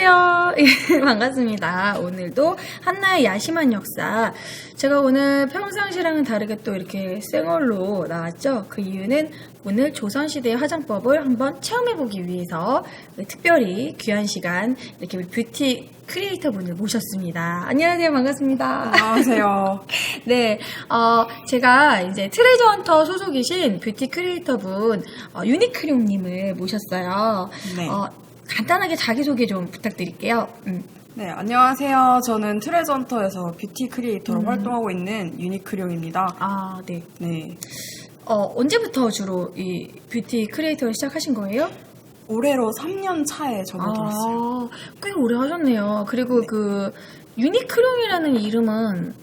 안녕하세요. 반갑습니다. 오늘도 한나의 야심한 역사. 제가 오늘 평상시랑은 다르게 또 이렇게 생얼로 나왔죠. 그 이유는 오늘 조선시대의 화장법을 한번 체험해보기 위해서 특별히 귀한 시간 이렇게 우리 뷰티 크리에이터 분을 모셨습니다. 안녕하세요. 반갑습니다. 안녕하세요. 네, 제가 이제 트레저 헌터 소속이신 뷰티 크리에이터 분 유니크룡님을 모셨어요. 네. 간단하게 자기소개 좀 부탁드릴게요. 네, 안녕하세요. 저는 트레저 헌터에서 뷰티 크리에이터로 활동하고 있는 유니크룡입니다. 아, 네. 네. 언제부터 주로 이 뷰티 크리에이터를 시작하신 거예요? 올해로 3년 차에 접어들었어요. 꽤 오래 하셨네요. 그리고 그 유니크룡이라는 이름은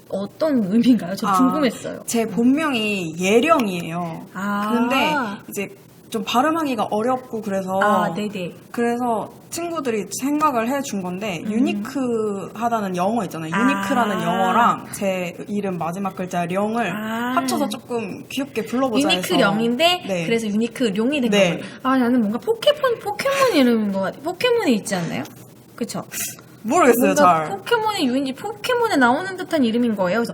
어떤 의미인가요? 저 궁금했어요. 제 본명이 예령이에요. 근데 이제 좀 발음하기가 어렵고 그래서 네네. 그래서 친구들이 생각을 해준 건데 유니크하다는 영어 있잖아요. 유니크라는 영어랑 제 이름 마지막 글자 령을 합쳐서 조금 귀엽게 불러보자 해서 유니크령인데 네. 그래서 유니크룡이 된 네. 거예요. 나는 뭔가 포켓몬 이름인 것 같아. 포켓몬에 있지 않나요? 그쵸? 모르겠어요. 뭔가 잘. 포켓몬에 나오는 듯한 이름인 거예요. 그래서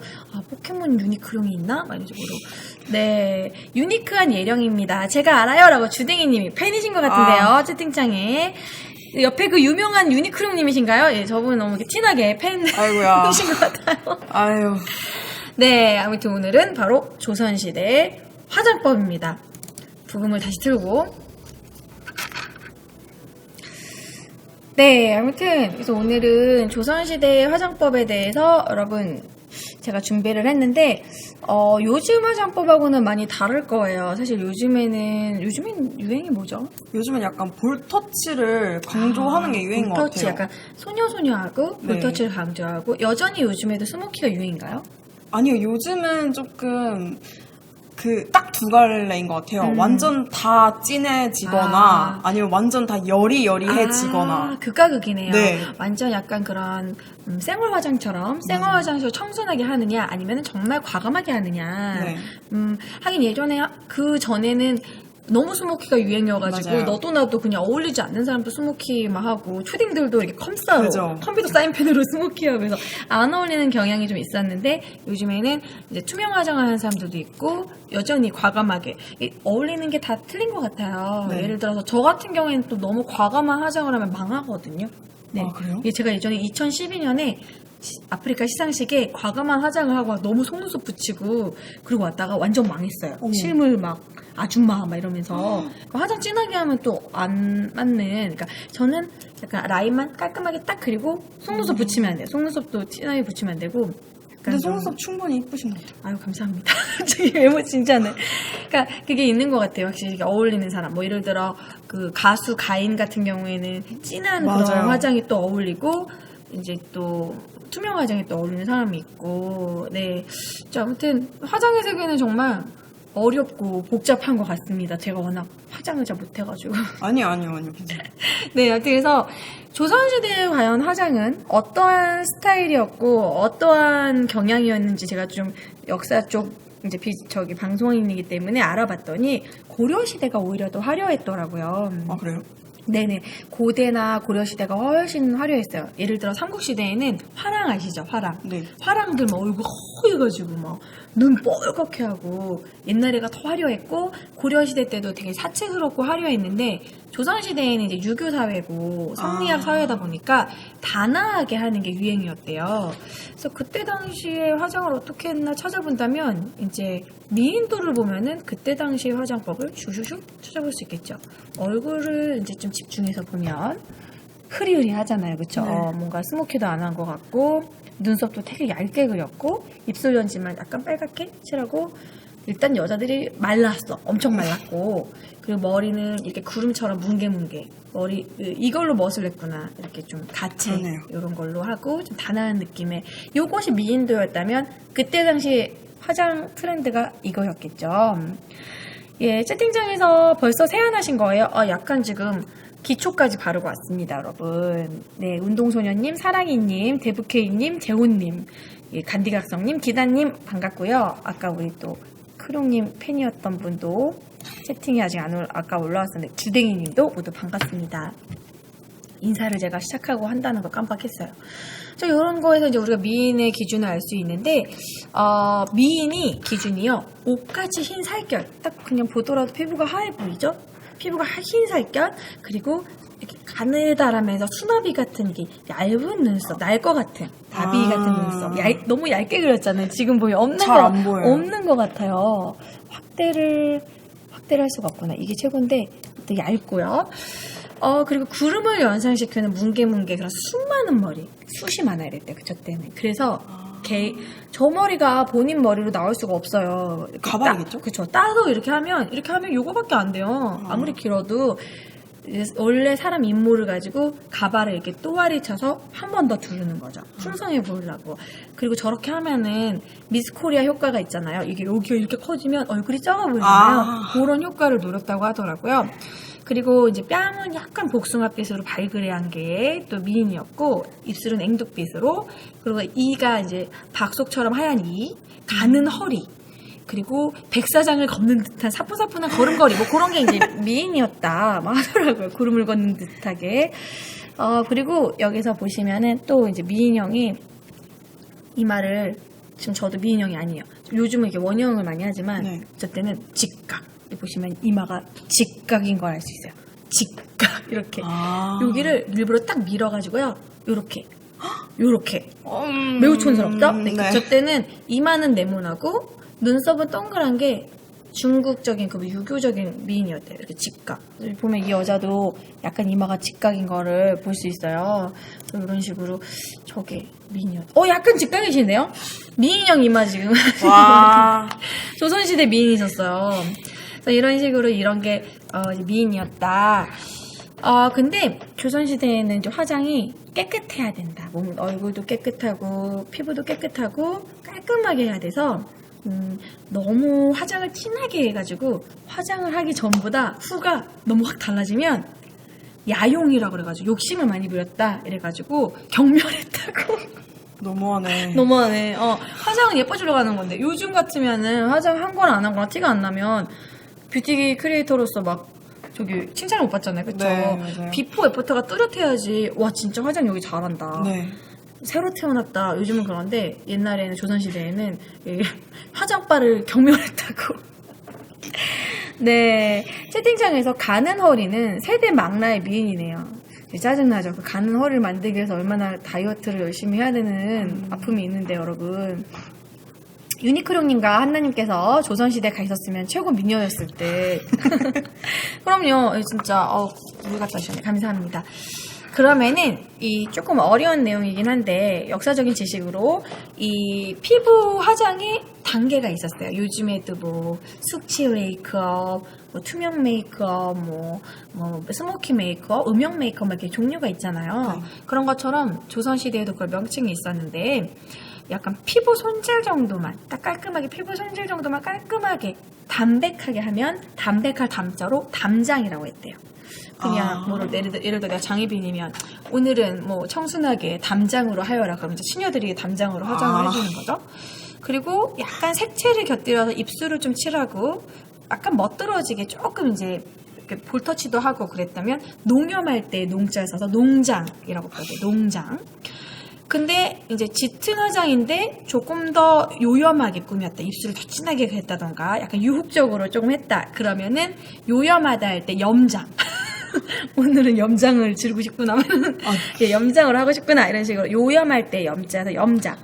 포켓몬 유니크룡이 있나? 막 이런 식으로. 네, 유니크한 예령입니다. 제가 알아요라고 주댕이님이 팬이신 것 같은데요. 채팅창에. 옆에 그 유명한 유니크룡님이신가요? 예, 저분 너무 티나게 팬이신 아이고야. 것 같아요. 아유. 네, 아무튼 오늘은 바로 조선시대 화장법입니다. 부금을 다시 틀고. 네, 아무튼 그래서 오늘은 조선시대 화장법에 대해서 여러분 제가 준비를 했는데 요즘 화장법하고는 많이 다를 거예요. 사실 요즘엔 유행이 뭐죠? 요즘은 약간 볼터치를 강조하는 게 유행인 것 볼터치 같아요. 약간 소녀소녀하고 네. 볼터치를 강조하고 여전히 요즘에도 스모키가 유행인가요? 아니요, 요즘은 조금 딱 두 갈래인 것 같아요. 완전 다 진해지거나 아니면 완전 다 여리여리해지거나. 극과 극이네요. 네. 완전 약간 그런 생얼 화장처럼 생얼 화장을 청순하게 하느냐 아니면 정말 과감하게 하느냐. 네. 하긴 예전에 그 전에는 너무 스모키가 유행이어가지고 맞아요. 너도 나도 그냥 어울리지 않는 사람도 스모키만 하고 초딩들도 이렇게 컴싸로 그죠. 컴퓨터 사인펜으로 스모키하고 해서 안 어울리는 경향이 좀 있었는데 요즘에는 이제 투명 화장을 하는 사람들도 있고 여전히 과감하게 어울리는 게 다 틀린 것 같아요. 네. 예를 들어서 저 같은 경우에는 또 너무 과감한 화장을 하면 망하거든요. 네. 아, 그래요? 제가 예전에 2012년에 아프리카 시상식에 과감한 화장을 하고 너무 속눈썹 붙이고 그리고 왔다가 완전 망했어요. 실물 막 아줌마 막 이러면서 화장 진하게 하면 또 안 맞는. 그러니까 저는 약간 라인만 깔끔하게 딱 그리고 속눈썹 붙이면 안 돼요. 속눈썹도 진하게 붙이면 안 되고. 근데 속눈썹 충분히 이쁘신 것 같아요. 아유 감사합니다. 저기 외모 칭찬을. 그러니까 그게 있는 것 같아요. 확실히 어울리는 사람. 뭐 예를 들어 그 가수 가인 같은 경우에는 진한 그런 맞아요. 화장이 또 어울리고 이제 또 투명 화장이 또 어울리는 사람이 있고. 네. 자, 아무튼 화장의 세계는 정말 어렵고 복잡한 것 같습니다. 제가 워낙 화장을 잘 못해가지고. 아니요, 괜찮아요. 네, 여튼 그래서 조선시대의 과연 화장은 어떠한 스타일이었고 어떠한 경향이었는지 제가 좀 역사 쪽 이제 방송인이기 때문에 알아봤더니 고려시대가 오히려 더 화려했더라고요. 아, 그래요? 네네. 고대나 고려시대가 훨씬 화려했어요. 예를 들어 삼국시대에는 화랑 아시죠? 화랑. 네. 화랑들 막 얼굴 허해가지고 막 눈 뻘겋게 하고 옛날에가 더 화려했고 고려시대 때도 되게 사치스럽고 화려했는데 조선시대에는 이제 유교사회고 성리학 사회다 보니까 단아하게 하는 게 유행이었대요. 그래서 그때 당시에 화장을 어떻게 했나 찾아본다면 이제 미인도를 보면은 그때 당시의 화장법을 슈슈슈 찾아볼 수 있겠죠. 얼굴을 이제 좀 집중해서 보면 흐리흐리하잖아요, 그렇죠? 네. 뭔가 스모키도 안 한 것 같고 눈썹도 되게 얇게 그렸고 입술 연지만 약간 빨갛게 칠하고 일단 여자들이 말랐어, 엄청 말랐고 그리고 머리는 이렇게 구름처럼 뭉게뭉게 머리 이걸로 멋을 냈구나 이렇게 좀 가채 그러네요. 이런 걸로 하고 좀 단아한 느낌의 요것이 미인도였다면 그때 당시 화장 트렌드가 이거였겠죠. 예, 채팅창에서 벌써 세안하신 거예요? 약간 지금 기초까지 바르고 왔습니다, 여러분. 네, 운동소녀님, 사랑이님, 대부케이님, 재훈님, 예, 간디각성님, 기다님 반갑고요. 아까 우리 또 크룡님 팬이었던 분도 채팅이 아직 아까 올라왔었는데 주댕이님도 모두 반갑습니다. 인사를 제가 시작하고 한다는 거 깜빡했어요. 자, 이런 거에서 이제 우리가 미인의 기준을 알 수 있는데, 미인이 기준이요. 옷같이 흰 살결. 딱 그냥 보더라도 피부가 하얘 보이죠? 피부가 흰 살결, 그리고 이렇게 가느다라면서 수나비 같은 게 얇은 눈썹, 날 것 같은 나비 같은 눈썹. 너무 얇게 그렸잖아요. 지금 보면 없는 것 같아요. 확대를 할 수가 없구나. 이게 최고인데 또 얇고요. 그리고 구름을 연상시키는 뭉게뭉게 그런 수많은 머리, 숱이 많아야 될 때, 그쵸 때는. 그래서 저 머리가 본인 머리로 나올 수가 없어요. 가발이겠죠? 그쵸. 따서 이렇게 하면 요거밖에 안 돼요. 아무리 길어도. 원래 사람 인모를 가지고 가발을 이렇게 또아리 쳐서 한 번 더 두르는 거죠. 풍성해 보이려고. 그리고 저렇게 하면은 미스 코리아 효과가 있잖아요. 이게 여기가 이렇게 커지면 얼굴이 작아 보이잖아요. 그런 효과를 노렸다고 하더라고요. 그리고 이제 뺨은 약간 복숭아빛으로 발그레한 게 또 미인이었고, 입술은 앵두빛으로, 그리고 이가 이제 박속처럼 하얀 이, 가는 허리, 그리고 백사장을 걷는 듯한 사뿐사뿐한 걸음걸이, 뭐 그런 게 이제 미인이었다 막 하더라고요. 구름을 걷는 듯하게. 그리고 여기서 보시면은 또 이제 미인형이 이마를, 지금 저도 미인형이 아니에요. 요즘은 이렇게 원형을 많이 하지만 네. 저 때는 직각. 보시면 이마가 직각인 걸 알 수 있어요. 직각 이렇게. 여기를 일부러 딱 밀어가지고요. 요렇게 매우 촌스럽죠? 네. 저 때는 이마는 네모나고 눈썹은 동그란 게 중국적인 그 유교적인 미인이었대요. 이렇게 직각. 보면 이 여자도 약간 이마가 직각인 거를 볼 수 있어요. 이런 식으로 저게 미인이었. 약간 직각이시네요. 미인형 이마 지금. 와. 조선시대 미인이셨어요. 그래서 이런 식으로 이런 게 미인이었다. 근데 조선시대에는 이제 화장이 깨끗해야 된다. 얼굴도 깨끗하고 피부도 깨끗하고 깔끔하게 해야 돼서 너무 화장을 진하게 해가지고 화장을 하기 전보다 후가 너무 확 달라지면 야용이라고 그래가지고 욕심을 많이 부렸다 이래가지고 경멸했다고. 너무하네. 화장은 예뻐지려고 하는 건데 요즘 같으면은 화장 한 거나 안 한 거나 티가 안 나면 뷰티 크리에이터로서 막 저기 칭찬을 못 받잖아요. 그쵸? 네, 맞아요. 비포 애프터가 뚜렷해야지 와 진짜 화장 여기 잘한다. 네. 새로 태어났다. 요즘은 그런데 옛날에는 조선시대에는 화장바를 경멸했다고. 네. 채팅창에서 가는 허리는 세대 망라의 미인이네요. 짜증나죠. 그 가는 허리를 만들기 위해서 얼마나 다이어트를 열심히 해야 되는 아픔이 있는데 여러분. 유니크룡님과 한나님께서 조선시대 가 있었으면 최고 미녀였을 때. 그럼요. 진짜 물 갖다 주셨네. 감사합니다. 그러면은 이 조금 어려운 내용이긴 한데 역사적인 지식으로 이 피부 화장에 단계가 있었어요. 요즘에도 뭐 숙취 메이크업, 뭐 투명 메이크업, 뭐 스모키 메이크업, 음영 메이크업 이렇게 종류가 있잖아요. 네. 그런 것처럼 조선시대에도 그런 명칭이 있었는데 약간 피부 손질 정도만 딱 깔끔하게 피부 손질 정도만 깔끔하게 담백하게 하면 담백할 담자로 담장이라고 했대요. 그냥 예를 들어 내가 장희빈이면 오늘은 뭐 청순하게 담장으로 하여라 그러면 이제 시녀들이 담장으로 화장을 해주는 거죠. 그리고 약간 색채를 곁들여서 입술을 좀 칠하고 약간 멋들어지게 조금 이제 이렇게 볼터치도 하고 그랬다면 농염할 때 농자를 써서 농장이라고 부르대요. 농장. 근데 이제 짙은 화장인데 조금 더 요염하게 꾸몄다. 입술을 더 진하게 했다던가 약간 유혹적으로 조금 했다. 그러면은 요염하다 할 때 염장. 오늘은 염장을 지르고 싶구나. 예, 염장을 하고 싶구나. 이런 식으로 요염할 때 염자에서 염장.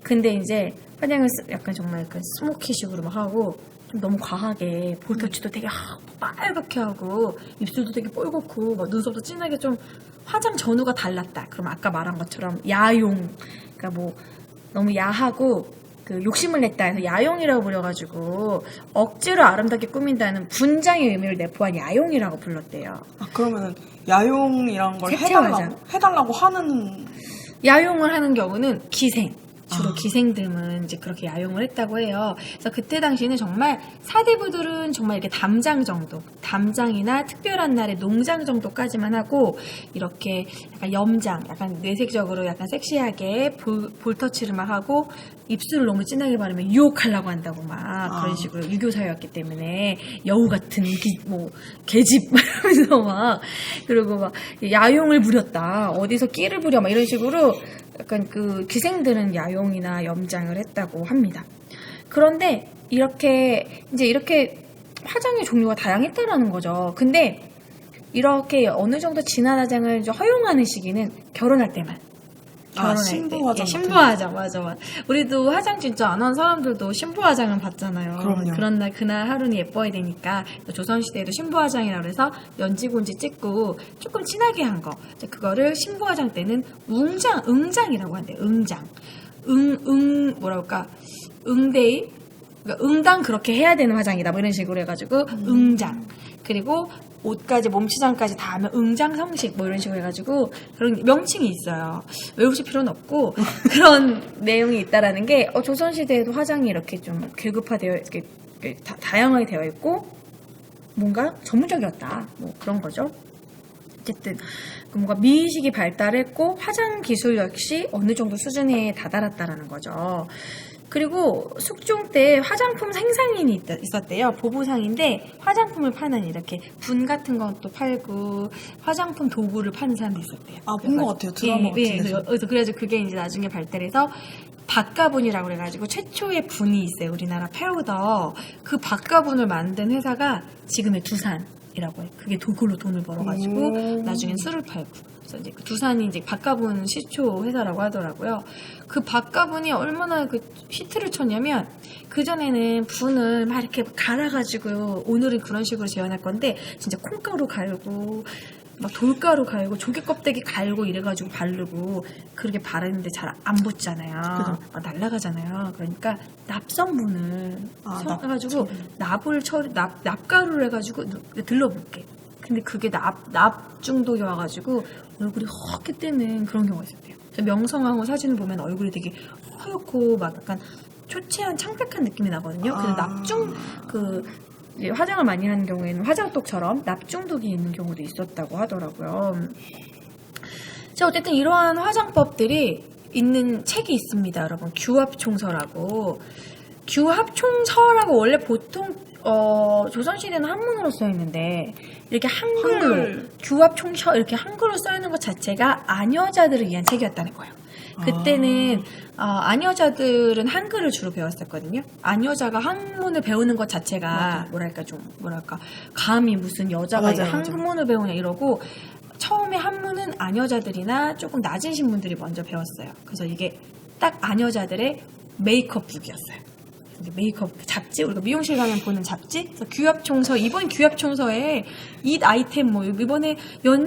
근데 이제 화장을 약간 정말 약간 스모키식으로 막 하고 좀 너무 과하게 볼터치도 되게 빨갛게 하고 입술도 되게 뻘겋고 막 눈썹도 진하게 좀 화장 전후가 달랐다. 그럼 아까 말한 것처럼 야용. 그러니까 뭐 너무 야하고 그 욕심을 냈다 해서 야용이라고 부려가지고 억지로 아름답게 꾸민다는 분장의 의미를 내포한 야용이라고 불렀대요. 그러면은 야용이란 걸 색채 화장. 해달라고 하는 야용을 하는 경우는 기생. 주로 기생들은 이제 그렇게 야용을 했다고 해요. 그래서 그때 당시에는 정말 사대부들은 정말 이렇게 담장 정도, 담장이나 특별한 날에 농장 정도까지만 하고 이렇게 약간 염장, 약간 내색적으로 약간 섹시하게 볼터치를 막 하고 입술을 너무 진하게 바르면 유혹하려고 한다고 막 그런 식으로 유교 사회였기 때문에 여우 같은 뭐 계집 이러면서 막 그리고 막 야용을 부렸다 어디서 끼를 부려 막 이런 식으로 약간 그 기생들은 야용이나 염장을 했다고 합니다. 그런데 이렇게 화장의 종류가 다양했다라는 거죠. 근데 이렇게 어느 정도 진한 화장을 이제 허용하는 시기는 결혼할 때만. 결혼할 신부 때. 화장. 예, 신부 화장, 맞아. 우리도 화장 진짜 안 한 사람들도 신부 화장은 봤잖아요. 그럼요. 그런 날, 그날 하루는 예뻐야 되니까, 조선시대에도 신부 화장이라고 해서 연지곤지 찍고 조금 진하게 한 거. 그거를 신부 화장 때는 응장이라고 한대요. 응장. 뭐랄까. 응대일? 그러니까 응당 그렇게 해야 되는 화장이다. 뭐 이런 식으로 해가지고, 응장. 그리고 옷까지 몸치장까지 다 하면 응장성식 뭐 이런 식으로 해가지고 그런 명칭이 있어요. 외우실 필요는 없고 그런 내용이 있다라는 게 조선시대에도 화장이 이렇게 좀 계급화되어 이렇게 다양하게 되어 있고 뭔가 전문적이었다 뭐 그런 거죠. 어쨌든 뭔가 미의식이 발달했고 화장 기술 역시 어느 정도 수준에 다다랐다라는 거죠. 그리고 숙종 때 화장품 생산인이 있었대요. 보부상인데 화장품을 파는 이렇게 분 같은 것도 팔고 화장품 도구를 파는 사람도 있었대요. 본 것 같아요. 드라마 같은데. 그래가지고 그게 이제 나중에 발달해서 박가분이라고 그래가지고 최초의 분이 있어요. 우리나라 파우더. 그 박가분을 만든 회사가 지금의 두산이라고 해요. 그게 그걸로 돈을 벌어가지고 나중엔 술을 팔고. 그래서 이제 그 두산이 이제 박가분 시초 회사라고 하더라고요. 그 박가분이 얼마나 그 히트를 쳤냐면 그전에는 분을 막 이렇게 갈아가지고 오늘은 그런 식으로 재현할 건데 진짜 콩가루 갈고 막 돌가루 갈고 조개 껍데기 갈고 이래가지고 바르고 그렇게 바르는데 잘 안 붙잖아요. 날아가잖아요. 그러니까 납성분을 해가지고 납가루를 해가지고 들러볼게. 근데 그게 납 중독이 와가지고 얼굴이 허옇게 뜨는 그런 경우가 있었대요. 명성황후 사진을 보면 얼굴이 되게 허옇고 막 약간 초췌한 창백한 느낌이 나거든요. 그래서 화장을 많이 하는 경우에는 화장독처럼 납중독이 있는 경우도 있었다고 하더라고요. 자, 어쨌든 이러한 화장법들이 있는 책이 있습니다, 여러분. 규합총서라고. 규합총서라고 원래 보통 조선시대는 한문으로 써있는데 이렇게 한글. 규합총서 이렇게 한글로 써있는 것 자체가 아녀자들을 위한 책이었다는 거예요. 그때는 아녀자들은 한글을 주로 배웠었거든요. 아녀자가 한문을 배우는 것 자체가 감히 무슨 여자가 한문을 배우냐 이러고 처음에 한문은 아녀자들이나 조금 낮은 신분들이 먼저 배웠어요. 그래서 이게 딱 아녀자들의 메이크업북이었어요. 메이크업 잡지, 우리가 미용실 가면 보는 잡지. 그래서 규합총서, 이번 규합총서에 이 아이템 뭐 이번에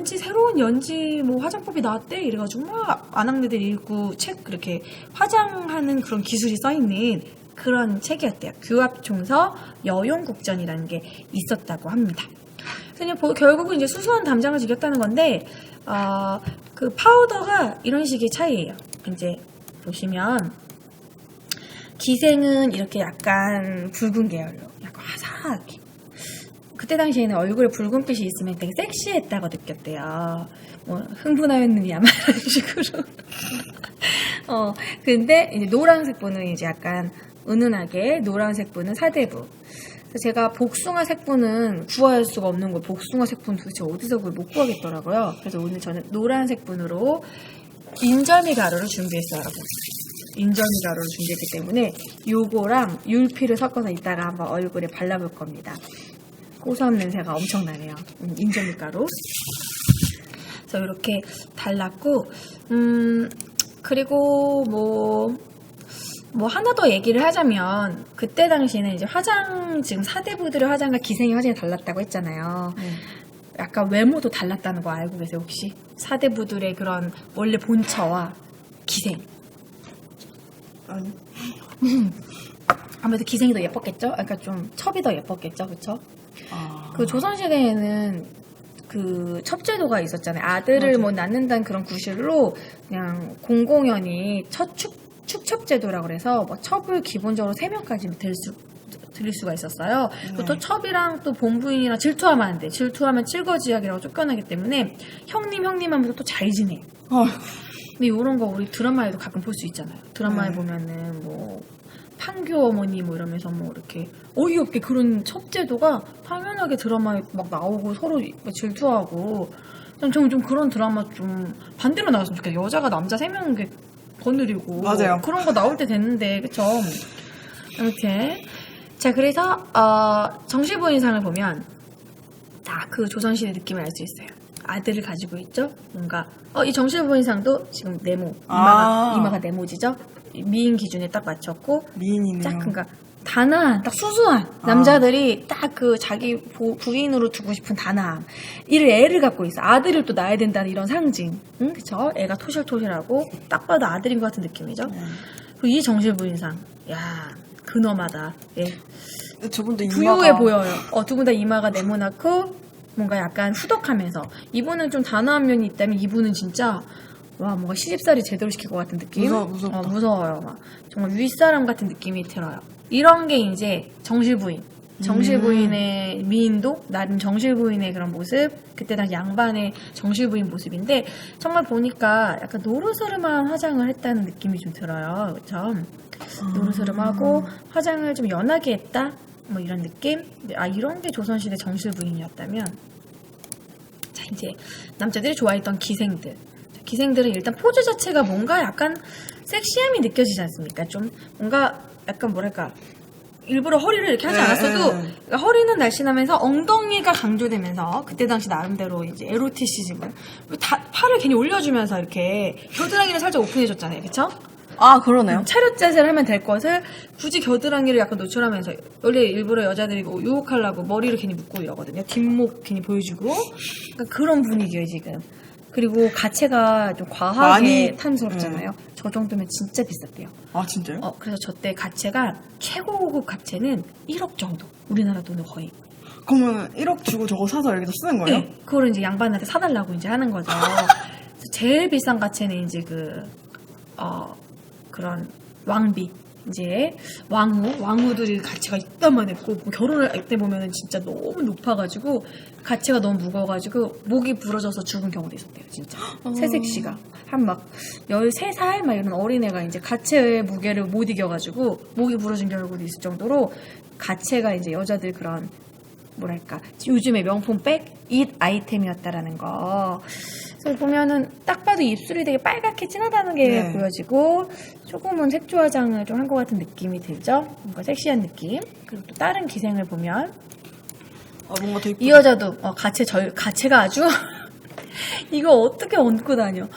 새로운 연지 뭐 화장법이 나왔대 이래가지고 막 아낙네들이 읽고 책 그렇게 화장하는 그런 기술이 써있는 그런 책이었대요. 규합총서 여용국전이라는 게 있었다고 합니다. 그래서 결국은 이제 수수한 담장을 지겼다는 건데 그 파우더가 이런 식의 차이예요. 이제 보시면. 기생은 이렇게 약간 붉은 계열로 약간 화사하게 그때 당시에는 얼굴에 붉은빛이 있으면 되게 섹시했다고 느꼈대요. 뭐 흥분하였느냐 막 이런 식으로 근데 이제 노란색 분은 이제 약간 은은하게 노란색 분은 사대부. 그래서 제가 복숭아색 분은 구할 수가 없는 거 복숭아색 분 도대체 어디서 그걸 못 구하겠더라고요. 그래서 오늘 저는 노란색 분으로 인절미 가루를 준비했어요, 여러분. 인절미 가루를 준비했기 때문에 요거랑 율피를 섞어서 이따가 한번 얼굴에 발라볼 겁니다. 고소한 냄새가 엄청나네요. 인절미 가루. 그래서 이렇게 달랐고 그리고 뭐 하나 더 얘기를 하자면 그때 당시에는 이제 지금 사대부들의 화장과 기생의 화장이 달랐다고 했잖아요. 약간 외모도 달랐다는 거 알고 계세요 혹시? 사대부들의 그런 원래 본처와 기생. 아니요. 아무래도 기생이 더 예뻤겠죠? 그러니까 좀 첩이 더 예뻤겠죠, 그쵸? 그 조선시대에는 그 첩제도가 있었잖아요. 아들을 뭐 낳는다는 그런 구실로 그냥 공공연히 축첩제도라고 그래서 뭐 첩을 기본적으로 3명까지 드릴 수가 있었어요. 또 첩이랑 또 본부인이랑 질투하면 안 돼. 질투하면 칠거지약이라고 쫓겨나기 때문에 형님 하면서 또 잘 지내. 근데 이런 거 우리 드라마에도 가끔 볼 수 있잖아요. 드라마에 네. 보면은 뭐 판교 어머니 뭐 이러면서 뭐 이렇게 어이없게 그런 첩제도가 당연하게 드라마에 막 나오고 서로 막 질투하고 저는 좀 그런 드라마 좀 반대로 나왔으면 좋겠어요. 여자가 남자 3명 이렇게 거느리고 맞아요. 그런 거 나올 때 됐는데 그쵸? 이렇게 자 그래서 정실부인상을 보면 딱 그 조선시대 느낌을 알 수 있어요. 아들을 가지고 있죠. 뭔가 이 정실부인상도 지금 네모 이마가 네모지죠. 미인 기준에 딱 맞췄고 미인이네요. 딱 그러니까 단아한 딱 수수한 남자들이 딱 그 자기 부인으로 두고 싶은 단아함 이를 애를 갖고 있어. 아들을 또 낳아야 된다는 이런 상징. 응? 그쵸? 애가 토실토실하고 딱 봐도 아들인 것 같은 느낌이죠. 그리고 이 정실부인상 야 근엄하다. 예. 저분도 부유해 보여요. 두 분 다 이마가 네모나고 뭔가 약간 후덕하면서 이분은 좀 단아한 면이 있다면 이분은 진짜 와 뭔가 시집살이 제대로 시킬 것 같은 느낌. 무섭다. 무서워요. 막 정말 윗사람 같은 느낌이 들어요. 이런 게 이제 정실부인. 정실부인의 미인도 나름 정실부인의 그런 모습, 그때 당시 양반의 정실부인 모습인데 정말 보니까 약간 노르스름한 화장을 했다는 느낌이 좀 들어요. 그렇죠? 노르스름하고 화장을 좀 연하게 했다? 뭐 이런 느낌? 이런 게 조선시대 정실부인이었다면 자 이제 남자들이 좋아했던 기생들. 기생들은 일단 포즈 자체가 뭔가 약간 섹시함이 느껴지지 않습니까? 좀 뭔가 약간 뭐랄까 일부러 허리를 이렇게 하지 않았어도 그러니까 허리는 날씬하면서 엉덩이가 강조되면서 그때 당시 나름대로 이제 에로티시즘을 팔을 괜히 올려주면서 이렇게 겨드랑이를 살짝 오픈해줬잖아요, 그렇죠? 그러네요. 차렷 자세를 하면 될 것을 굳이 겨드랑이를 약간 노출하면서 원래 일부러 여자들이 뭐 유혹하려고 머리를 괜히 묶고 이러거든요. 뒷목 괜히 보여주고 그러니까 그런 분위기예요 지금. 그리고 가채가 좀 과하게 많이 탐스럽잖아요. 저 정도면 진짜 비쌌대요. 진짜요? 그래서 저때 가채가 최고 고급 가채는 1억 정도. 우리나라 돈으로 거의. 그러면 1억 주고 저거 사서 여기다 쓰는 거예요? 네. 그걸 이제 양반한테 사달라고 이제 하는 거죠. 그래서 제일 비싼 가채는 이제 그런 왕비. 이제 왕후들이 가치가 이따만 했고 뭐 결혼을 할 때 보면은 진짜 너무 높아가지고 가치가 너무 무거워가지고 목이 부러져서 죽은 경우도 있었대요 진짜. 새색시가 한 막 13살 막 이런 어린애가 이제 가채의 무게를 못 이겨가지고 목이 부러진 경우도 있을 정도로 가채가 이제 여자들 그런 뭐랄까 요즘의 명품 잇 아이템이었다라는 거. 그래서 보면은 딱 봐도 입술이 되게 빨갛게 진하다는 게 보여지고 조금은 색조 화장을 좀 한 것 같은 느낌이 들죠. 뭔가 섹시한 느낌. 그리고 또 다른 기생을 보면 뭔가 되게 이 여자도 가채가 아주 이거 어떻게 얹고 다녀.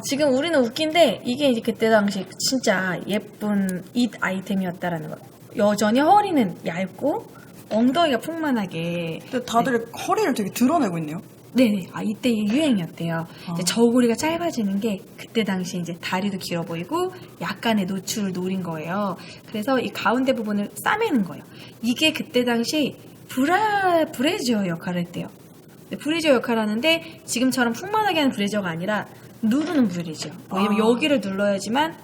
지금 우리는 웃긴데 이게 이제 그때 당시 진짜 예쁜 잇 아이템이었다라는 거. 여전히 허리는 얇고 엉덩이가 풍만하게. 근데 다들 허리를 되게 드러내고 있네요. 네네. 이때 유행이었대요. 이제 저고리가 짧아지는 게 그때 당시 이제 다리도 길어 보이고 약간의 노출을 노린 거예요. 그래서 이 가운데 부분을 싸매는 거예요. 이게 그때 당시 브래지어 역할을 했대요. 브래지어 역할을 하는데 지금처럼 풍만하게 하는 브래지어가 아니라 누르는 브래지어. 왜냐면 여기를 눌러야지만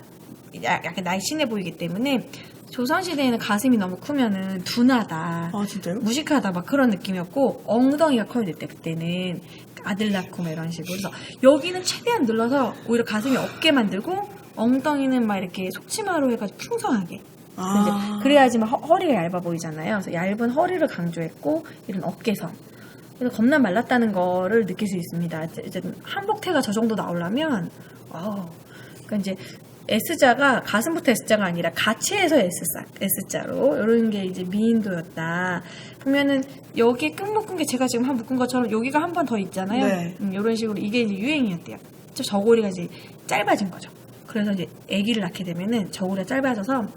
약간 날씬해 보이기 때문에 조선시대에는 가슴이 너무 크면은 둔하다. 진짜요? 무식하다 막 그런 느낌이었고 엉덩이가 커야 됐대 그때는. 아들 낳고 막 이런 식으로. 그래서 여기는 최대한 눌러서 오히려 가슴이 없게 만들고 엉덩이는 막 이렇게 속치마로 해가지고 풍성하게. 그래야지만 허리가 얇아 보이잖아요. 그래서 얇은 허리를 강조했고 이런 어깨선. 그래서 겁나 말랐다는 거를 느낄 수 있습니다. 이제 한복태가 저 정도 나오려면 그러니까 이제 S자가 가슴부터 S자가 아니라 가채에서 S자로 이런 게 이제 미인도였다. 보면은 여기에 끈 묶은 게 제가 지금 한 묶은 것처럼 여기가 한 번 더 있잖아요. 네. 이런 식으로 이게 이제 유행이었대요. 저고리가 이제 짧아진 거죠. 그래서 이제 아기를 낳게 되면은 저고리가 짧아져서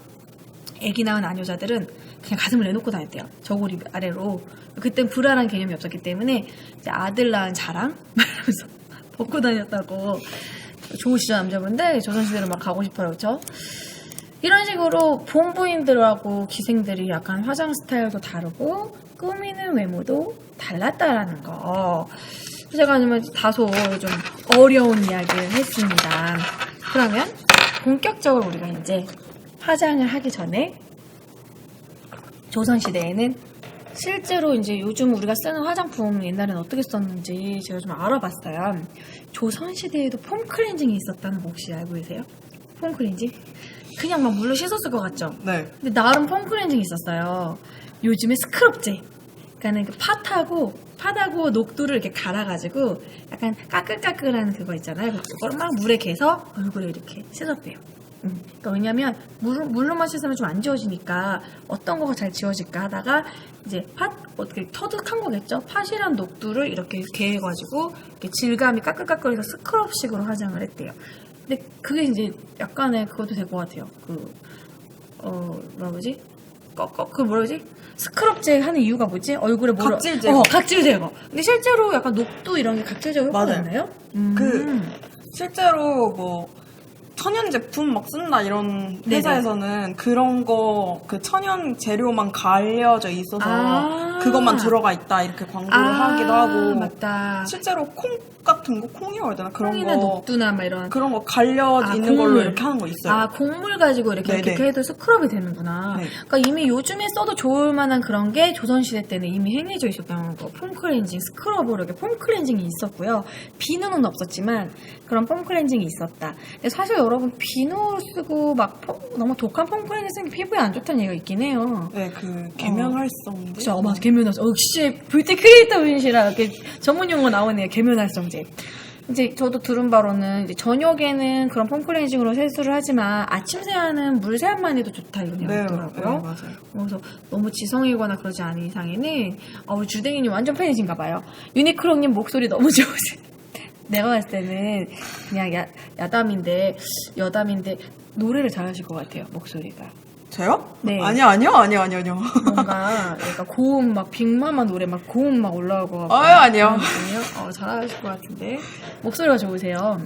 아기 낳은 아녀자들은 그냥 가슴을 내놓고 다녔대요. 저고리 아래로. 그땐 불안한 개념이 없었기 때문에 이제 아들 낳은 자랑 말하면서 벗고 다녔다고. 좋으시죠 남자분들? 조선시대로 막 가고 싶어요, 그렇죠? 이런 식으로 본부인들하고 기생들이 약간 화장 스타일도 다르고 꾸미는 외모도 달랐다라는 거. 제가 아니면 다소 좀 어려운 이야기를 했습니다. 그러면 본격적으로 우리가 이제 화장을 하기 전에 조선시대에는 실제로 이제 요즘 우리가 쓰는 화장품 옛날엔 어떻게 썼는지 제가 좀 알아봤어요. 조선시대에도 폼 클렌징이 있었다는 거 혹시 알고 계세요? 폼 클렌징? 그냥 막 물로 씻었을 것 같죠? 네. 근데 나름 폼 클렌징이 있었어요. 요즘에 스크럽제. 그러니까는 그 팥하고 녹두를 이렇게 갈아가지고 약간 까끌까끌한 그거 있잖아요. 그걸 막 물에 개서 얼굴에 이렇게 씻었대요. 그러니까 왜냐면 물로만 씻으면 좀 안 지워지니까 어떤 거가 잘 지워질까 하다가 이제 팥 어떻게 터득한 거겠죠. 팥이랑 녹두를 이렇게 개해가지고 이렇게 질감이 까끌까끌해서 스크럽식으로 화장을 했대요. 근데 그게 이제 약간의 그것도 될 것 같아요. 뭐라지? 스크럽제 하는 이유가 뭐지? 얼굴에 각질 제거. 각질 제거. 근데 실제로 약간 녹두 이런 게 각질 제거 효과가 맞아요. 있나요? 실제로 뭐 천연 제품 막 쓴다 이런 회사에서는 그런 거 그 천연 재료만 갈려져 있어서 그것만 들어가 있다 이렇게 광고를 하기도 하고 맞다. 실제로 콩 같은 거 콩이라고 해야 되나 그런 콩이나 거 녹두나 막 이런 그런 거 갈려 있는 걸로 곡물. 이렇게 하는 거 있어요. 아, 곡물 가지고 이렇게 해도 스크럽이 되는구나. 네. 그러니까 이미 요즘에 써도 좋을 만한 그런 게 조선시대 때는 이미 행해져 있었다는 거. 폼 클렌징, 스크럽으로 이렇게 폼 클렌징이 있었고요. 비누는 없었지만 그런 폼 클렌징이 있었다. 근데 사실 여러분 비누 쓰고 막 너무 독한 폼 클렌징 쓰는 게 피부에 안 좋다는 얘기가 있긴 해요. 네, 그 계면활성제. 그쵸, 맞아, 계면활성. 역시 뷰티 크리에이터분이시라 이렇게 전문 용어 나오네요. 계면활성제. 이제 저도 들은 바로는 이제 저녁에는 그런 폼 클렌징으로 세수를 하지만 아침 세안은 물 세안만 해도 좋다 이런 얘기가 있더라고요. 네, 맞아요. 그래서 너무 지성이거나 그러지 않은 이상에는 우리 주댕이님 완전 팬이신가 봐요. 유니크롱님 목소리 너무 좋으세요. 내가 봤을 때는 그냥 여담인데 노래를 잘하실 것 같아요. 목소리가. 저요? 네. 아니요. 뭔가 약간 고음 막 빅마마 노래 막 고음 막 올라올 것 같고. 아니요. 잘하실 것 같은데 목소리가 좋으세요.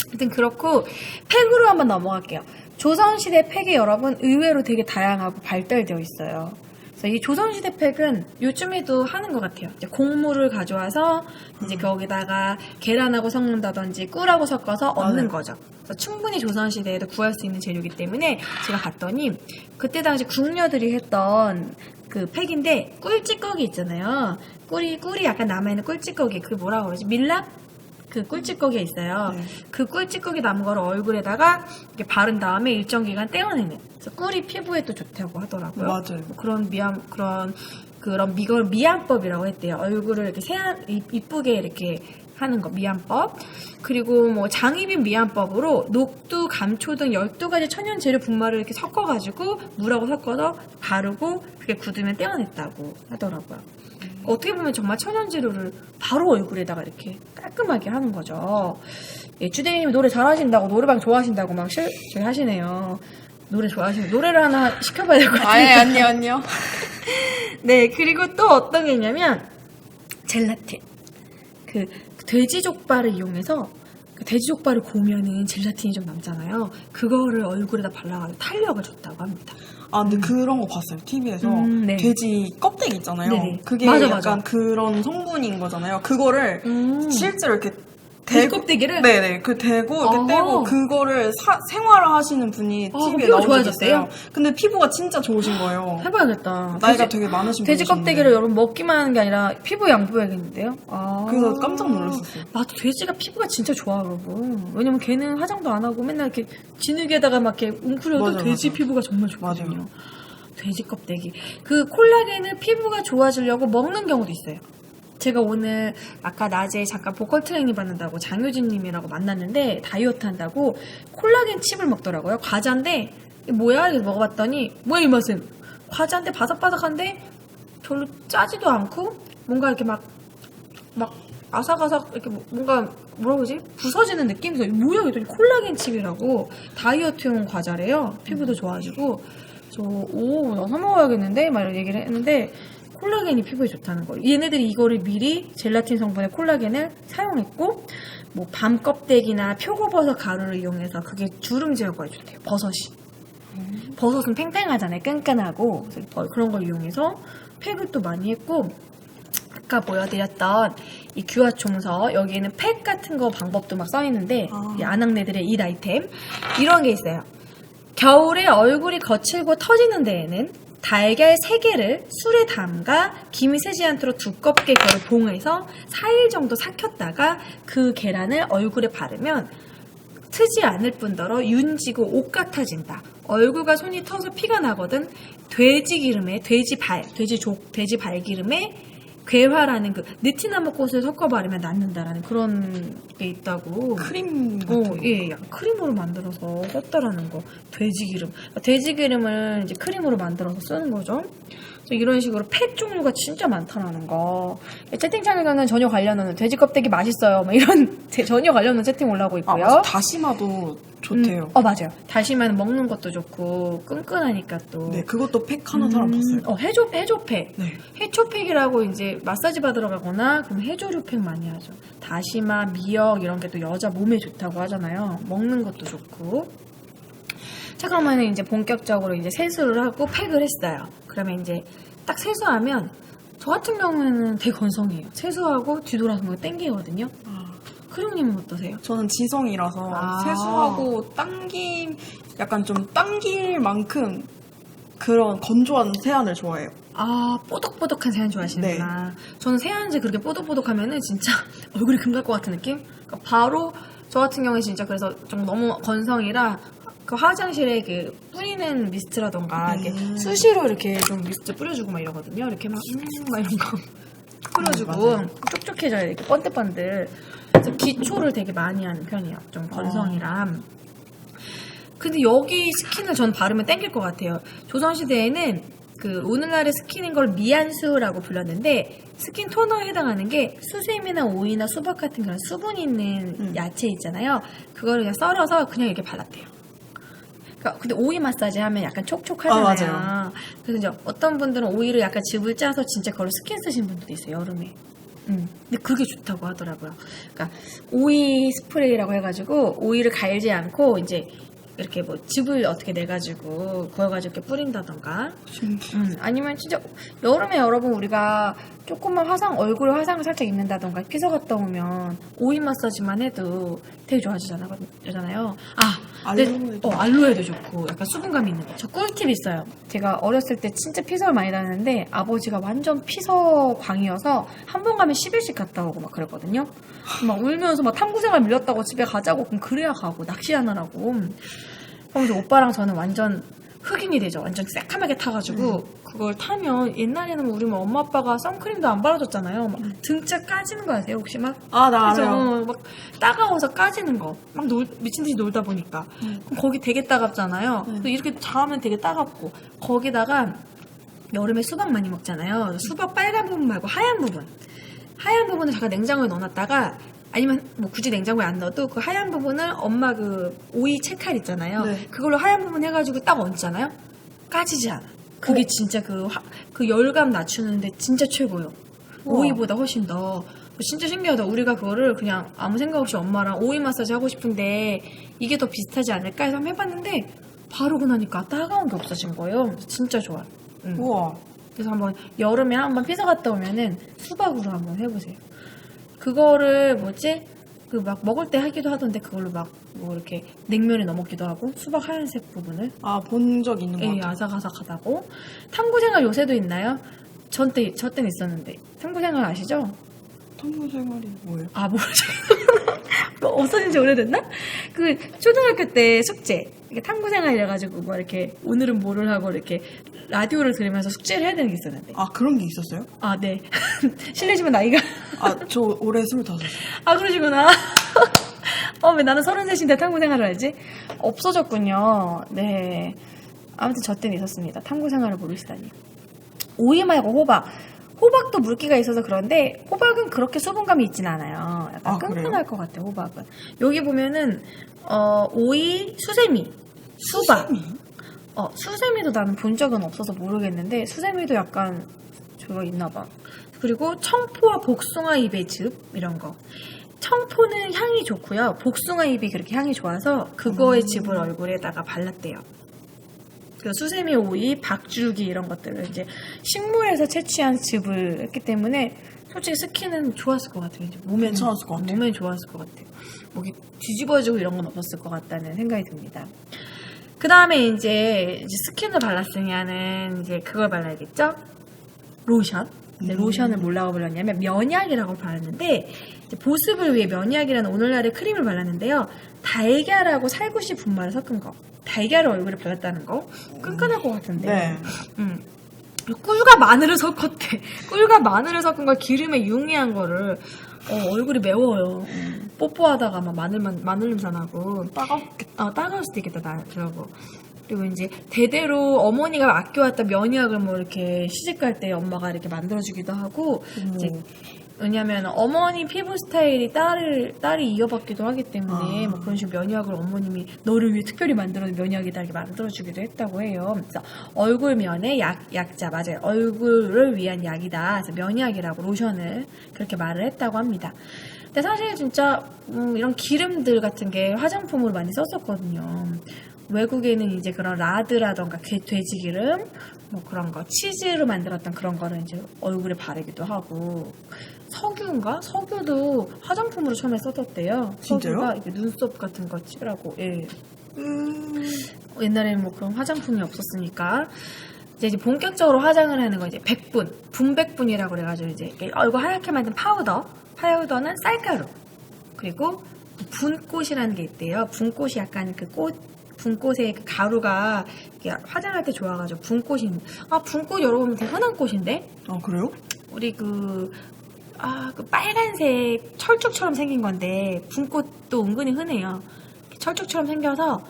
하여튼 그렇고 팩으로 한번 넘어갈게요. 조선시대 팩이 여러분 의외로 되게 다양하고 발달되어 있어요. 그래서 이 조선시대 팩은 요즘에도 하는 것 같아요. 이제 곡물을 가져와서 이제 거기다가 계란하고 섞는다든지 꿀하고 섞어서 얻는 거죠. 그래서 충분히 조선시대에도 구할 수 있는 재료이기 때문에 제가 봤더니 그때 당시 궁녀들이 했던 그 팩인데 꿀찌꺼기 있잖아요. 꿀이 약간 남아있는 꿀찌꺼기 그 뭐라고 그러지? 밀랍? 그 꿀찌꺼기가 있어요. 네. 그 꿀찌꺼기 남은 거를 얼굴에다가 이렇게 바른 다음에 일정 기간 떼어내는. 그래서 꿀이 피부에 또 좋다고 하더라고요. 맞아요. 그런 이걸 미안법이라고 했대요. 얼굴을 이렇게 이쁘게 이렇게 하는 거 미안법. 그리고 뭐 장희빈 미안법으로 녹두, 감초 등 12가지 천연 재료 분말을 이렇게 섞어가지고 물하고 섞어서 바르고 그게 굳으면 떼어냈다고 하더라고요. 어떻게 보면 정말 천연 재료를 바로 얼굴에다가 이렇게 깔끔하게 하는 거죠. 예, 주대님 노래 잘하신다고 노래방 좋아하신다고 막 저기 하시네요. 노래를 하나 시켜봐야 될 것 같아요. 아니요. 네, 그리고 또 어떤 게 있냐면 젤라틴. 그 돼지족발을 이용해서 돼지족발을 고우면은 젤라틴이 좀 남잖아요. 그거를 얼굴에다 발라가지고 탄력을 줬다고 합니다. 근데 그런 거 봤어요. TV에서. 네. 돼지 껍데기 있잖아요. 네네. 그게 맞아. 약간 그런 성분인 거잖아요. 그거를 실제로 이렇게 돼지 껍데기를? 네네. 그 대고 이렇게 떼고 그거를 생활화하시는 분이 TV에 피부가 나오셨어요. 근데 피부가 진짜 좋으신 거예요. 해봐야겠다. 나이가 되게 많으신 분이신데. 돼지 껍데기를 여러분 먹기만 하는 게 아니라 피부에 양보해야겠는데요? 그래서 깜짝 놀랐었어요. 맞아, 돼지가 피부가 진짜 좋아, 여러분. 왜냐면 걔는 화장도 안 하고 맨날 이렇게 진흙에다가 막 이렇게 웅크려도 돼지 피부가 정말 좋거든요. 맞아요. 돼지 껍데기. 그 콜라겐을 피부가 좋아지려고 먹는 경우도 있어요. 제가 오늘 아까 낮에 잠깐 보컬 트레이닝 받는다고 장효진 님이라고 만났는데 다이어트 한다고 콜라겐 칩을 먹더라고요. 과자인데 이게 뭐야? 이렇게 먹어봤더니 뭐야 이 맛은? 과자인데 바삭바삭한데 별로 짜지도 않고 뭔가 이렇게 막 아삭아삭 이렇게 뭔가 뭐라고 그러지? 부서지는 느낌이 뭐야? 이랬더니 콜라겐 칩이라고 다이어트용 과자래요. 피부도 좋아지고 나 사 먹어야겠는데? 막 이런 얘기를 했는데 콜라겐이 피부에 좋다는 거예요. 얘네들이 이거를 미리 젤라틴 성분의 콜라겐을 사용했고 뭐 밤 껍데기나 표고버섯 가루를 이용해서 그게 주름 제거가 좋대요. 버섯이. 버섯은 팽팽하잖아요. 끈끈하고 그래서 그런 걸 이용해서 팩을 또 많이 했고 아까 보여드렸던 이 규화총서 여기에는 팩 같은 거 방법도 막 써있는데 이 아낙네들의 잇 아이템 이런 게 있어요. 겨울에 얼굴이 거칠고 터지는 데에는 달걀 3개를 술에 담가 김이 새지 않도록 두껍게 그걸 봉해서 4일 정도 삭혔다가 그 계란을 얼굴에 바르면 트지 않을 뿐더러 윤지고 옷 같아진다. 얼굴과 손이 터서 피가 나거든. 돼지 기름에 돼지 발 기름에 괴화라는 그 느티나무 꽃을 섞어 바르면 낫는다라는 그런 게 있다고. 크림 같은 거. 예, 약간 크림으로 만들어서 썼다라는 거. 돼지 기름. 돼지 기름을 이제 크림으로 만들어서 쓰는 거죠. 그래서 이런 식으로 팩 종류가 진짜 많다라는 거. 채팅창에서는 전혀 관련 없는 돼지 껍데기 맛있어요. 막 이런 전혀 관련 없는 채팅 올라오고 있고요. 맞아. 다시마도 좋대요. 맞아요. 다시마는 먹는 것도 좋고 끈끈하니까 또. 네, 그것도 팩 하는 사람 봤어요. 해조팩. 네. 해초팩이라고 이제 마사지 받으러 가거나 그럼 해조류팩 많이 하죠. 다시마, 미역 이런 게 또 여자 몸에 좋다고 하잖아요. 먹는 것도 좋고. 자, 그러면 이제 본격적으로 이제 세수를 하고 팩을 했어요. 그러면 이제 딱 세수하면 저 같은 경우에는 되게 건성이에요. 세수하고 뒤돌아서 뭐 땡기거든요. 크룡님은 어떠세요? 저는 지성이라서 세수하고 약간 좀 당길 만큼 그런 건조한 세안을 좋아해요. 뽀득뽀득한 세안 좋아하시는구나. 저는 세안제 그렇게 뽀득뽀득하면은 진짜 얼굴이 금 갈 것 같은 느낌? 그러니까 바로 저 같은 경우에 진짜 그래서 좀 너무 건성이라 그 화장실에 그 뿌리는 미스트라던가 이렇게 수시로 이렇게 좀 미스트 뿌려주고 막 이러거든요. 이렇게 막 이런 거 뿌려주고 촉촉해져요. 이렇게 번들번들. 그래서 기초를 되게 많이 하는 편이에요. 좀 건성이라. 근데 여기 스킨을 전 바르면 땡길 것 같아요. 조선시대에는 그 오늘날의 스킨인 걸 미안수라고 불렀는데 스킨 토너에 해당하는 게 수세미나 오이나 수박 같은 그런 수분 있는 야채 있잖아요. 그거를 그냥 썰어서 그냥 이렇게 발랐대요. 그러니까 근데 오이 마사지 하면 약간 촉촉하잖아요. 맞아요. 그래서 이제 어떤 분들은 오이를 약간 즙을 짜서 진짜 그걸로 스킨 쓰신 분들도 있어요. 여름에. 근데 그게 좋다고 하더라고요. 그러니까 오이 스프레이라고 해가지고 오이를 갈지 않고 이제 이렇게 뭐 즙을 어떻게 내가지고 구워가지고 이렇게 뿌린다던가. 아니면 진짜 여름에 여러분 우리가 조금만 얼굴에 화상을 살짝 입는다던가 피서 갔다 오면 오이 마사지만 해도 되게 좋아지잖아요. 알로에도 좋고 약간 수분감이 있는 거. 저 꿀팁 있어요. 제가 어렸을 때 진짜 피서를 많이 다녔는데 아버지가 완전 피서 광이어서 한 번 가면 10일씩 갔다 오고 막 그랬거든요. 막 울면서 막 탐구생활 밀렸다고 집에 가자고 그럼 그래야 가고 낚시하느라고. 그럼 오빠랑 저는 완전 흑인이 되죠. 완전 새카맣게 타가지고 그걸 타면 옛날에는 우리 뭐 엄마 아빠가 선크림도 안 발라줬잖아요. 막 등짝 까지는 거 아세요? 혹시 막? 나 알아요. 막 따가워서 까지는 거. 막 미친 듯이 놀다 보니까. 그럼 거기 되게 따갑잖아요. 그래서 이렇게 닿으면 되게 따갑고 거기다가 여름에 수박 많이 먹잖아요. 수박 빨간 부분 말고 하얀 부분을 잠깐 냉장고에 넣어놨다가 아니면 뭐 굳이 냉장고에 안 넣어도 그 하얀 부분을 엄마 그 오이 채칼 있잖아요. 네. 그걸로 하얀 부분 해가지고 딱 얹잖아요. 까지지 않아. 그게 진짜 그 열감 낮추는데 진짜 최고예요. 우와. 오이보다 훨씬 더. 진짜 신기하다. 우리가 그거를 그냥 아무 생각 없이 엄마랑 오이 마사지 하고 싶은데 이게 더 비슷하지 않을까 해서 한번 해봤는데 바르고 나니까 따가운 게 없어진 거예요. 진짜 좋아요. 우와. 그래서 한번 여름에 한번 피서 갔다 오면은 수박으로 한번 해보세요. 그거를 그 막 먹을 때 하기도 하던데 그걸로 막 뭐 이렇게 냉면에 넣어 먹기도 하고 수박 하얀색 부분을. 본 적 있는 것 예, 같아요. 아삭아삭하다고. 탐구생활 요새도 있나요? 저 때는 있었는데. 탐구생활 아시죠? 탐구생활이 뭐예요? 모르죠. 없어진 지 오래됐나? 그 초등학교 때 숙제. 탐구생활 이래가지고 뭐 이렇게 오늘은 뭐를 하고 이렇게 라디오를 들으면서 숙제를 해야 되는 게 있었는데. 그런 게 있었어요? 네. 실례지만 나이가. 저 올해 25살. 그러시구나. 왜 나는 33인데 탐구 생활을 알지? 없어졌군요. 네. 아무튼 저 때는 있었습니다. 탐구 생활을 모르시다니. 오이 말고 호박. 호박도 물기가 있어서 그런데 호박은 그렇게 수분감이 있진 않아요. 약간 끈끈할 것 같아요, 호박은. 여기 보면은 오이, 수세미, 수박. 수세미도 나는 본 적은 없어서 모르겠는데 수세미도 약간 저거 있나 봐. 그리고 청포와 복숭아 잎의 즙 이런 거. 청포는 향이 좋고요. 복숭아 잎이 그렇게 향이 좋아서 그거의 즙을 얼굴에다가 발랐대요. 그 수세미, 오이, 박주기 이런 것들을 이제 식물에서 채취한 즙을 했기 때문에 솔직히 스킨은 좋았을 것 같아요. 이제 몸에 괜찮았을 것 같아요. 몸에 좋았을 것 같아요. 목이 뒤집어지고 이런 건 없었을 것 같다는 생각이 듭니다. 그 다음에 이제 스킨을 발랐으면은 이제 그걸 발라야겠죠? 로션. 근데 로션을 뭐라고 발랐냐면 면약이라고 발랐는데 이제 보습을 위해 면약이라는 오늘날의 크림을 발랐는데요. 달걀하고 살구씨 분말을 섞은 거. 달걀을 얼굴에 발랐다는 거. 끈끈할 것 같은데. 네. 그리고 꿀과 마늘을 섞었대. 꿀과 마늘을 섞은 걸 기름에 융이한 거를 얼굴이 매워요. 뽀뽀하다가 막 마늘 냄새 나고. 따갑겠다. 따가울 수도 있겠다, 그러고. 그리고 이제 대대로 어머니가 아껴왔던 면약을 뭐 이렇게 시집 갈 때 엄마가 이렇게 만들어주기도 하고, 이제 왜냐면 어머니 피부 스타일이 딸이 이어받기도 하기 때문에 뭐 그런 식으로 면약을 어머님이 너를 위해 특별히 만들어낸 면약이다 이렇게 만들어주기도 했다고 해요. 그래서 얼굴면에 약자 맞아요. 얼굴을 위한 약이다. 그래서 면약이라고 로션을 그렇게 말을 했다고 합니다. 근데 사실 진짜 이런 기름들 같은 게 화장품으로 많이 썼었거든요. 외국에는 이제 그런 라드라던가 돼지기름 뭐 그런 거 치즈로 만들었던 그런 거를 이제 얼굴에 바르기도 하고 석유인가? 석유도 화장품으로 처음에 썼었대요. 진짜요? 석유가 이렇게 눈썹 같은 거 칠하고 예. 옛날에는 뭐 그런 화장품이 없었으니까 이제 본격적으로 화장을 하는 거 이제 백분, 분백분이라고 그래가지고 이제 얼굴 하얗게 만든 파우더는 쌀가루 그리고 분꽃이라는 게 있대요. 분꽃이 약간 분꽃의 그 가루가 화장할 때 좋아가지고 분꽃이 분꽃 여러분 되게 흔한 꽃인데 그래요? 우리 그 빨간색 철쭉처럼 생긴 건데 분꽃도 은근히 흔해요. 철쭉처럼 생겨서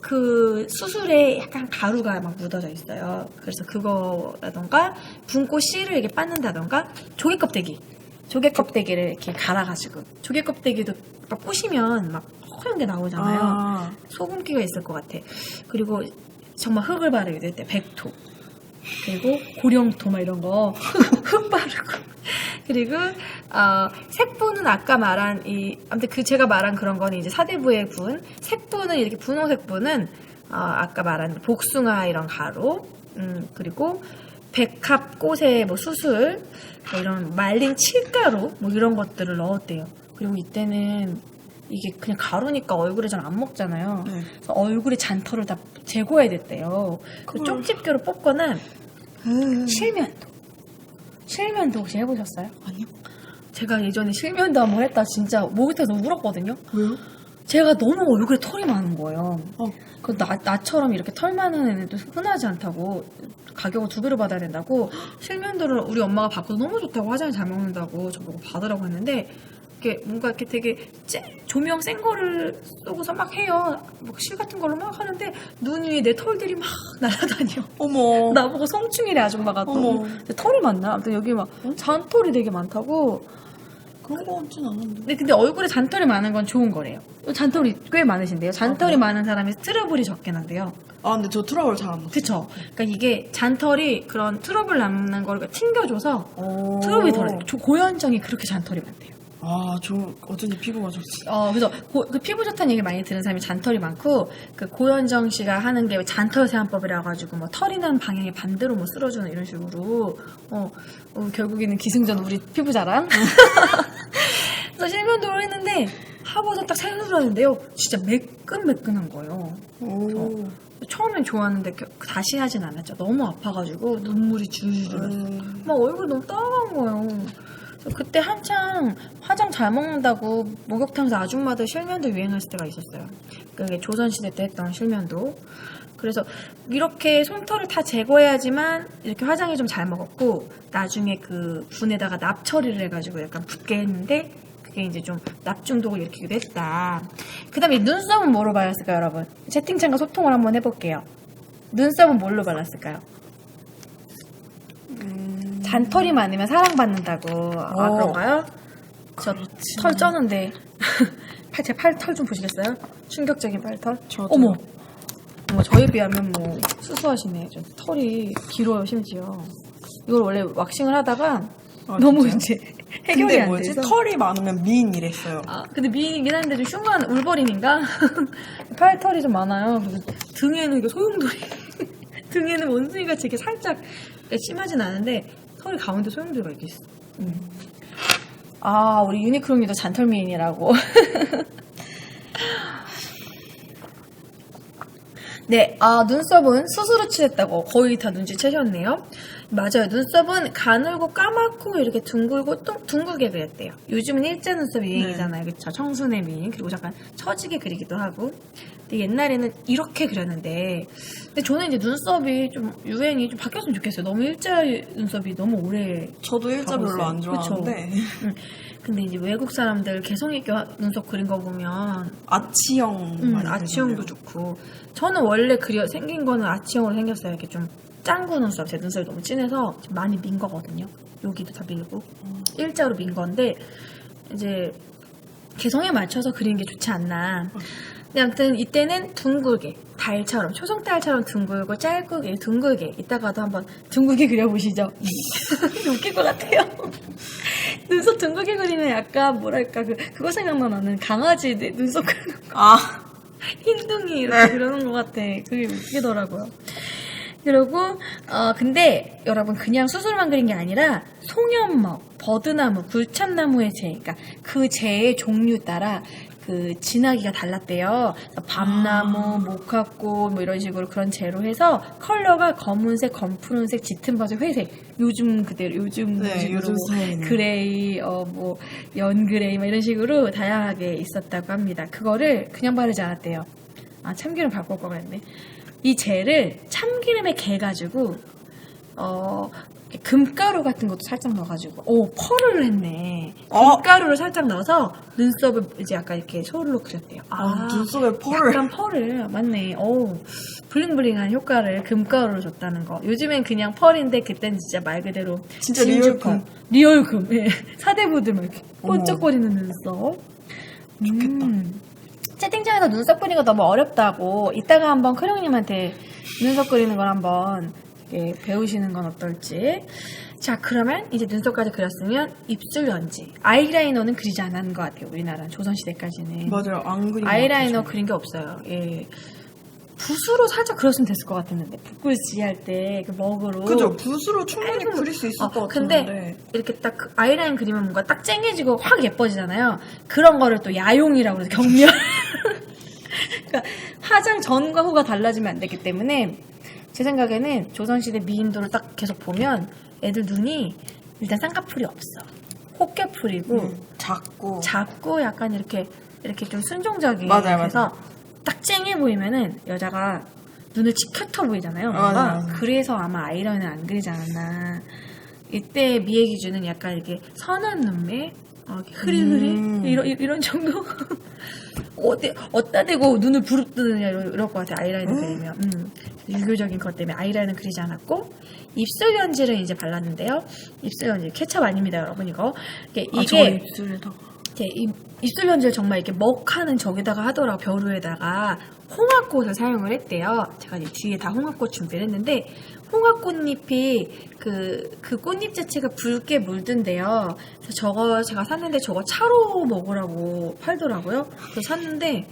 그 수술에 약간 가루가 막 묻어져 있어요. 그래서 그거라던가 분꽃 씨를 이렇게 빻는다던가 조개껍데기를 이렇게 갈아가지고 조개껍데기도 막 부시면 막 허연 게 나오잖아요. 소금기가 있을 것 같아. 그리고 정말 흙을 바르기도 했대. 백토. 그리고 고령토 막 이런 거 흙 바르고. 그리고 색분은 아까 말한 아무튼 제가 말한 그런 거는 이제 사대부의 분. 색분은 이렇게 분홍색 분은 아까 말한 복숭아 이런 가루. 그리고 백합꽃의 뭐 수술, 뭐 이런 말린 칠가루 뭐 이런 것들을 넣었대요. 그리고 이때는 이게 그냥 가루니까 얼굴에 잘 안 먹잖아요. 네. 그래서 얼굴에 잔털을 다 제거해야 됐대요. 그 쪽집게로 뽑거나 실면도 혹시 해보셨어요? 아니요. 제가 예전에 실면도 한번 했다 진짜 목욕탕에서 울었거든요. 왜요? 제가 너무 얼굴에 털이 많은 거예요. 나처럼 이렇게 털 많은 애들도 흔하지 않다고 가격을 2배로 받아야 된다고 실면도를 우리 엄마가 받고도 너무 좋다고 화장을 잘 먹는다고 저보고 받으라고 했는데 이렇게 뭔가 이렇게 되게 조명 센 거를 쏘고서 막 해요. 뭐 실 같은 걸로 막 하는데 눈 위에 내 털들이 막 날아다녀. 어머. 나보고 성충이래 아줌마가 또. 어머. 근데 털이 많나? 아무튼 여기 막 잔털이 되게 많다고. 그런 거 같진 않은데. 근데 얼굴에 잔털이 많은 건 좋은 거래요. 잔털이 꽤 많으신데요. 잔털이 많은 사람이 트러블이 적게 난대요. 근데 저 트러블 잘 안 났어요. 그쵸? 그러니까 이게 잔털이 그런 트러블 남는 걸 튕겨줘서 트러블이 덜해요. 고현정이 그렇게 잔털이 많대요. 저 어쩐지 피부가 좋지. 그래서 그 피부 좋다는 얘기 많이 들은 사람이 잔털이 많고 그 고현정 씨가 하는 게 잔털 세안법이라 가지고 뭐 털이 나는 방향에 반대로 뭐 쓸어주는 이런 식으로 결국에는 기승전 우리 피부 자랑. 그래서 실면도를 했는데 하고서 딱 세수를 하는데요. 진짜 매끈매끈한 거예요. 처음엔 좋았는데 다시 하진 않았죠. 너무 아파가지고 눈물이 줄줄 났어요. 막 얼굴 너무 따가운 거예요. 그때 한창 화장 잘 먹는다고 목욕탕에서 아줌마들 실면도 유행했을 때가 있었어요. 그게 조선시대 때 했던 실면도. 그래서 이렇게 솜털을 다 제거해야지만 이렇게 화장이 좀 잘 먹었고 나중에 그 분에다가 납 처리를 해가지고 약간 붓게 했는데 그게 이제 좀 납 중독을 일으키기도 했다. 그 다음에 눈썹은 뭐로 발랐을까요, 여러분? 채팅창과 소통을 한번 해볼게요. 눈썹은 뭘로 발랐을까요? 잔털이 많으면 사랑받는다고. 그런가요? 저 털 쩌는데. 제 팔털 좀 보시겠어요? 충격적인 팔털? 어머! 저에 비하면 뭐 수수하시네. 저 털이 길어요, 심지어. 이걸 원래 왁싱을 하다가 너무 진짜요? 이제 해결이 안 뭐지? 돼서. 털이 많으면 미인이랬어요. 근데 미인이긴 한데 좀 흉한 울버린인가? 팔털이 좀 많아요. 그리고 등에는 이게 소용돌이. 등에는 원숭이같이 이렇게 살짝 심하진 않은데 털이 가운데 소용돌이가 이렇게 있어. 우리 유니크롬이도 잔털 미인이라고. 네, 눈썹은 스스로 칠했다고 거의 다 눈치채셨네요. 맞아요. 눈썹은 가늘고 까맣고 이렇게 둥글고 둥글게 그렸대요. 요즘은 일자 눈썹이 유행이잖아요. 그쵸? 청순의 미인. 그리고 잠깐 처지게 그리기도 하고. 근데 옛날에는 이렇게 그렸는데, 근데 저는 이제 눈썹이 좀 유행이 좀 바뀌었으면 좋겠어요. 너무 일자 눈썹이 너무 오래. 저도 일자 별로 안 좋아하는데. 근데 이제 외국 사람들 개성 있게 눈썹 그린 거 보면 아치형 많이 아치형도 좋고, 저는 원래 생긴 거는 아치형으로 생겼어요. 이렇게 좀 짱구 눈썹. 제 눈썹이 너무 진해서 좀 많이 민 거거든요. 여기도 다 밀고 일자로 민 건데 이제 개성에 맞춰서 그리는 게 좋지 않나. 근데 아무튼 이때는 둥글게 달처럼 초성달처럼 둥글고 짧고 둥글게 이따가도 한번 둥글게 그려보시죠. 웃길 것 같아요. 눈썹 둥글게 그리면 약간 뭐랄까 그거 생각나. 나는 강아지 눈썹 그리는 거. 흰둥이 이렇게 그러는 것 같아. 그게 웃기더라고요. 그리고 근데 여러분 그냥 수술만 그린 게 아니라 송연목, 버드나무, 굴참나무의 재, 그러니까 그 재의 종류 따라 그 진하기가 달랐대요. 밤나무, 모카꽃 뭐 이런 식으로 그런 재로 해서 컬러가 검은색, 검푸른색, 짙은 버섯, 회색. 요즘 그대로 요즘 식으로 그레이, 뭐 연그레이 막 이런 식으로 다양하게 있었다고 합니다. 그거를 그냥 바르지 않았대요. 참기름 바꿀 거 같네. 이 젤을 참기름에 개가지고 금가루 같은 것도 살짝 넣어가지고 펄을 했네. 금가루를 살짝 넣어서 눈썹을 이제 약간 이렇게 소울로 그렸대요. 눈썹에 펄을. 약간 펄을 맞네. 블링블링한 효과를 금가루로 줬다는 거. 요즘엔 그냥 펄인데 그땐 진짜 말 그대로 진짜 리얼금. 리얼금. 예. 사대부들 막 이렇게 번쩍거리는 눈썹. 좋겠다. 채팅창에서 눈썹 그리는 거 너무 어렵다고 이따가 한번 크령님한테 눈썹 그리는 걸 한번 배우시는 건 어떨지. 자, 그러면 이제 눈썹까지 그렸으면 입술 연지. 아이라이너는 그리지 않은 것 같아요. 우리나라 조선시대까지는. 맞아요. 안 그린 아이라이너 그린 게 없어요. 예. 붓으로 살짝 그렸으면 됐을 것 같았는데 붓글씨 할 때 그 먹으로. 그죠. 붓으로 충분히 그릴 수 있을 것 같은데 같은데. 이렇게 딱 아이라인 그리면 뭔가 딱 쨍해지고 확 예뻐지잖아요. 그런 거를 또 야용이라고 해서 경멸. 그러니까 화장 전과 후가 달라지면 안 되기 때문에 제 생각에는 조선시대 미인도를 딱 계속 보면 애들 눈이 일단 쌍꺼풀이 없어. 호깨풀이고 작고 약간 이렇게 좀 순종적인. 맞아요. 그래서 딱 쨍해 보이면은 여자가 눈을 치켜터 보이잖아요. 맞아. 그래서 아마 아이라인을 안 그리지 않았나. 이때 미의 기준은 약간 이렇게 선한 눈매, 흐릿흐릿 이런 정도. 어디다 대고 눈을 부릅뜨느냐 이럴 것 같아. 아이라인을 그리면. 유교적인 것 때문에 아이라인을 그리지 않았고, 입술 연지를 이제 발랐는데요. 입술 연지 케첩 아닙니다, 여러분. 이게 입술에다가. 입술 연지를 정말 이렇게 먹하는 저기다가 하더라고. 벼루에다가 홍합꽃을 사용을 했대요. 제가 이제 뒤에 다 홍합꽃 준비를 했는데, 홍합꽃잎이 그 꽃잎 자체가 붉게 물든데요. 그래서 저거 제가 샀는데 저거 차로 먹으라고 팔더라고요. 그래서 샀는데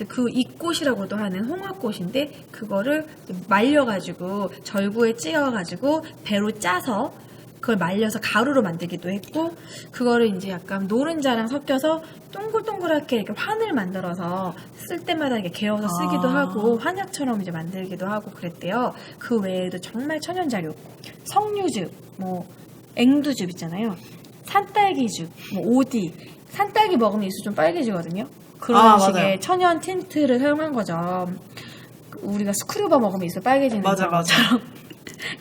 그 잎꽃이라고도 하는 홍합꽃인데 그거를 말려가지고 절구에 찍어가지고 배로 짜서 그걸 말려서 가루로 만들기도 했고, 그거를 이제 약간 노른자랑 섞여서 동글동글하게 이렇게 환을 만들어서 쓸 때마다 이렇게 개어서 쓰기도 하고 환약처럼 이제 만들기도 하고 그랬대요. 그 외에도 정말 천연자료, 석류즙, 뭐 앵두즙 있잖아요. 산딸기즙, 뭐 오디. 산딸기 먹으면 입술 좀 빨개지거든요. 그런 식의 맞아요. 천연 틴트를 사용한 거죠. 우리가 스크류바 먹으면 입술 빨개지는 것처럼.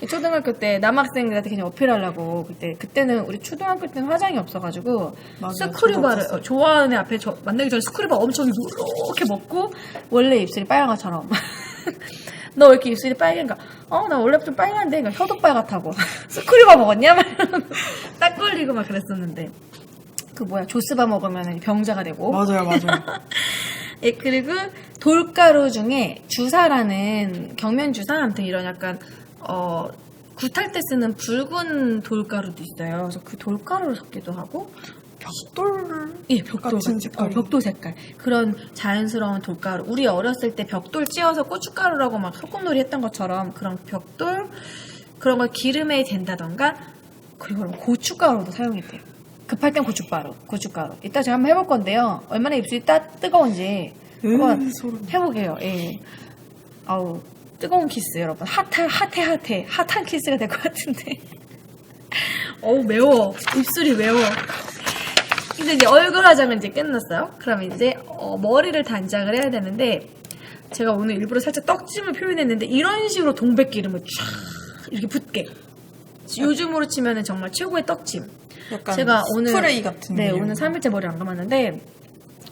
초등학교 때 남학생들한테 그냥 어필하려고 그때는 우리 초등학교 때는 화장이 없어가지고 스크류바를 좋아하는 애 앞에 만나기 전에 스크류바 엄청 이렇게 먹고 원래 입술이 빨간 것처럼 너 왜 이렇게 입술이 빨간가? 나 원래부터 빨간데 혀도 빨갛다고 스크류바 먹었냐? 딱 걸리고 막 그랬었는데 조스바 먹으면 병자가 되고. 맞아요. 예, 그리고 돌가루 중에 주사라는 경면주사 아무튼 이런 약간 굿할 때 쓰는 붉은 돌가루도 있어요. 그래서 그 돌가루를 섞기도 하고 벽돌 같은 색깔. 벽돌 색깔. 그런 자연스러운 돌가루. 우리 어렸을 때 벽돌 찧어서 고춧가루라고 막 소꿉놀이 했던 것처럼 그런 벽돌 그런 걸 기름에 댄다던가. 그리고 고춧가루도 사용했대요. 급할 땐 고춧가루. 이따 제가 한번 해볼 건데요. 얼마나 입술이 뜨거운지 한번 해보게요. 예. 아우 뜨거운 키스 여러분. 핫한 키스가 될 것 같은데. 어우 매워. 입술이 매워. 근데 이제 얼굴 화장은 이제 끝났어요. 그럼 이제 머리를 단장을 해야 되는데 제가 오늘 일부러 살짝 떡짐을 표현했는데 이런 식으로 동백기름을 쫙 이렇게 붓게. 요즘으로 치면은 정말 최고의 떡짐. 약간 제가 스프레이 같은 네, 느낌. 오늘 3일째 머리를 안 감았는데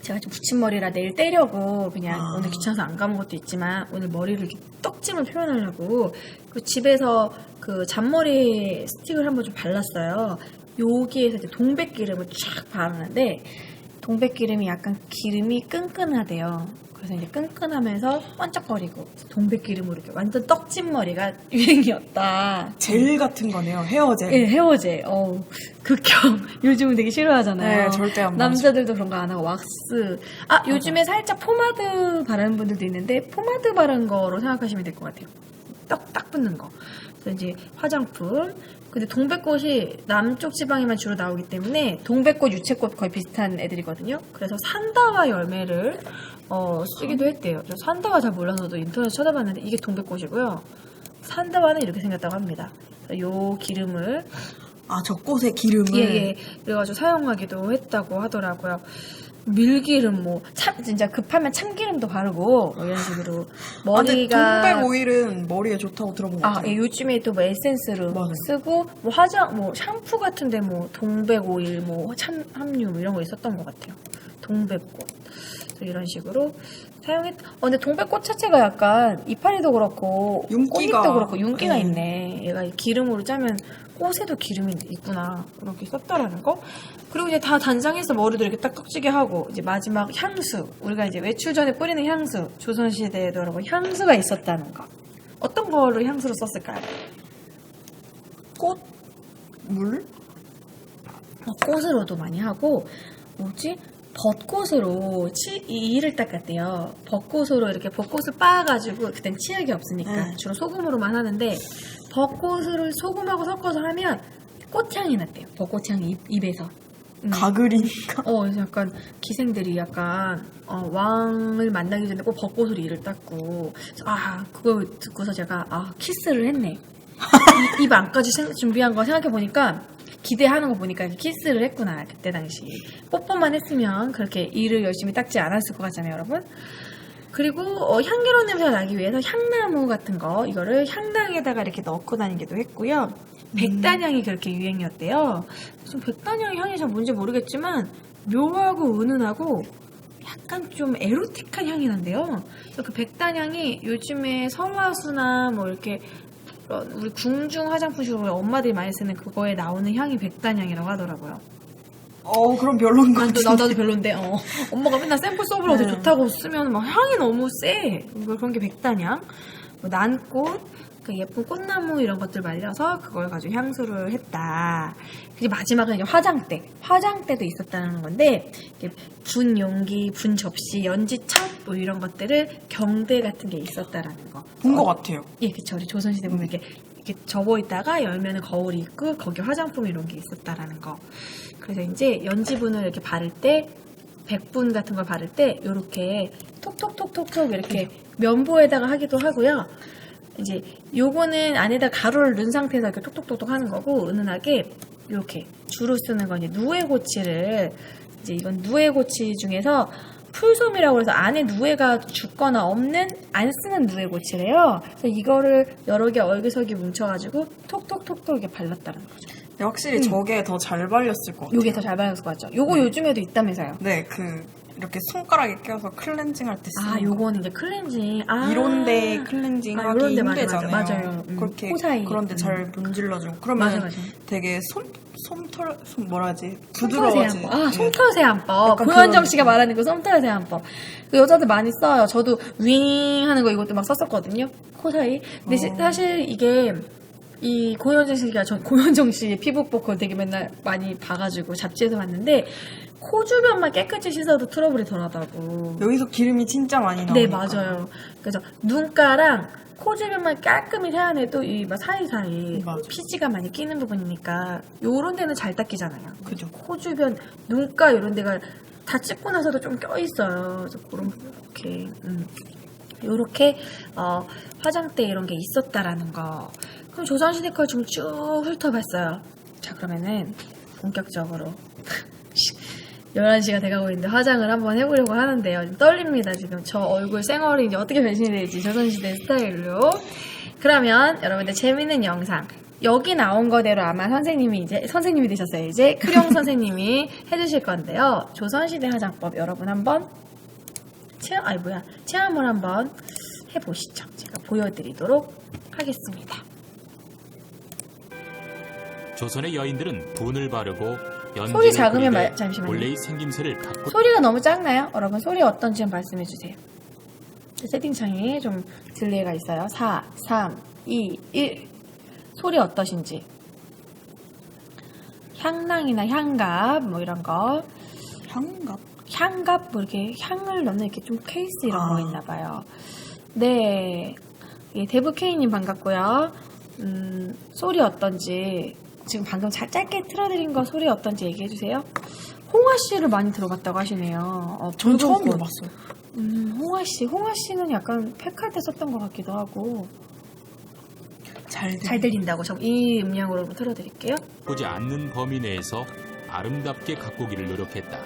제가 좀 붙임머리라 내일 떼려고 그냥 아. 오늘 귀찮아서 안 감은 것도 있지만 오늘 머리를 이렇게 떡짐을 표현하려고 그 집에서 그 잔머리 스틱을 한번 좀 발랐어요. 여기에서 이제 동백기름을 쫙 바르는데 동백기름이 약간 기름이 끈끈하대요. 그래서 이제 끈끈하면서 번쩍거리고 동백기름으로 이렇게 완전 떡진 머리가 유행이었다. 젤 같은 거네요. 헤어젤. 네, 헤어제. 극혐. 요즘은 되게 싫어하잖아요. 네, 절대 안 남자들도 그런 거 안 하고 왁스. 요즘에 살짝 포마드 바르는 분들도 있는데 포마드 바른 거로 생각하시면 될 것 같아요. 딱 붙는 거. 그래서 이제 화장품. 근데 동백꽃이 남쪽 지방에만 주로 나오기 때문에 동백꽃, 유채꽃 거의 비슷한 애들이거든요. 그래서 산다와 열매를 쓰기도 했대요. 저 산다와 잘 몰라서도 인터넷 찾아봤는데 이게 동백꽃이고요. 산다와는 이렇게 생겼다고 합니다. 요 기름을 저 꽃의 기름을. 예. 그래가지고 사용하기도 했다고 하더라고요. 밀기름 진짜 급하면 참기름도 바르고 이런 식으로 머리가 근데 동백 오일은 머리에 좋다고 들어본 것 같아요. 예, 요즘에 또 에센스로 맞아요. 쓰고 샴푸 같은데 동백 오일 참함유 이런 거 있었던 것 같아요. 동백꽃 이런 식으로 근데 동백꽃 자체가 약간 이파리도 그렇고 꽃잎도 그렇고 윤기가 있네. 얘가 기름으로 짜면 꽃에도 기름이 있구나. 이렇게 썼다라는 거. 그리고 이제 다 단장해서 머리도 이렇게 딱 떡지게 하고 이제 마지막 향수. 우리가 이제 외출 전에 뿌리는 향수. 조선시대에도 여러분 향수가 있었다는 거. 어떤 걸로 향수를 썼을까요? 꽃? 물? 꽃으로도 많이 하고 벚꽃으로 이를 닦았대요. 벚꽃으로 이렇게 벚꽃을 빻아가지고 그땐 치약이 없으니까 주로 소금으로만 하는데 벚꽃을 소금하고 섞어서 하면 꽃향이 났대요. 벚꽃향이 입에서. 가글이니까. 그래서 약간 기생들이 약간 왕을 만나기 전에 꼭 벚꽃으로 이를 닦고 그거 듣고서 제가 키스를 했네. 입 안까지 준비한 거 생각해보니까 기대하는 거 보니까 키스를 했구나. 그때 당시 뽀뽀만 했으면 그렇게 이를 열심히 닦지 않았을 것 같잖아요, 여러분. 그리고 향기로운 냄새가 나기 위해서 향나무 같은 거 이거를 향낭에다가 이렇게 넣고 다니기도 했고요. 백단향이 그렇게 유행이었대요. 지금 백단향 향이 잘 뭔지 모르겠지만 묘하고 은은하고 약간 좀 에로틱한 향이 난대요. 그래서 그 백단향이 요즘에 설화수나 이렇게 우리 궁중 화장품식으로 엄마들이 많이 쓰는 그거에 나오는 향이 백단향이라고 하더라고요. 그럼 별로인 것 같은데. 나도 별론데. 엄마가 맨날 샘플 써보라고 되게 좋다고 쓰면 향이 너무 세. 그런 게 백단향. 난꽃, 예쁜 꽃나무 이런 것들 말려서 그걸 가지고 향수를 했다. 그리고 마지막은 이제 화장대. 화장대도 있었다는 건데 분 용기, 분 접시, 연지첩 이런 것들을 경대 같은 게 있었다라는 거. 본 것 같아요. 예, 그쵸. 우리 조선시대 보면 이렇게 접어 있다가 열면은 거울이 있고 거기 화장품 이런 게 있었다라는 거. 그래서 이제 연지분을 이렇게 바를 때 백분 같은 걸 바를 때 이렇게 톡톡톡톡톡 이렇게 면보에다가 하기도 하고요. 이제 요거는 안에다 가루를 넣은 상태에서 이렇게 톡톡톡톡 하는 거고 은은하게 이렇게 주로 쓰는 건 이제 누에고치를 이제 이건 누에고치 중에서 풀솜이라고 해서 안에 누에가 죽거나 없는 안 쓰는 누에고치래요. 그래서 이거를 여러 개 얼기설기 뭉쳐가지고 톡톡톡톡 이렇게 발랐다는 거죠. 확실히 저게 더 잘 발렸을 것 같아요. 요게 더 잘 발렸을 것 같죠? 요거 요즘에도 있다면서요? 네, 이렇게 손가락에 껴서 클렌징 할 때 쓰는 요거는 이제 클렌징. 이런데 클렌징 하기 이런데 힘들잖아요. 맞아요. 그렇게 코 사이. 그런데 잘 문질러주고 그러면 맞아. 되게 뭐라 하지? 부드러워지. 솜털 세안법. 약간 고현정 그런 씨가 말하는 그 솜털 세안법. 그 여자들 많이 써요. 저도 윙 하는 거 이것도 막 썼었거든요. 코 사이. 근데 사실 이게 이 고현정 씨 피부법 그거 되게 맨날 많이 봐가지고 잡지에서 봤는데 코 주변만 깨끗이 씻어도 트러블이 덜하다고. 여기서 기름이 진짜 많이 나오니까. 네, 맞아요. 그래서 눈가랑 코 주변만 깔끔히 세안해도 이 사이사이 피지가 많이 끼는 부분이니까 요런 데는 잘 닦이잖아요. 그죠. 코 주변, 눈가 요런 데가 다 찝고 나서도 좀 껴있어요. 그래서 그런 이렇게 요렇게 화장대 이런 게 있었다라는 거. 그럼 조선시대 걸 좀 쭉 훑어봤어요. 자, 그러면은 본격적으로 11시가 돼가고 있는데 화장을 한번 해보려고 하는데요. 좀 떨립니다, 지금. 저 얼굴 생얼이 이제 어떻게 변신이 될지 조선시대 스타일로. 그러면 여러분들 재밌는 영상. 여기 나온 거대로 아마 선생님이 되셨어요. 이제 크룡 선생님이 해주실 건데요. 조선시대 화장법 여러분 한번 체험을 한번 해보시죠. 제가 보여드리도록 하겠습니다. 조선의 여인들은 분을 바르고 소리 연지를 작으면 부리되 잠시만요. 원래의 생김새를 바꾸 소리가 너무 작나요? 여러분 소리 어떤지 말씀해주세요. 세팅창에 좀 딜레이가 있어요. 4, 3, 2, 1 소리 어떠신지. 향낭이나 향갑 뭐 이런 거. 향갑 뭐 이렇게 향을 넣는 이렇게 좀 케이스 이런 거 있나 봐요. 네, 예, 데브케이님 반갑고요. 소리 어떤지 지금 방금 짧게 틀어드린 거 소리 어떤지 얘기해 주세요. 홍화 씨를 많이 들어봤다고 하시네요. 전 처음 들어봤어요. 홍화 씨는 약간 팩할 때 썼던 것 같기도 하고. 잘 들린다고. 이 음량으로 틀어드릴게요. 보지 않는 범위 내에서 아름답게 가꾸기를 노력했다.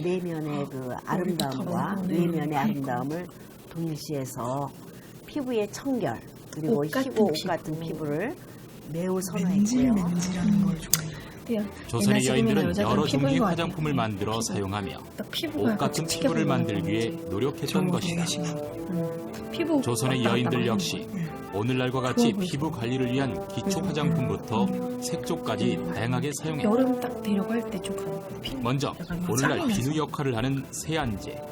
내면의 그 아름다움과 네. 외면의 아름다움을 동일시해서 피부의 청결 그리고 옷 같은 희고 옷 피부. 같은 피부를 매우 선호했고요. 맨질맨질하는 걸 좋아해요. 조선의 옛날 여인들은 여자들은 여러 피부인 종류의 것 화장품을 같아요. 만들어 피부. 사용하며 딱 피부가 옷 약간 같은 칙칙해 피부를 보이는 만들기 위해 건지. 노력했던 것이다. 피부 조선의 왔다 갔다 여인들 하는 역시 건지. 오늘날과 좋아 같이 보이죠. 피부 관리를 위한 기초 화장품부터 색조까지 다양하게 사용했다. 여름 딱 되려고 할 때 좀 그런 피부 먼저 약간 오늘날 짱이면서. 비누 역할을 하는 세안제.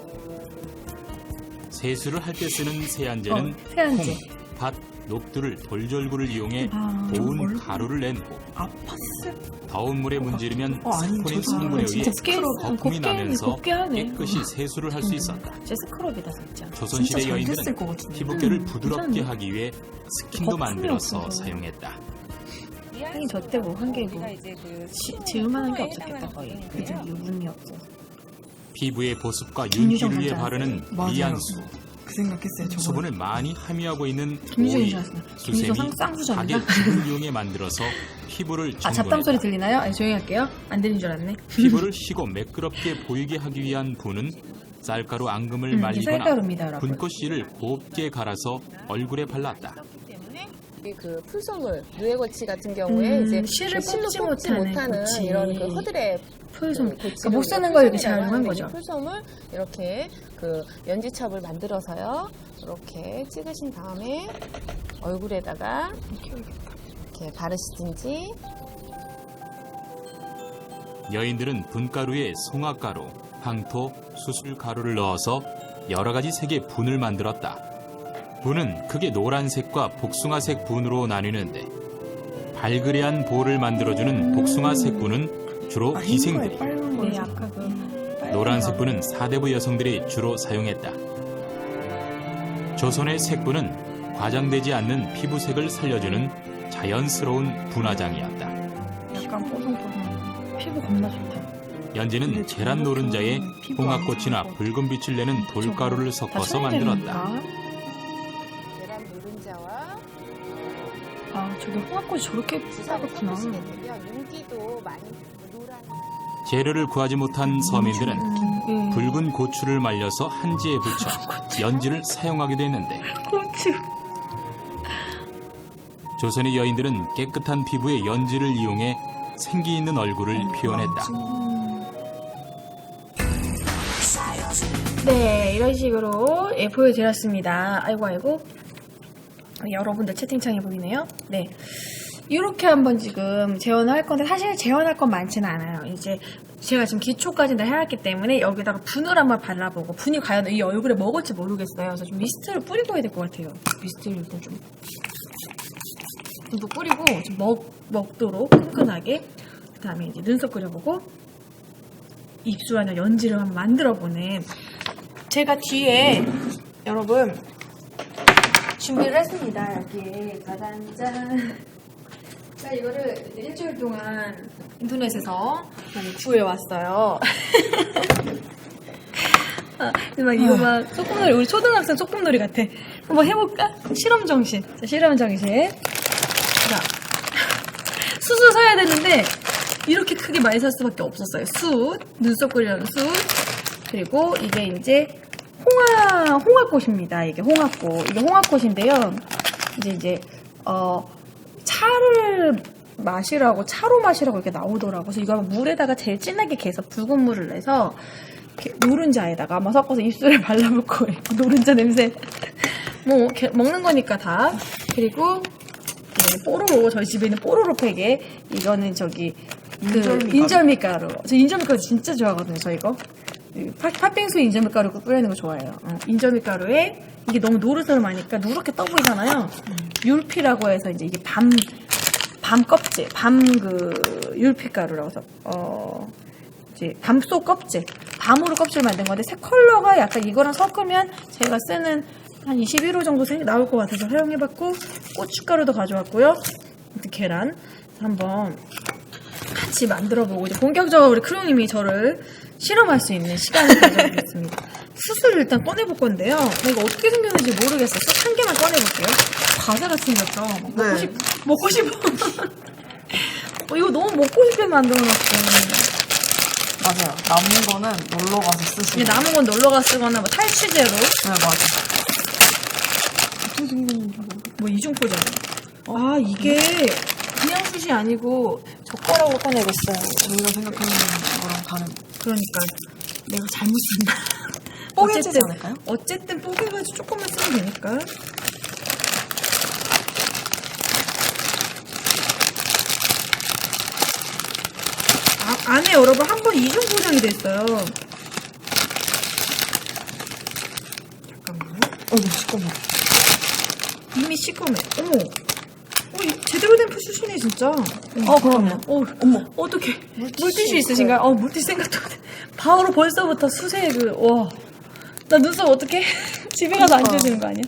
세수를 할 때 쓰는 세안제는 세안제. 콩, 밭, 녹두를 돌절구를 이용해 고운 가루를 낸 후 아팠을 더운 물에 문지르면 아니, 사포닌 저 성분에 의해 진짜 거품이 나면서 곱게 하네. 깨끗이 세수를 할 수 있었다. 진짜 스크럽이다 진짜. 조선시대 진짜 잘 여인들은 됐을 것 같은데. 피부결을 부드럽게 괜찮네. 하기 위해 스킨도 거품이 만들어서 없어서. 사용했다. 하긴 저때 뭐 한 개 뭐 지을만한 게 없었겠다 거의. 그죠? 유분이 없어서. 피부의 보습과 김유정 윤기를 위해 남자 바르는 맞아요. 미안수, 그 생각했어요. 저번에. 수분을 많이 함유하고 있는 김유정이 오이, 좋았어요. 수세미, 김유정 쌍수전인가? 닭의 즙을 이용해 만들어서 피부를 아 잡담 소리 증본했다. 들리나요? 아니, 조용히 할게요. 안 들린 줄 알았네. 피부를 희고 매끄럽게 보이게 하기 위한 분은 쌀가루 앙금을 이게 말리거나 쌀가루입니다, 여러분. 분꽃씨를 곱게 갈아서 얼굴에 발랐다. 그 풀소물, 누에고치 같은 경우에 이제 실을 실로 뽑지 뽑지 못하는 못하는 고치. 이런 그 허들의 풀솜. 그 그러니까 못 쓰는 걸 이렇게 재활용한 거죠. 풀솜을 이렇게 그 연지첩을 만들어서요. 이렇게 찍으신 다음에 얼굴에다가 이렇게 바르시든지. 여인들은 분가루에 송화가루, 황토, 수술가루를 넣어서 여러 가지 색의 분을 만들었다. 분은 크게 노란색과 복숭아색 분으로 나뉘는데 발그레한 볼을 만들어주는 복숭아색 분은 주로 기생들이, 흰 거에 빨간 네, 거죠. 아까 그 노란색 분은 사대부 여성들이 주로 사용했다. 조선의 색분은 과장되지 않는 피부색을 살려주는 자연스러운 분화장이었다. 약간 뽀송뽀송. 피부 겁나 좋다. 연지는 계란 노른자에 홍합꽃이나 붉은 빛을 내는 돌가루를 섞어서 만들었다. 계란 노른자와 아, 저게 홍합꽃이 저렇게 주사를 빨갛구나. 해주시게 되면 윤기도 많이 노란. 재료를 구하지 못한 서민들은 예. 붉은 고추를 말려서 한지에 붙여 연지를 사용하게 됐는데 고추. 조선의 여인들은 깨끗한 피부에 연지를 이용해 생기 있는 얼굴을 표현했다. 네, 이런 식으로 예, 보여드렸습니다. 아이고. 여러분들 채팅창에 보이네요. 네. 이렇게 한번 지금 재현할 건데, 사실 재현할 건 많지는 않아요. 이제 제가 지금 기초까지는 다 해왔기 때문에 여기다가 분을 한번 발라보고, 분이 과연 이 얼굴에 먹을지 모르겠어요. 그래서 좀 미스트를 뿌리고 해야 될 것 같아요. 미스트를 일단 좀 뿌리고, 좀 먹도록 끈끈하게. 그 다음에 이제 눈썹 그려보고, 입술 안에 연지를 한번 만들어보는. 제가 뒤에 여러분 준비를 했습니다. 여기에 짜잔짠. 제가 이거를 일주일 동안 인터넷에서 많이 구해왔어요. 막 이거 막 소꿉놀이, 우리 초등학생 소꿉놀이 같아. 한번 해볼까? 실험 정신. 자, 실험 정신. 자, 숯을 사야 되는데 이렇게 크게 많이 살 수밖에 없었어요. 숯, 눈썹 그리려는 숯. 그리고 이게 이제 홍합꽃입니다. 이게 홍합꽃. 이게 홍합꽃인데요. 이제 차를 마시라고, 차로 마시라고 이렇게 나오더라고요. 그래서 이거 물에다가 제일 진하게 개서 붉은 물을 내서 이렇게 노른자에다가 아마 섞어서 입술에 발라볼 거예요. 노른자 냄새. 뭐 이렇게 먹는 거니까 다. 그리고 뽀로로, 저희 집에 있는 뽀로로 팩에 이거는 저기 인절미가루. 저 인절미가루 진짜 좋아하거든요. 저 이거 팥빙수 인절미가루 뿌리는 거 좋아해요. 인절미가루에 이게 너무 노릇노릇하니까 누렇게 떠 보이잖아요. 율피라고 해서 이제 이게 밤 껍질, 율피가루라고 해서 이제 밤소 껍질, 밤으로 껍질 만든 건데 색 컬러가 약간 이거랑 섞으면 제가 쓰는 한 21호 정도 나올 것 같아서 사용해봤고, 고춧가루도 가져왔고요. 계란 한번 같이 만들어보고 이제 본격적으로 우리 크롱님이 저를 실험할 수 있는 시간을 가져보겠습니다. 숯을 일단 꺼내볼 건데요. 이거 어떻게 생겼는지 모르겠어요. 숯 한 개만 꺼내볼게요. 과자같이 생겼죠? 먹고 싶어. 이거 너무 먹고 싶게 만들어놨어. 맞아요. 남은 거는 놀러 가서 쓰시고. 남은 건 놀러 가서 쓰거나 뭐 탈취제로. 네, 맞아. 어떻게 생겼는지 뭐 이중포잖아. 아, 이게 그냥 숯이 아니고 젓가락으로 꺼내겠어요. 저희가 생각하는 거랑 다른. 그러니까 내가 잘못 쓴다. 뽀개지지 않을까요? 어쨌든 뽀개가지고 조금만 쓰면 되니까. 안에 여러분 한 번 이중 포장이 됐어요. 잠깐만요. 시꺼매. 이미 시커매. 어머. 제대로 된 푸시시네 진짜. 그럼요. 어머. 어떡해. 물티슈 있으신가요? 물티슈 생각도 못해. 바로 벌써부터 수세 와. 나 눈썹 어떡해? 집에 가서 안 지워지는 거 아니야?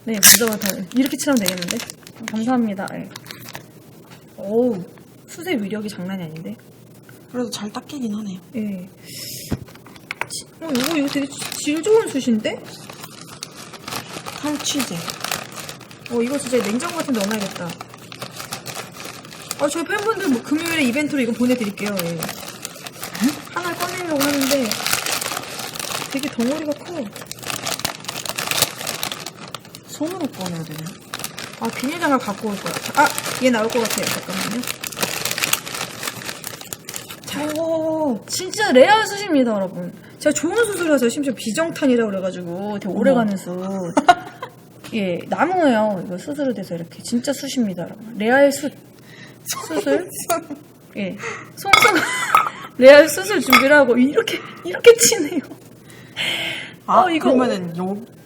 네, 벌써부터 이렇게 칠하면 되겠는데? 감사합니다. 네. 어우, 수세 위력이 장난이 아닌데? 그래도 잘 닦이긴 하네요. 예. 이거 되게 질 좋은 숯인데? 탈취제. 이거 진짜 냉장고 같은 데 넣어놔야겠다. 저희 팬분들 뭐 금요일에 이벤트로 이거 보내드릴게요. 예. 하나 꺼내려고 하는데 되게 덩어리가 커. 손으로 꺼내야 되네요. 비닐장갑 갖고 올 거야. 얘 나올 것 같아요. 잠깐만요. 진짜 레알 숯입니다, 여러분. 제가 좋은 숯을 해서 심지어 비정탄이라고 그래가지고 되게 오래가는 숯. 예, 나무예요. 이거 숯으로 돼서 이렇게 진짜 숯입니다, 여러분. 레알 숯을 예, 송송 레알 숯을 준비를 하고 이렇게 치네요. 이거 그러면은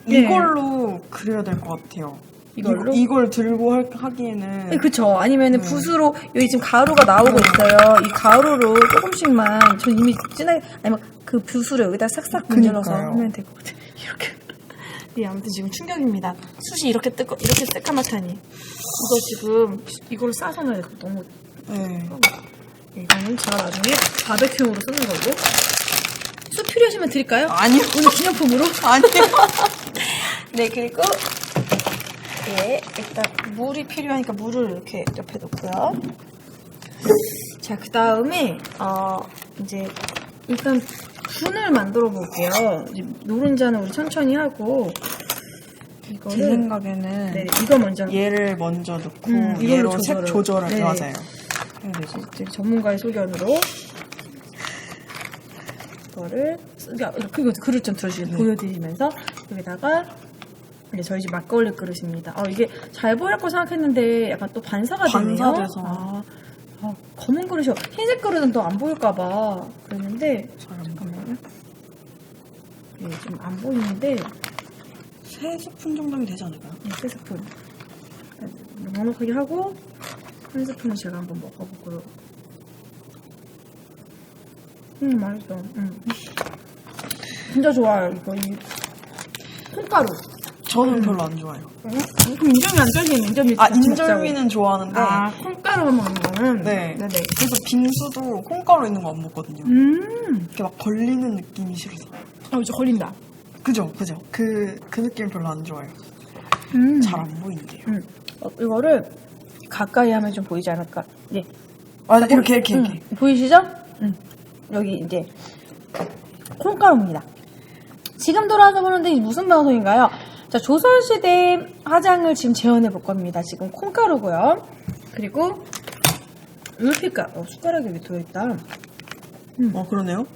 이걸로 그려야 될 것 같아요. 이걸로? 이걸 들고 하기에는. 네, 그쵸. 아니면은 붓으로, 여기 지금 가루가 나오고 있어요. 이 가루로 조금씩만, 전 이미 진하게, 아니면 그 붓으로 여기다 싹싹 문질러서 하면 될 것 같아요. 이렇게. 예, 아무튼 지금 충격입니다. 숯이 이렇게 이렇게 새까맣다니. 이거 지금, 이걸 싸서 넣어야 돼. 너무. 네. 이거는 제가 나중에 바베큐용으로 쓰는 거고. 숯 필요하시면 드릴까요? 아니요. 오늘 기념품으로? 아니요. 네, 그리고 일단 물이 필요하니까 물을 이렇게 옆에 놓고요. 자, 그 다음에 이제 일단 분을 만들어 볼게요. 노른자는 우리 천천히 하고 이거를 제 생각에는 네, 이거 먼저 얘를 먼저 넣고 이걸로 얘로 색 조절을 네. 맞아요. 전문가의 소견으로 이거를 이렇게 그릇 좀 보여드리면서 여기다가 이게 저희 집 막걸리 그릇입니다. 이게 잘 보일 거 생각했는데 약간 또 반사가 되네요. 반사돼서. 검은 그릇이요. 흰색 그릇은 또 안 보일까봐 그랬는데 잠깐만요. 네, 좀 안 보이는데 3스푼 정도면 되지 않을까요? 네, 3스푼 넉넉하게 하고 1스푼은 제가 한번 먹어보고요. 맛있어. 진짜 좋아요. 이거 콩가루. 저는 별로 안 좋아해요. 그럼 인절미 안 좋아하시는 인절미 인절미는 좋아하는데. 콩가루만 먹는 거는? 네. 네네. 그래서 빙수도 콩가루 있는 거 안 먹거든요. 이렇게 막 걸리는 느낌이 싫어서. 이제 걸린다. 그죠. 그 느낌 별로 안 좋아요. 잘 안 보이는데요. 이거를 가까이 하면 좀 보이지 않을까? 예. 아, 이렇게. 보이시죠? 여기 이제 콩가루입니다. 지금 돌아와서 보는데 이게 무슨 방송인가요? 자, 조선시대 화장을 지금 재현해 볼 겁니다. 지금 콩가루고요. 그리고 물피가루. 숟가락이 여기 들어있다. 그러네요.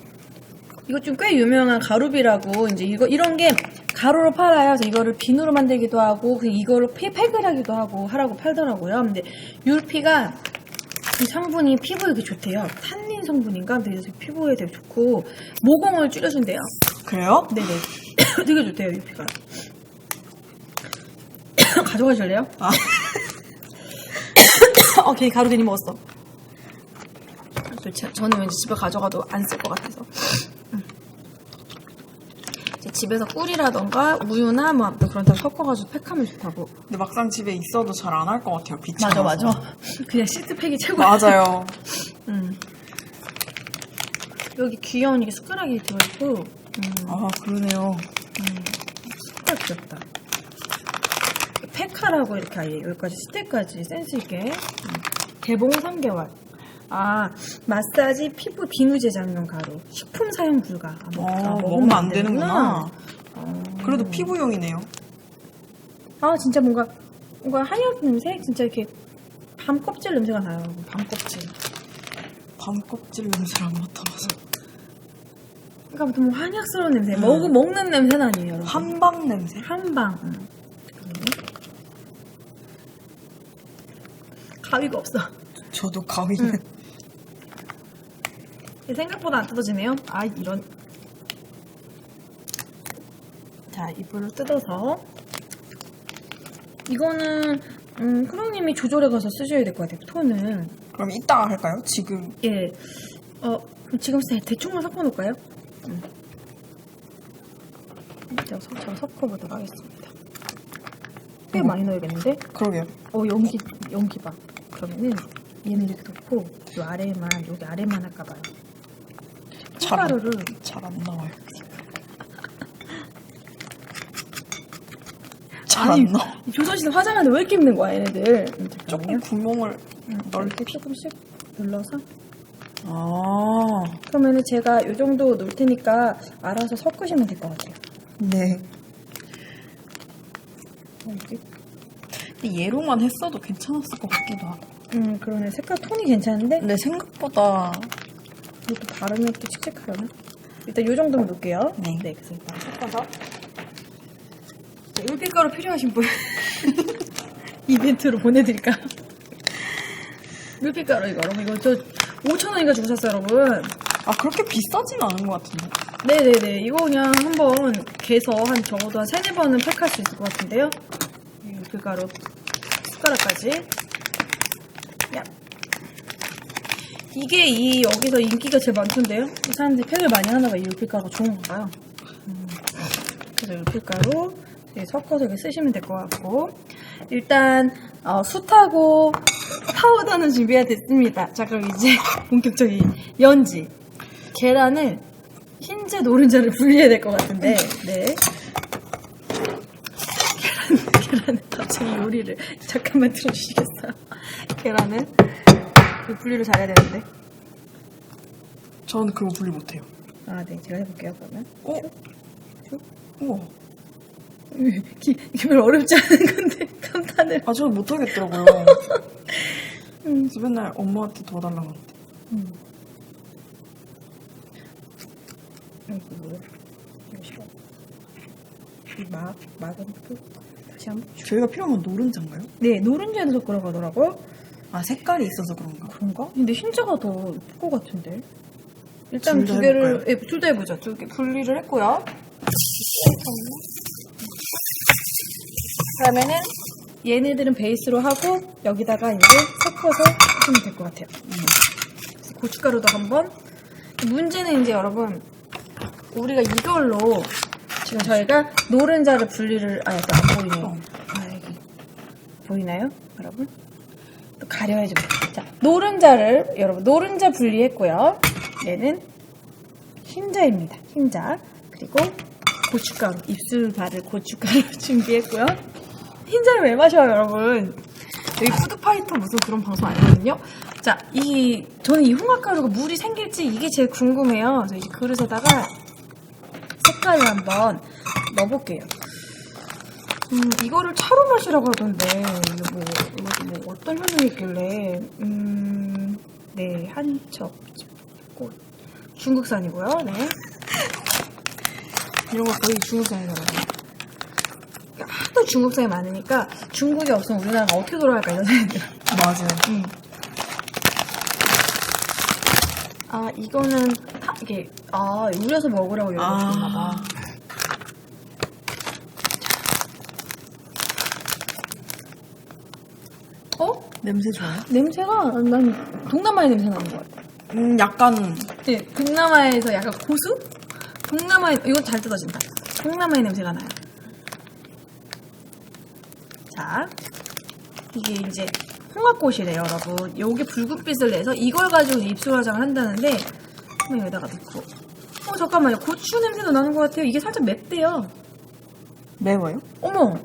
이거 좀 꽤 유명한 가루비라고 이제 이런 게 가루로 팔아요. 그래서 이거를 비누로 만들기도 하고 이걸로 팩을 하기도 하고 하라고 팔더라고요. 근데 율피가 이 성분이 피부에 되게 좋대요. 탄닌 성분인가? 근데 그래서 피부에 되게 좋고 모공을 줄여준대요. 그래요? 네네. 되게 좋대요, 율피가. 가져가실래요? 아. 괜히 가루 괜히 먹었어. 저는 왠지 집에 가져가도 안 쓸 것 같아서. 이제 집에서 꿀이라던가 우유나 뭐 아무튼 그런 데 섞어가지고 팩하면 좋다고. 근데 막상 집에 있어도 잘 안 할 것 같아요. 귀찮아서. 맞아. 그냥 시트팩이 최고야. 맞아요. 여기 귀여운 이게 숟가락이 들어있고. 아, 그러네요. 숟가락 귀엽다. 팩하라고 이렇게 아예 여기까지 스텝까지 센스있게. 개봉 3개월. 마사지 피부 비누 제작용 가루. 식품 사용 불가. 먹으면 안 되는구나. 그래도 피부용이네요. 진짜 뭔가 한약 냄새? 진짜 이렇게 밤 껍질 냄새가 나요. 밤 껍질. 밤 껍질 냄새를 안 맡아봐서. 그러니까 아무튼 뭐 한약스러운 냄새. 먹는 냄새는 아니에요, 여러분. 한방 냄새? 한방. 가위가 없어. 저도 가위는. 생각보다 안 뜯어지네요. 이런. 자, 이불을 뜯어서. 이거는, 크롱님이 조절해 가서 쓰셔야 될 것 같아요, 톤은. 그럼 이따가 할까요? 지금. 예. 지금 대충만 섞어놓을까요? 제가 섞어보도록 하겠습니다. 꽤 많이 넣어야겠는데? 그러게요. 연기 봐. 그러면은 얘는 이렇게 넣고 요 아래만 여기 아래만 할까봐요. 콩가루를 잘 안 나와요. 잘 안 나와. 조선시대 화장하는데 왜 이렇게 힘든 거야 얘네들. 조금 구멍을 이렇게 조금씩 눌러서. 그러면은 제가 요 정도 넣을 테니까 알아서 섞으시면 될 것 같아요. 네. 이렇게. 근데 얘로만 했어도 괜찮았을 것 같기도 하고. 그러네. 색깔 톤이 괜찮은데? 근데 생각보다 이것도 바르면 또 칙칙하려나? 일단 요 정도만 넣을게요. 네. 그래서 일단 섞어서. 율빛가루 필요하신 분 이벤트로 보내드릴까요? 율빛가루 여러분 이거 저 5,000원인가 주고 샀어요 여러분. 그렇게 비싸진 않은 것 같은데. 네네네. 이거 그냥 한번 개서 적어도 한 3-4번은 팩할 수 있을 것 같은데요. 율빛가루 숟가락까지. 야. 이게 여기서 인기가 제일 많던데요? 사람들이 팩을 많이 하나봐. 이 율빛가루가 좋은 건가요? 그래서 율빛가루 섞어서 이렇게 쓰시면 될 것 같고, 일단 숯하고 파우더는 준비가 됐습니다. 자, 그럼 이제 본격적인 연지. 계란을 흰자 노른자를 분리해야 될 것 같은데, 네. 계란을 갑자기 요리를 잠깐만 들어주시겠어요? 계란은 분리를 잘해야 되는데. 저는 그거 분리 못해요. 네, 제가 해볼게요. 그러면. 우와. 이게 별로 어렵지 않은 건데 감탄을. 저는 못하겠더라고요. 그래서 맨날 엄마한테 도와달라고 하는데. 이거 뭐야? 이거 싫어. 이 막은 또 다시 한번. 저희가 필요한 건 노른자인가요? 네, 노른자에서 들어가더라고요. 색깔이 있어서 그런가? 그런가? 근데 흰자가 더 예쁠 것 같은데. 일단 둘다 두 개를 해볼까요? 둘 다 해보죠. 2개 분리를 했고요. 그러면은 얘네들은 베이스로 하고 여기다가 이제 섞어서 하시면 될 것 같아요. 고춧가루도 한번. 문제는 이제 여러분 우리가 이걸로 지금 저희가 노른자를 분리를 안 보이네요. 여기 보이나요, 여러분? 또 가려야지. 자, 노른자를 여러분 노른자 분리했고요. 얘는 흰자입니다. 흰자. 그리고 고춧가루, 입술 바를 고춧가루 준비했고요. 흰자를 왜 마셔요, 여러분? 여기 푸드파이터 무슨 그런 방송 아니거든요. 자, 저는 이 홍합가루가 물이 생길지 이게 제일 궁금해요. 그래서 이제 그릇에다가 색깔을 한번 넣어볼게요. 이거를 차로 마시라고 하던데, 이거 뭐 어떤 효능이 있길래, 네, 한 첩, 꽃. 중국산이고요, 네. 이런 거 거의 중국산이거든요. 하도 중국산이 많으니까 중국이 없으면 우리나라가 어떻게 돌아갈까 이런 생각이 들어요. 맞아요. 아, 이거는 이게 우려서 먹으라고 이렇게 줬나봐. 냄새 좋아요? 냄새가 난 동남아의 냄새 나는 것 같아. 약간 네, 동남아에서 약간 고수? 이거 잘 뜯어진다. 동남아의 냄새가 나요. 자, 이게 이제 홍합꽃이래요, 여러분. 요게 붉은빛을 내서 이걸 가지고 입술 화장을 한다는데 한번 여기다가 넣고. 잠깐만요. 고추 냄새도 나는 것 같아요. 이게 살짝 맵대요. 매워요? 어머,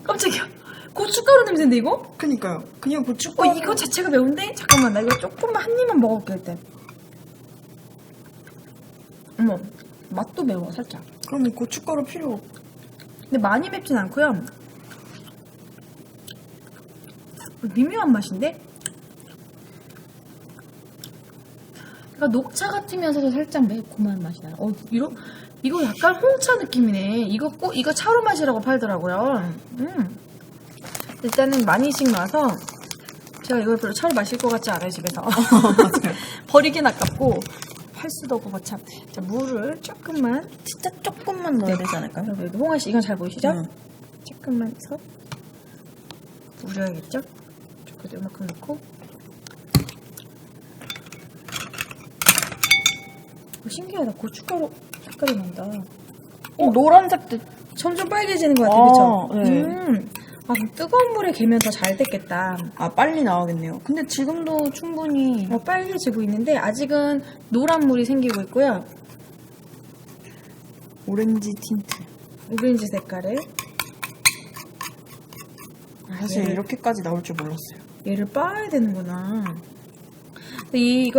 깜짝이야. 고춧가루 냄새인데 이거? 그니까요. 그냥 고춧가루. 이거 자체가 매운데? 잠깐만, 나 이거 조금만 한 입만 먹어볼게 일단. 어머, 맛도 매워 살짝. 그럼 고춧가루 필요 없. 근데 많이 맵진 않고요. 미묘한 맛인데? 그러니까 녹차 같으면서도 살짝 매콤한 맛이 나요. 이거 약간 홍차 느낌이네. 이거 차로 마시라고 팔더라고요. 일단은 많이씩 놔서 제가 이걸 별로 차로 마실 것 같지 않아요, 집에서. 맞아요. 버리긴 아깝고 팔 수도 없고 참. 자, 물을 조금만, 진짜 조금만 넣어야 되지 않을까요? 여기 홍아 씨 이건 잘 보이시죠? 네. 조금만 해서 우려야겠죠? 그래도 이만큼 넣고. 신기하다. 고춧가루 색깔이 난다. 노란색도 점점 빨개지는 것 같아, 그쵸? 네. 그럼 뜨거운 물에 개면 더 잘 됐겠다. 빨리 나오겠네요. 근데 지금도 충분히 빨개지고 있는데 아직은 노란 물이 생기고 있고요. 오렌지 틴트. 오렌지 색깔을. 사실 이렇게까지 나올 줄 몰랐어요. 얘를 빻아야 되는구나. 근데 이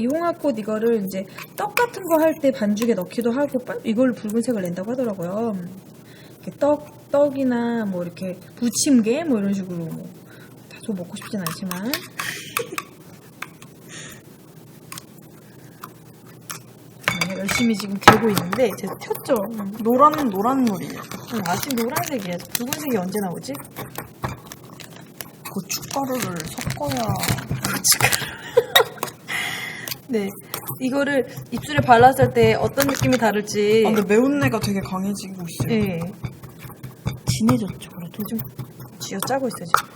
홍합꽃 이거를 이제 떡 같은 거 할 때 반죽에 넣기도 하고 이걸 붉은색을 낸다고 하더라고요. 이렇게 떡이나 뭐 이렇게 부침개 뭐 이런 식으로 다소 먹고 싶진 않지만. 열심히 지금 개고 있는데 제가 켰죠. 노란 물이에요. 아직 노란색이야. 붉은색이 언제 나오지? 고춧가루를 섞어야. 네, 이거를 입술에 발랐을 때 어떤 느낌이 다를지. 근데 매운내가 되게 강해지고 있어요. 네. 진해졌죠. 그래도 좀 쥐어짜고 있어요 지금.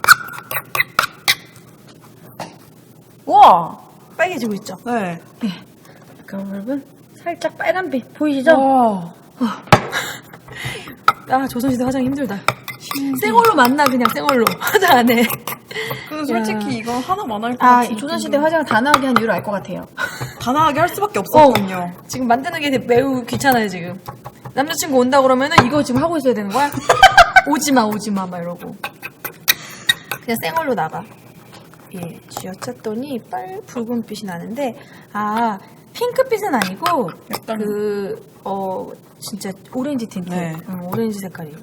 우와! 빨개지고 있죠? 네. 네. 그럼 여러분 살짝 빨간빛 보이시죠? 조선시대 화장 힘들다. 생얼로 만나 그냥 생얼로 화장 안 해. 근데 솔직히 이거 하나만 할 것 같아요. 이 조선시대 화장을 다 나오게 한 이유를 알 것 같아요. 다 나가게 할 수밖에 없었거든요. 지금 만드는 게 매우 귀찮아요 지금. 남자친구 온다 그러면은 이거 지금 하고 있어야 되는 거야? 오지마 막 이러고. 그냥 생얼로 나가. 예, 쥐어짰더니 붉은빛이 나는데 핑크빛은 아니고 약간 진짜 오렌지 틴트. 네. 오렌지 색깔이에요.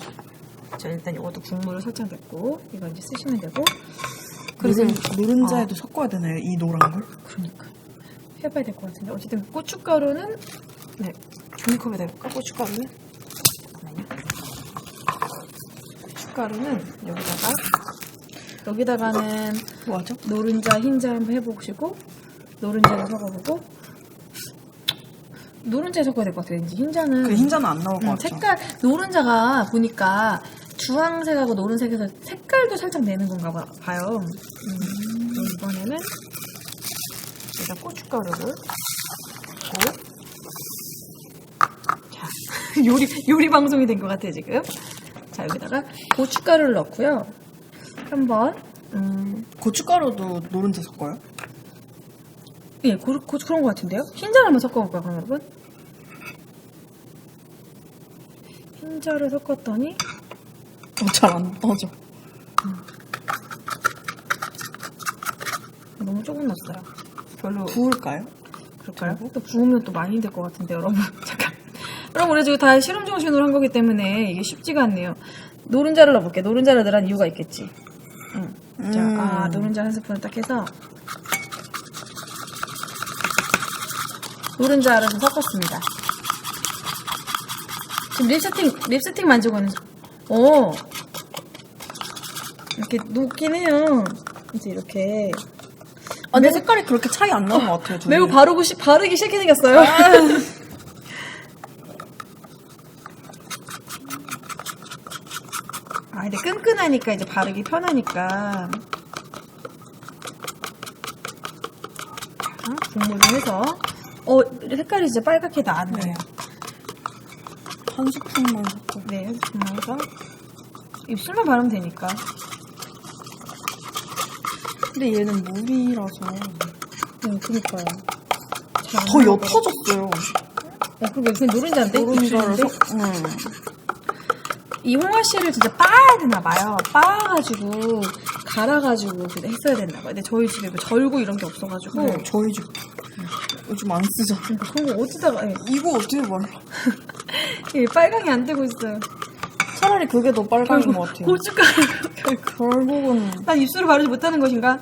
자, 일단 이것도 국물을 살짝 냈고 이거 이제 쓰시면 되고. 그리고 노른자에도 섞어야 되나요? 이 노란 걸? 그러니까 해봐야 될 것 같은데 어쨌든 고춧가루는 종이컵에다 해볼까? 고춧가루는 고춧가루는 여기다가는 뭐하죠? 노른자, 흰자 한번 해보시고 노른자를 섞어보고 노른자에 섞어야 될 것 같아요. 왠지 흰자는 그 흰자는 안 나올 것 같죠? 색깔 노른자가 보니까 주황색하고 노란색에서 색깔도 살짝 내는 건가 봐요. 이번에는 일단 고춧가루를 넣고 자, 요리 방송이 된 것 같아요 지금. 자, 여기다가 고춧가루를 넣고요. 한번 고춧가루도 노른자 섞어요? 그런 것 같은데요? 흰자를 한번 섞어볼까요, 그럼 여러분? 흰자를 섞었더니 잘 안 떠져. 너무 조금 넣었어요. 별로 부을까요? 그럴까요? 또 부으면 또 많이 될 것 같은데 여러분. 잠깐. 여러분 우리 지금 다 실험 정신으로 한 거기 때문에 이게 쉽지가 않네요. 노른자를 넣어볼게. 노른자를 넣으란 이유가 있겠지. 자, 노른자 한 스푼을 딱 해서 노른자를 좀 섞었습니다. 지금 립스틱 만지고 있는, 이렇게 녹긴 해요. 이제 이렇게. 근데 색깔이 그렇게 차이 안 나는 것 같아요. 매우 바르기 싫게 생겼어요. 근데 끈끈하니까 이제 바르기 편하니까. 자, 국물을 해서. 색깔이 진짜 빨갛게 나왔네요. 한 스푼만 섞고. 네, 한 스푼만 해서. 입술만 바르면 되니까. 근데 얘는 물이라서 그니까요. 더 옅어졌어요. 그게 무슨 노른자인데? 노른자를 입술인데? 이 홍화씨를 진짜 빻아야 되나 봐요. 빻아가지고 갈아가지고 했어야 됐나 봐요. 근데 저희 집에 뭐 절구 이런 게 없어가지고. 네, 저희 집 요즘 안 쓰죠. 그러니까 그런 거 어디다가 이거 어떻게 말라? 이게 빨강이 안 되고 있어요. 차라리 그게 더 빨간인 것 같아요. 고춧가루 결국은 난 입술을 바르지 못하는 것인가?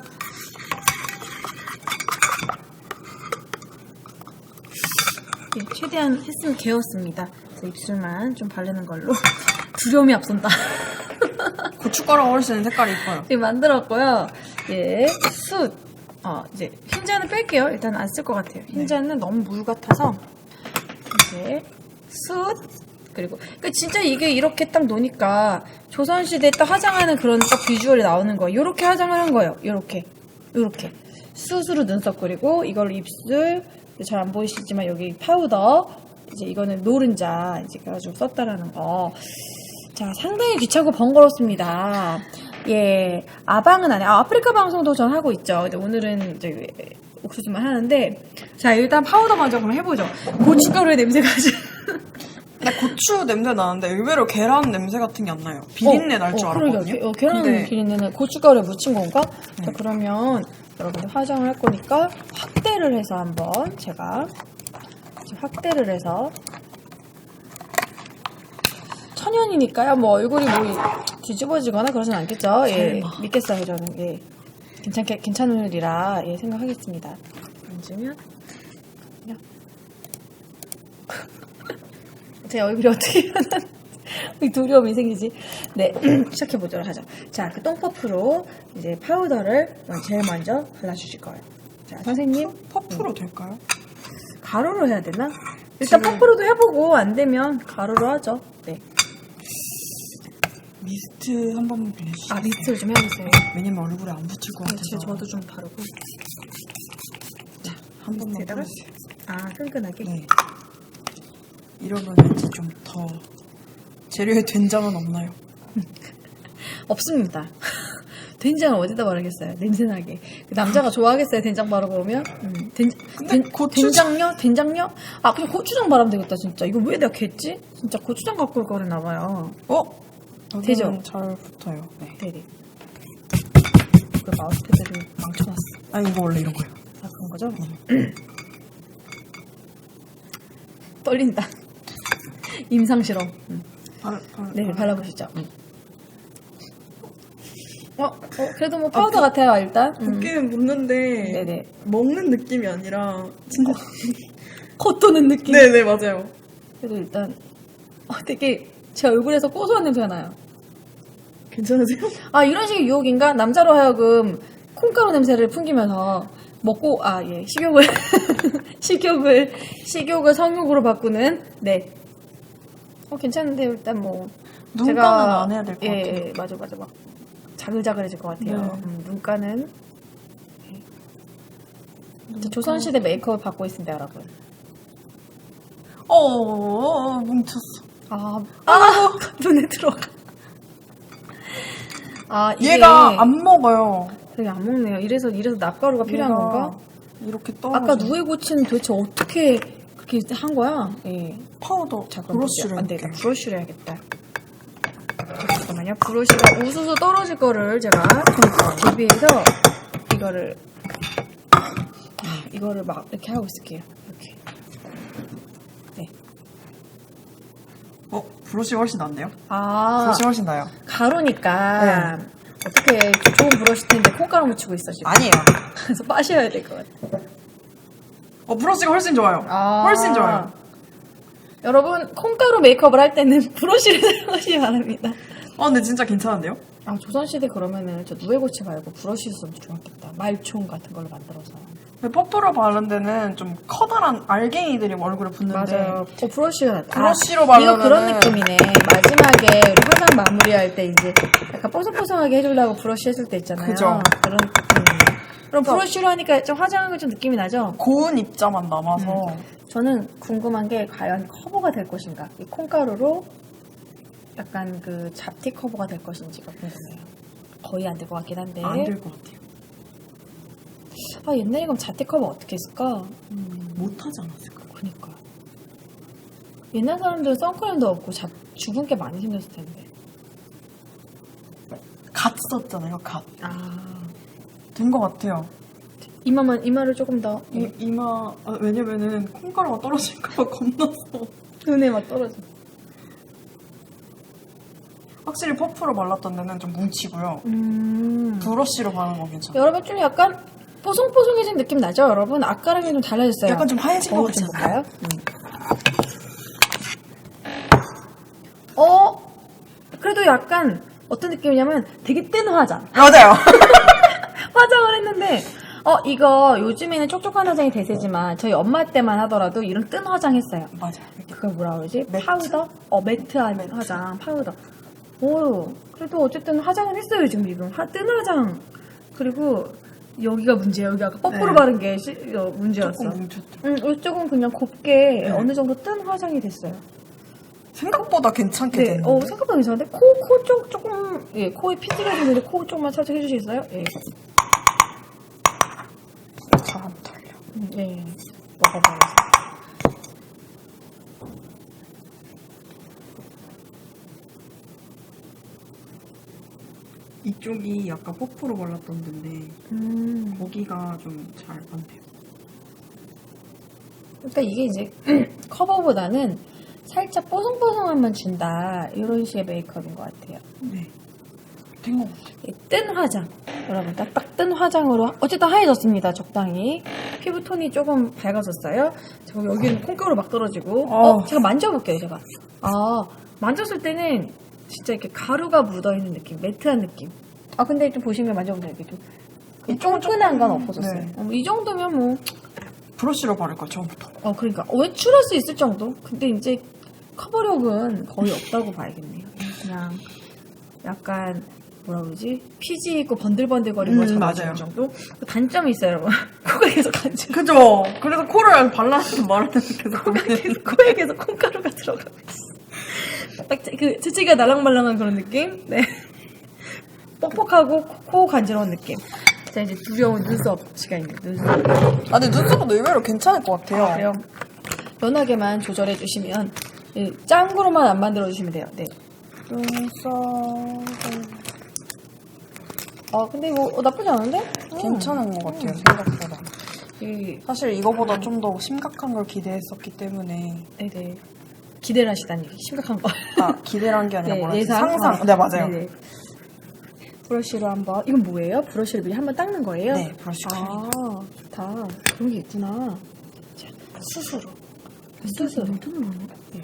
예, 최대한 했으면 개웠습니다. 그래서 입술만 좀 바르는 걸로. 두려움이 앞선다. 고춧가루가 훨씬 색깔이 이뻐요. 지금 만들었고요. 예, 숯. 이제 흰자는 뺄게요. 일단 안 쓸 것 같아요. 흰자는 너무 물 같아서 이제 숯. 그리고 진짜 이게 이렇게 딱 놓으니까 조선시대 딱 화장하는 그런 딱 비주얼이 나오는 거예요. 요렇게 화장을 한 거예요. 요렇게 숯으로 눈썹 그리고 이걸로 입술. 잘 안 보이시지만 여기 파우더. 이제 이거는 노른자 이제 가지고 썼다라는 거. 자, 상당히 귀찮고 번거롭습니다. 예, 아방은 안 해요. 아프리카 방송도 전 하고 있죠. 근데 오늘은 이제 옥수수만 하는데, 자, 일단 파우더 먼저 그럼 해보죠. 고춧가루의 냄새가 아주. 근데 고추 냄새 나는데 의외로 계란 냄새 같은 게 안 나요. 비린내 날 줄 알았거든요. 그러니까 계란 근데 비린내는 고춧가루에 묻힌 건가? 자, 그러면 여러분들 화장을 할 거니까 확대를 해서 한번 제가 지금 확대를 해서 천연이니까요. 뭐 얼굴이 뭐 뒤집어지거나 그러진 않겠죠. 예, 믿겠어요 저는. 예, 괜찮으리라 생각하겠습니다. 앉으면 그냥 제 얼굴이 어떻게 두려움이 생기지? 네, 시작해보도록 하죠. 자, 그 똥퍼프로 이제 파우더를 제일 먼저 발라주실 거예요. 자, 선생님. 퍼프로 될까요? 가루로 해야 되나? 일단 퍼프로도 해보고 안 되면 가루로 하죠. 네. 미스트 한 번만 빌려주세요. 미스트를 좀 해보세요. 왜냐면 얼굴에 안 붙을 것 같아서. 저도 좀 바르고. 한 번만 미스트에다가? 뿌려주세요. 끈끈하게. 네. 이러면 왠지 좀 더 재료에 된장은 없나요? 없습니다. 된장을 어디다 바르겠어요? 냄새나게. 남자가 좋아하겠어요? 된장 바르고 오면? 된장요? 된장요? 그냥 고추장 바르면 되겠다, 진짜. 이거 왜 내가 겠지? 진짜 고추장 갖고 올 거랬나봐요. 되죠? 잘 붙어요. 네. 네네. 그 마우스패드를 망쳐놨어. 이거 원래 이런 거예요. 그런 거죠? 떨린다. 임상실험. 네, 발라보시죠. 그래도 뭐 파우더 같아요, 일단. 붓기는 붓는데 네네. 먹는 느낌이 아니라 진짜 코 도는 느낌. 네네 맞아요. 그래도 일단 되게 제 얼굴에서 고소한 냄새가 나요. 괜찮으세요? 이런 식의 유혹인가? 남자로 하여금 콩가루 냄새를 풍기면서 먹고 식욕을 성욕으로 바꾸는. 네. 괜찮은데 일단 뭐 눈가는 안 해야 될 것 같아요. 예, 맞아 막 자글자글해질 것 같아요. 네. 눈가는 조선시대 메이크업을 받고 있습니다, 여러분. 뭉쳤어. 눈에 들어가. 이게 얘가 안 먹어요. 되게 안 먹네요. 이래서 납가루가 필요한 건가? 이렇게 떨어져. 아까 누에 고치는 도대체 어떻게 그렇게 이렇게 한 거야. 예. 파우더 자, 그럼 브러쉬를 안 돼. 해볼게요. 브러쉬를 해야겠다. 잠깐만요. 브러쉬가 우수수 떨어질 거를 제가 대비해서 이거를 이거를 막 이렇게 하고 있을게요. 이렇게. 네. 브러쉬가 훨씬 낫네요. 아, 브러쉬가 훨씬 나요. 가루니까 어떻게 좋은 브러쉬 텐데 콩가루 묻히고 있어 지금. 아니에요. 그래서 빠셔야 될 것 같아. 브러쉬가 훨씬 좋아요. 훨씬 좋아요. 여러분 콩가루 메이크업을 할 때는 브러쉬를 사용하시기 바랍니다. 근데 진짜 괜찮은데요? 조선시대 그러면은 저 누에고치 말고 브러쉬 썼으면 좋았겠다. 말총 같은 걸로 만들어서. 퍼프로 바른 데는 좀 커다란 알갱이들이 얼굴에 붙는데 맞아요. 브러쉬가 브러쉬로 이거 바르면은 그런 느낌이네. 마지막에 우리 화장 마무리할 때 이제 약간 뽀송뽀송하게 해주려고 브러쉬 했을 때 있잖아요. 그죠. 그런 느낌이네. 그럼 브러쉬로 하니까 좀 화장하기 좀 느낌이 나죠? 고운 입자만 남아서 저는 궁금한 게 과연 커버가 될 것인가? 이 콩가루로 약간 그 잡티 커버가 될 것인지가 궁금해요. 거의 안 될 것 같긴 한데. 안 될 것 같아요. 옛날에 그럼 잡티 커버 어떻게 했을까? 못하지 않았을까? 그니까. 옛날 사람들은 선크림도 없고 죽은 게 많이 생겼을 텐데. 갓 썼잖아요, 갓. 아. 된 것 같아요. 이마를 조금 더. 왜냐면은 콩가루가 떨어질까봐 겁나서. 눈에 막 떨어져. 확실히 퍼프로 발랐던 데는 좀 뭉치고요. 브러쉬로 바르는 건 괜찮아요. 여러분 좀 약간 뽀송뽀송해진 느낌 나죠, 여러분? 아까랑은 좀 달라졌어요. 약간 좀 하얘진 것 같지 좀 않아요? 볼까요? 그래도 약간 어떤 느낌이냐면 되게 뜬 화장. 맞아요. 화장을 했는데 이거 요즘에는 촉촉한 화장이 대세지만 저희 엄마 때만 하더라도 이런 뜬 화장 했어요. 맞아요. 그걸 뭐라 그러지? 매트? 파우더? 매트한 화장, 파우더. 그래도 어쨌든 화장은 했어요, 지금 이분. 뜬 화장. 그리고 여기가 문제예요. 여기 아까 거꾸로 네. 바른 게 문제였어. 조금 뭉쳤죠. 이쪽은 그냥 곱게 네. 어느 정도 뜬 화장이 됐어요. 생각보다 괜찮게 네, 됐는데. 생각보다 괜찮은데? 코 쪽 조금, 코에 피지가 좀 있는데 코 쪽만 살짝 해주시겠어요? 예. 잘 안 털려. 네. 먹어봐야겠어요. 이쪽이 약간 퍼프로 발랐던 데인데 거기가 좀 잘 안 돼요. 그러니까 이게 이제 커버보다는 살짝 뽀송뽀송함만 준다. 이런 식의 메이크업인 것 같아요. 네. 된 것 같아요. 뜬 화장. 여러분, 딱 뜬 화장으로. 어쨌든 하얘졌습니다. 적당히. 피부톤이 조금 밝아졌어요. 저 여기는 콩가루 막 떨어지고. 제가 만져볼게요, 제가. 만졌을 때는 진짜 이렇게 가루가 묻어있는 느낌. 매트한 느낌. 근데 좀 보시면 만져보면 이렇게 좀. 이쪽은 끈끈한 건 조금, 없어졌어요. 네. 이 정도면 뭐. 브러쉬로 바를 거 처음부터. 그러니까. 외출할 수 있을 정도? 근데 이제 커버력은 거의 없다고 봐야겠네요. 그냥 약간 뭐라 그러지? 피지 있고 번들번들거리고 잡아주는 맞아요. 정도? 그 단점이 있어요, 여러분. 코가 계속 간지러. 그죠? 그래서 코를 발라서 말하는 계속 코에 계속 콩가루가 들어가고 있어. 딱 그 재채기가 날랑말랑한 그런 느낌? 네. 뻑뻑하고 코 간지러운 느낌. 자, 이제 두려운 눈썹 시간입니다. 눈썹. 근데 눈썹은 의외로 괜찮을 것 같아요. 그래요. 연하게만 조절해 주시면 짱구로만 안 만들어 주시면 돼요. 네. 눈썹 근데 뭐 나쁘지 않은데? 괜찮은 것 같아요. 생각보다. 이 사실 이거보다 좀 더 심각한 걸 기대했었기 때문에 네네. 기대를 하시다니 심각한 거. 기대를 한 게 아니라 네, 뭐라 예상. 상상. 네, 맞아요. 네네. 브러쉬로 한번. 이건 뭐예요? 브러쉬를 미리 한번 닦는 거예요? 네, 브러쉬 클리닝. 좋다. 그런 게 있구나. 자, 수수로. 수수로. 묻는 거 아니야? 네.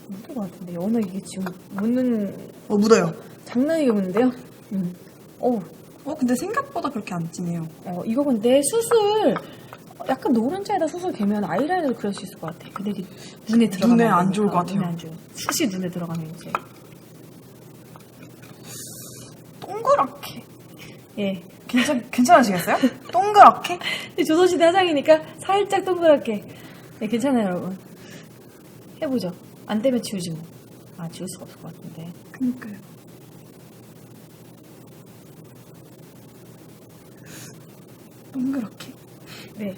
묻는 거 같은데. 이게 지금 묻는 묻어요. 장난이게 묻는데요? 근데 생각보다 그렇게 안 진해요. 이거 근데 수술 약간 노른자에다 수술 개면 아이라인을 그릴 수 있을 것 같아. 근데 이게 눈에 들어가면 눈에 안 좋을 것 같아요. 눈에 안 좋아요. 숱이 눈에 들어가면 이제 동그랗게. 예. 괜찮으시겠어요? 동그랗게? 근데 조선시대 화장이니까 살짝 동그랗게. 네, 괜찮아요, 여러분. 해보죠. 안 되면 지우지 뭐. 지울 수가 없을 것 같은데. 그니까요. 동그랗게. 네.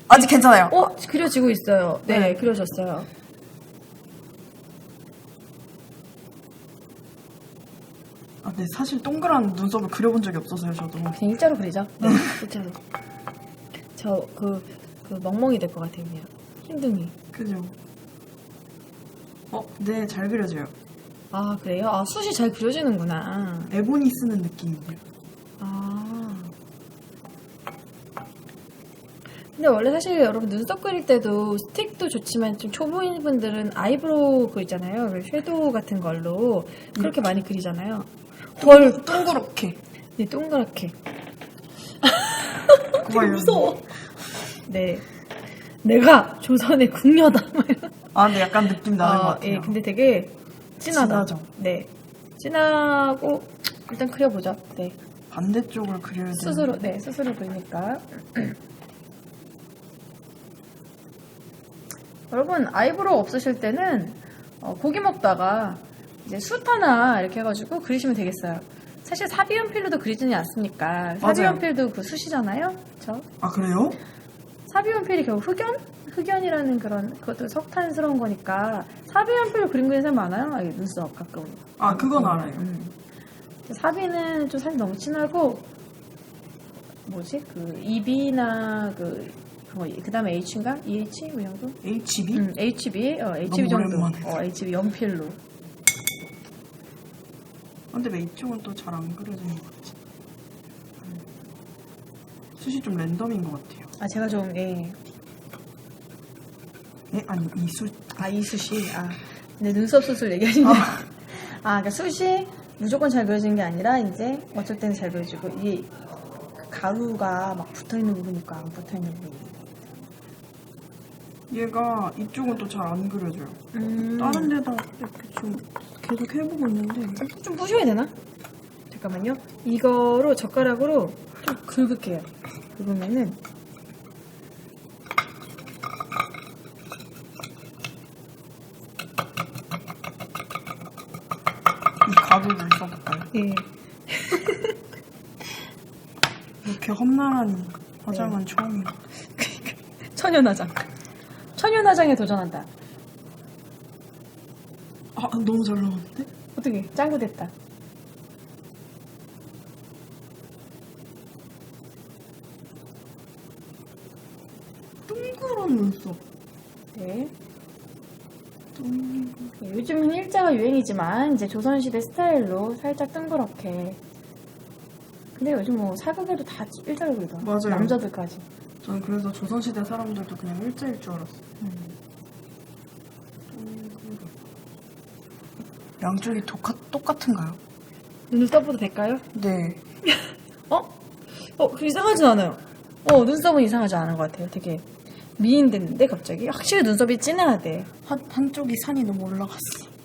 아직 괜찮아요. 그려지고 있어요. 네, 네. 그려졌어요. 아, 네, 사실 동그란 눈썹을 그려본 적이 없어서요, 저도. 그냥 일자로 그리죠. 네, 일자로. 그 멍멍이 될 것 같아요, 그냥. 흰둥이. 그죠? 네, 잘 그려져요. 아, 그래요? 아, 숱이 잘 그려지는구나. 에보니 쓰는 느낌이에요. 아. 근데 원래 사실 여러분 눈썹 그릴 때도 스틱도 좋지만 좀 초보인 분들은 아이브로우 그 있잖아요. 그 섀도우 같은 걸로 그렇게 많이 그리잖아요. 동그랗게. 네, 동그랗게. 되게 무서워. 네. 내가 조선의 궁녀다. 아, 근데 약간 느낌 나는 것 같아요. 예, 근데 되게 진하다. 진하죠? 네. 진하고 일단 그려보죠. 네. 반대쪽을 그려야 되는. 스스로, 네, 스스로 그리니까. 여러분, 아이브로우 없으실 때는 고기 먹다가 이제 숯 하나 이렇게 해가지고 그리시면 되겠어요. 사실 사비연필로도 그리지는 않습니까? 사비연필도 그 숯이잖아요? 그쵸? 아, 그래요? 사비연필이 결국 흑연이라는 그것도 석탄스러운 거니까 사비연필로 그림 그리는 사람 많아요? 아, 눈썹 가끔. 아, 그건 알아요. 사비는 좀 사실 너무 진하고 뭐지? 그 EB나 그 다음에 H인가? EH? 뭐 정도? HB? HB? HB 너무 정도. 오랜만에. HB 연필로. 근데 왜 이쪽은 또 잘 안 그려지는 것 같지? 숱이 좀 랜덤인 것 같아요. 아, 제가 좀, 예. 예? 아니, 이 숱. 아, 이 숱이. 아, 근데 눈썹 숱을 얘기하시네. 그러니까 숱이 무조건 잘 그려지는 게 아니라, 이제, 어쩔 때는 잘 그려지고, 이게 가루가 막 붙어 있는 부분이 있고, 안 붙어 있는 부분이 있고. 얘가 이쪽은 또 잘 안 그려져요. 다른 데다 이렇게 좀 계속 해보고 있는데. 좀 부셔야 되나? 잠깐만요. 이거로 젓가락으로 좀 긁을게요. 긁으면은 이 가루를 써볼까요? 예. 이렇게 험난한 화장은 처음이에요. 천연화장. 천연화장에 도전한다. 아, 너무 잘 나왔는데? 어떻게? 짱구 됐다. 둥그런 눈썹. 네. 요즘은 일자가 유행이지만 이제 조선시대 스타일로 살짝 둥그렇게. 근데 요즘 뭐 사극에도 다 일자로 그리더라. 맞아요. 남자들까지. 저는 그래서 조선시대 사람들도 그냥 일자일 줄 알았어요. 양쪽이 똑같은가요? 눈을 떠봐도 될까요? 네. 이상하진 않아요. 눈썹은 이상하지 않은 것 같아요. 되게 미인됐는데 갑자기 확실히 눈썹이 진해야 돼. 한쪽이 산이 너무 올라갔어.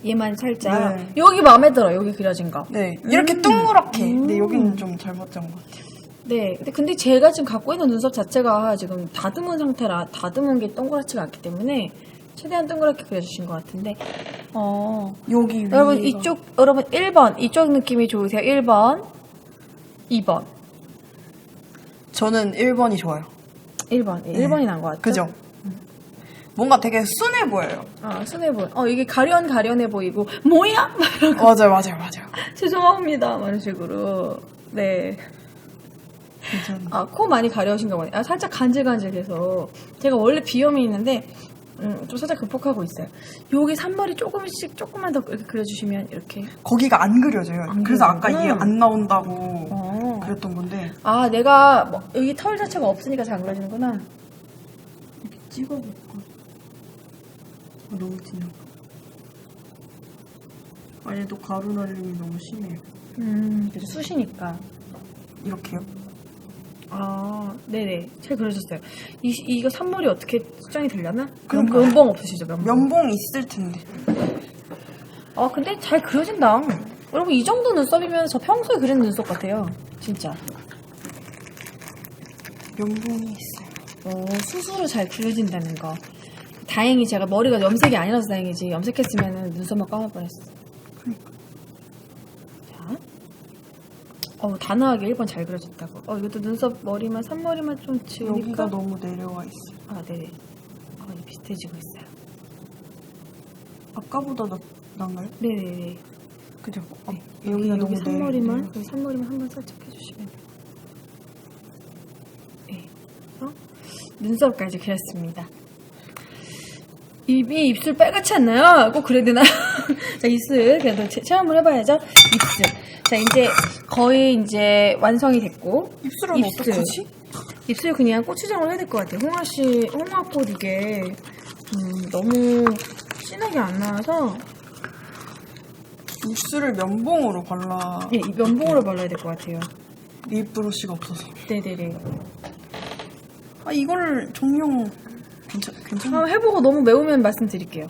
얘만 살짝. 네. 여기 마음에 들어. 여기 그려진 거. 네. 이렇게 둥그렇게. 근데 여기는 좀 잘못 잡은 것 같아요. 네. 근데 제가 지금 갖고 있는 눈썹 자체가 지금 다듬은 상태라 다듬은 게 동그랗지가 않기 때문에 최대한 동그랗게 그려주신 것 같은데. 여기 위에. 여러분 1번 이쪽 느낌이 좋으세요? 1번, 2번. 저는 1번이 좋아요. 1번. 네. 1번이 난 것 같죠? 그죠? 뭔가 되게 순해 보여요. 순해 보여. 이게 가련해 보이고 뭐야? 막 이러고. 맞아요. 죄송합니다. 막 이런 식으로. 네. 괜찮아요. 코 많이 가려우신 거 같아요. 살짝 간질간질해서. 제가 원래 비염이 있는데, 좀 살짝 극복하고 있어요. 여기 산머리 조금만 더 이렇게 그려주시면 이렇게. 거기가 안 그려져요. 그래서 아까 그려지구나. 이게 안 나온다고 그랬던 건데. 내가 여기 털 자체가 없으니까 잘 안 그려지는구나. 이렇게 찍어볼까? 너무 진해. 얘도 가루 날림이 너무 심해요. 그래서 쑤시니까. 이렇게요? 네네. 잘 그려졌어요. 이거 산머리 어떻게 수정이 되려나? 그러니까요. 면봉 없으시죠, 면봉? 면봉 있을 텐데. 근데 잘 그려진다. 여러분, 이 정도 눈썹이면 저 평소에 그리는 눈썹 같아요. 진짜. 면봉이 있어요. 스스로 잘 그려진다는 거. 다행히 제가 머리가 염색이 아니라서 다행이지. 염색했으면 눈썹만 까mal 뻔했어. 자. 단호하게 1번 잘 그려졌다고. 이것도 눈썹 머리만, 산머리만 좀 지우니까. 여기가 너무 내려와 있어요. 아, 네네. 거의 비슷해지고 있어요. 아까보다 나은가요? 네네네. 그죠? 네. 여기가 여기 너무 산머리만, 네. 여기 산머리만 한번 살짝 해주시면. 네. 눈썹까지 그렸습니다. 입술 빨갛지 않나요? 꼭 그래야 되나? 자, 입술 그래도 체험을 해봐야죠. 입술. 자, 이제 거의 이제 완성이 됐고. 입술은 어떡하지? 입술 그냥 고추장을 해야 될 것 같아요. 홍화꽃 이게 너무 진하게 안 나와서 입술을 면봉으로 발라. 예, 이 면봉으로 발라야 될 것 같아요. 립 브러쉬가 없어서. 네네네. 아, 이걸 종용 괜찮아? 한번 해보고 너무 매우면 말씀드릴게요.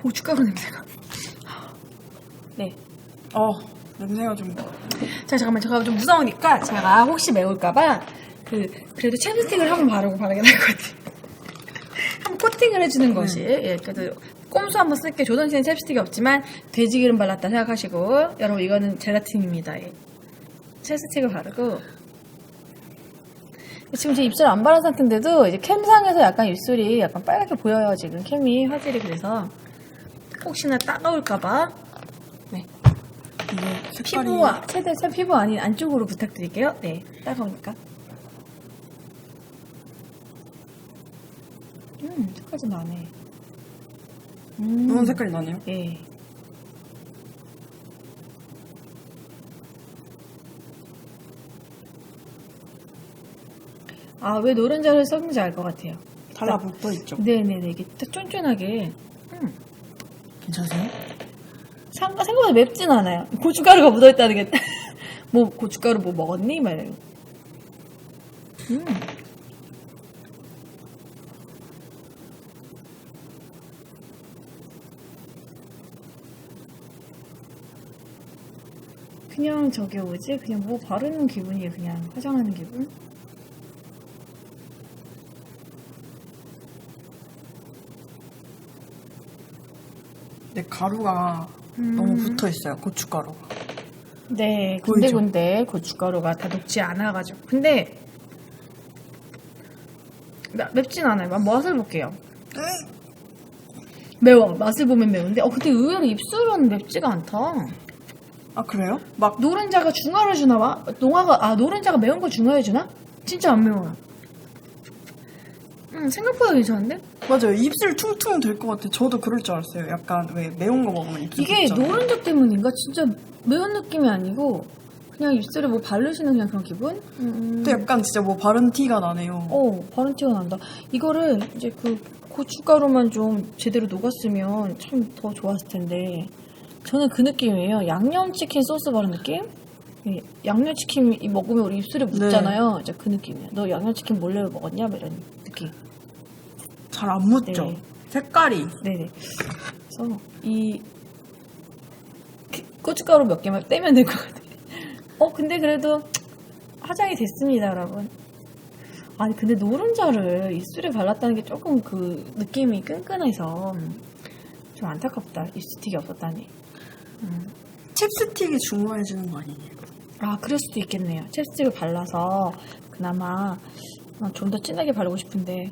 고춧가루 냄새가. 네. 냄새가 좀. 자, 잠깐만. 제가 좀 무서우니까 제가 혹시 매울까봐 그래도 챕스틱을 한번 바르고 바르게 될 것 같아요. 한번 코팅을 해주는 것이. 예, 그래도 꼼수 한번 쓸게요. 조선시대는 챕스틱이 없지만 돼지기름 발랐다 생각하시고. 여러분, 이거는 젤라틴입니다. 예. 챕스틱을 바르고. 지금 제 입술 안 바른 상태인데도 이제 캠상에서 약간 입술이 약간 빨갛게 보여요. 지금 캠이 화질이 그래서 혹시나 따가울까봐. 네. 이게 색깔이. 피부와 최대한 피부 아닌 안쪽으로 부탁드릴게요. 네, 따가우니까. 색깔 좀 나네. 노란 색깔이 나네요. 예. 아, 왜 노른자를 썼는지 알 것 같아요. 달라붙어 있죠. 네네네, 이게 딱 쫀쫀하게. 괜찮으세요? 생각보다 맵진 않아요. 고춧가루가 묻어있다는 게. 뭐, 고춧가루 뭐 먹었니? 막 이래요. 그냥 저게 뭐지? 그냥 뭐 바르는 기분이에요. 그냥 화장하는 기분? 네, 가루가 너무 붙어 있어요. 고춧가루가. 네, 보이죠? 군데군데 고춧가루가 다 녹지 않아가지고. 근데 맵진 않아요. 맛을 볼게요. 매워. 맛을 보면 매운데. 근데 의외로 입술은 맵지가 않다. 아, 그래요? 막 노른자가 중화를 주나 봐? 노른자가 매운 걸 중화해 주나? 진짜 안 매워요. 생각보다 괜찮은데? 맞아요. 입술 퉁퉁 될 것 같아. 저도 그럴 줄 알았어요. 약간 왜 매운 거 먹으면 입술 이게 붓잖아요. 노른자 때문인가? 진짜 매운 느낌이 아니고 그냥 입술에 뭐 바르시는 그냥 그런 기분? 근데 약간 진짜 뭐 바른 티가 나네요. 바른 티가 난다. 이거를 이제 그 고춧가루만 좀 제대로 녹았으면 참 더 좋았을 텐데 저는 그 느낌이에요. 양념치킨 소스 바른 느낌? 예, 양념치킨 먹으면 우리 입술에 묻잖아요. 이제 그 느낌이야. 너 양념치킨 몰래 먹었냐? 뭐 이런 느낌. 잘 안 묻죠? 네. 색깔이. 네네. 그래서 이 고춧가루 몇 개만 떼면 될 것 같아요. 근데 그래도 화장이 됐습니다, 여러분. 아니 근데 노른자를 입술에 발랐다는 게 조금 그 느낌이 끈끈해서 좀 안타깝다. 립스틱이 없었다니. 칩스틱이 중화해주는 거 아니에요? 아, 그럴 수도 있겠네요. 챕스틱을 발라서 그나마 좀 더 진하게 바르고 싶은데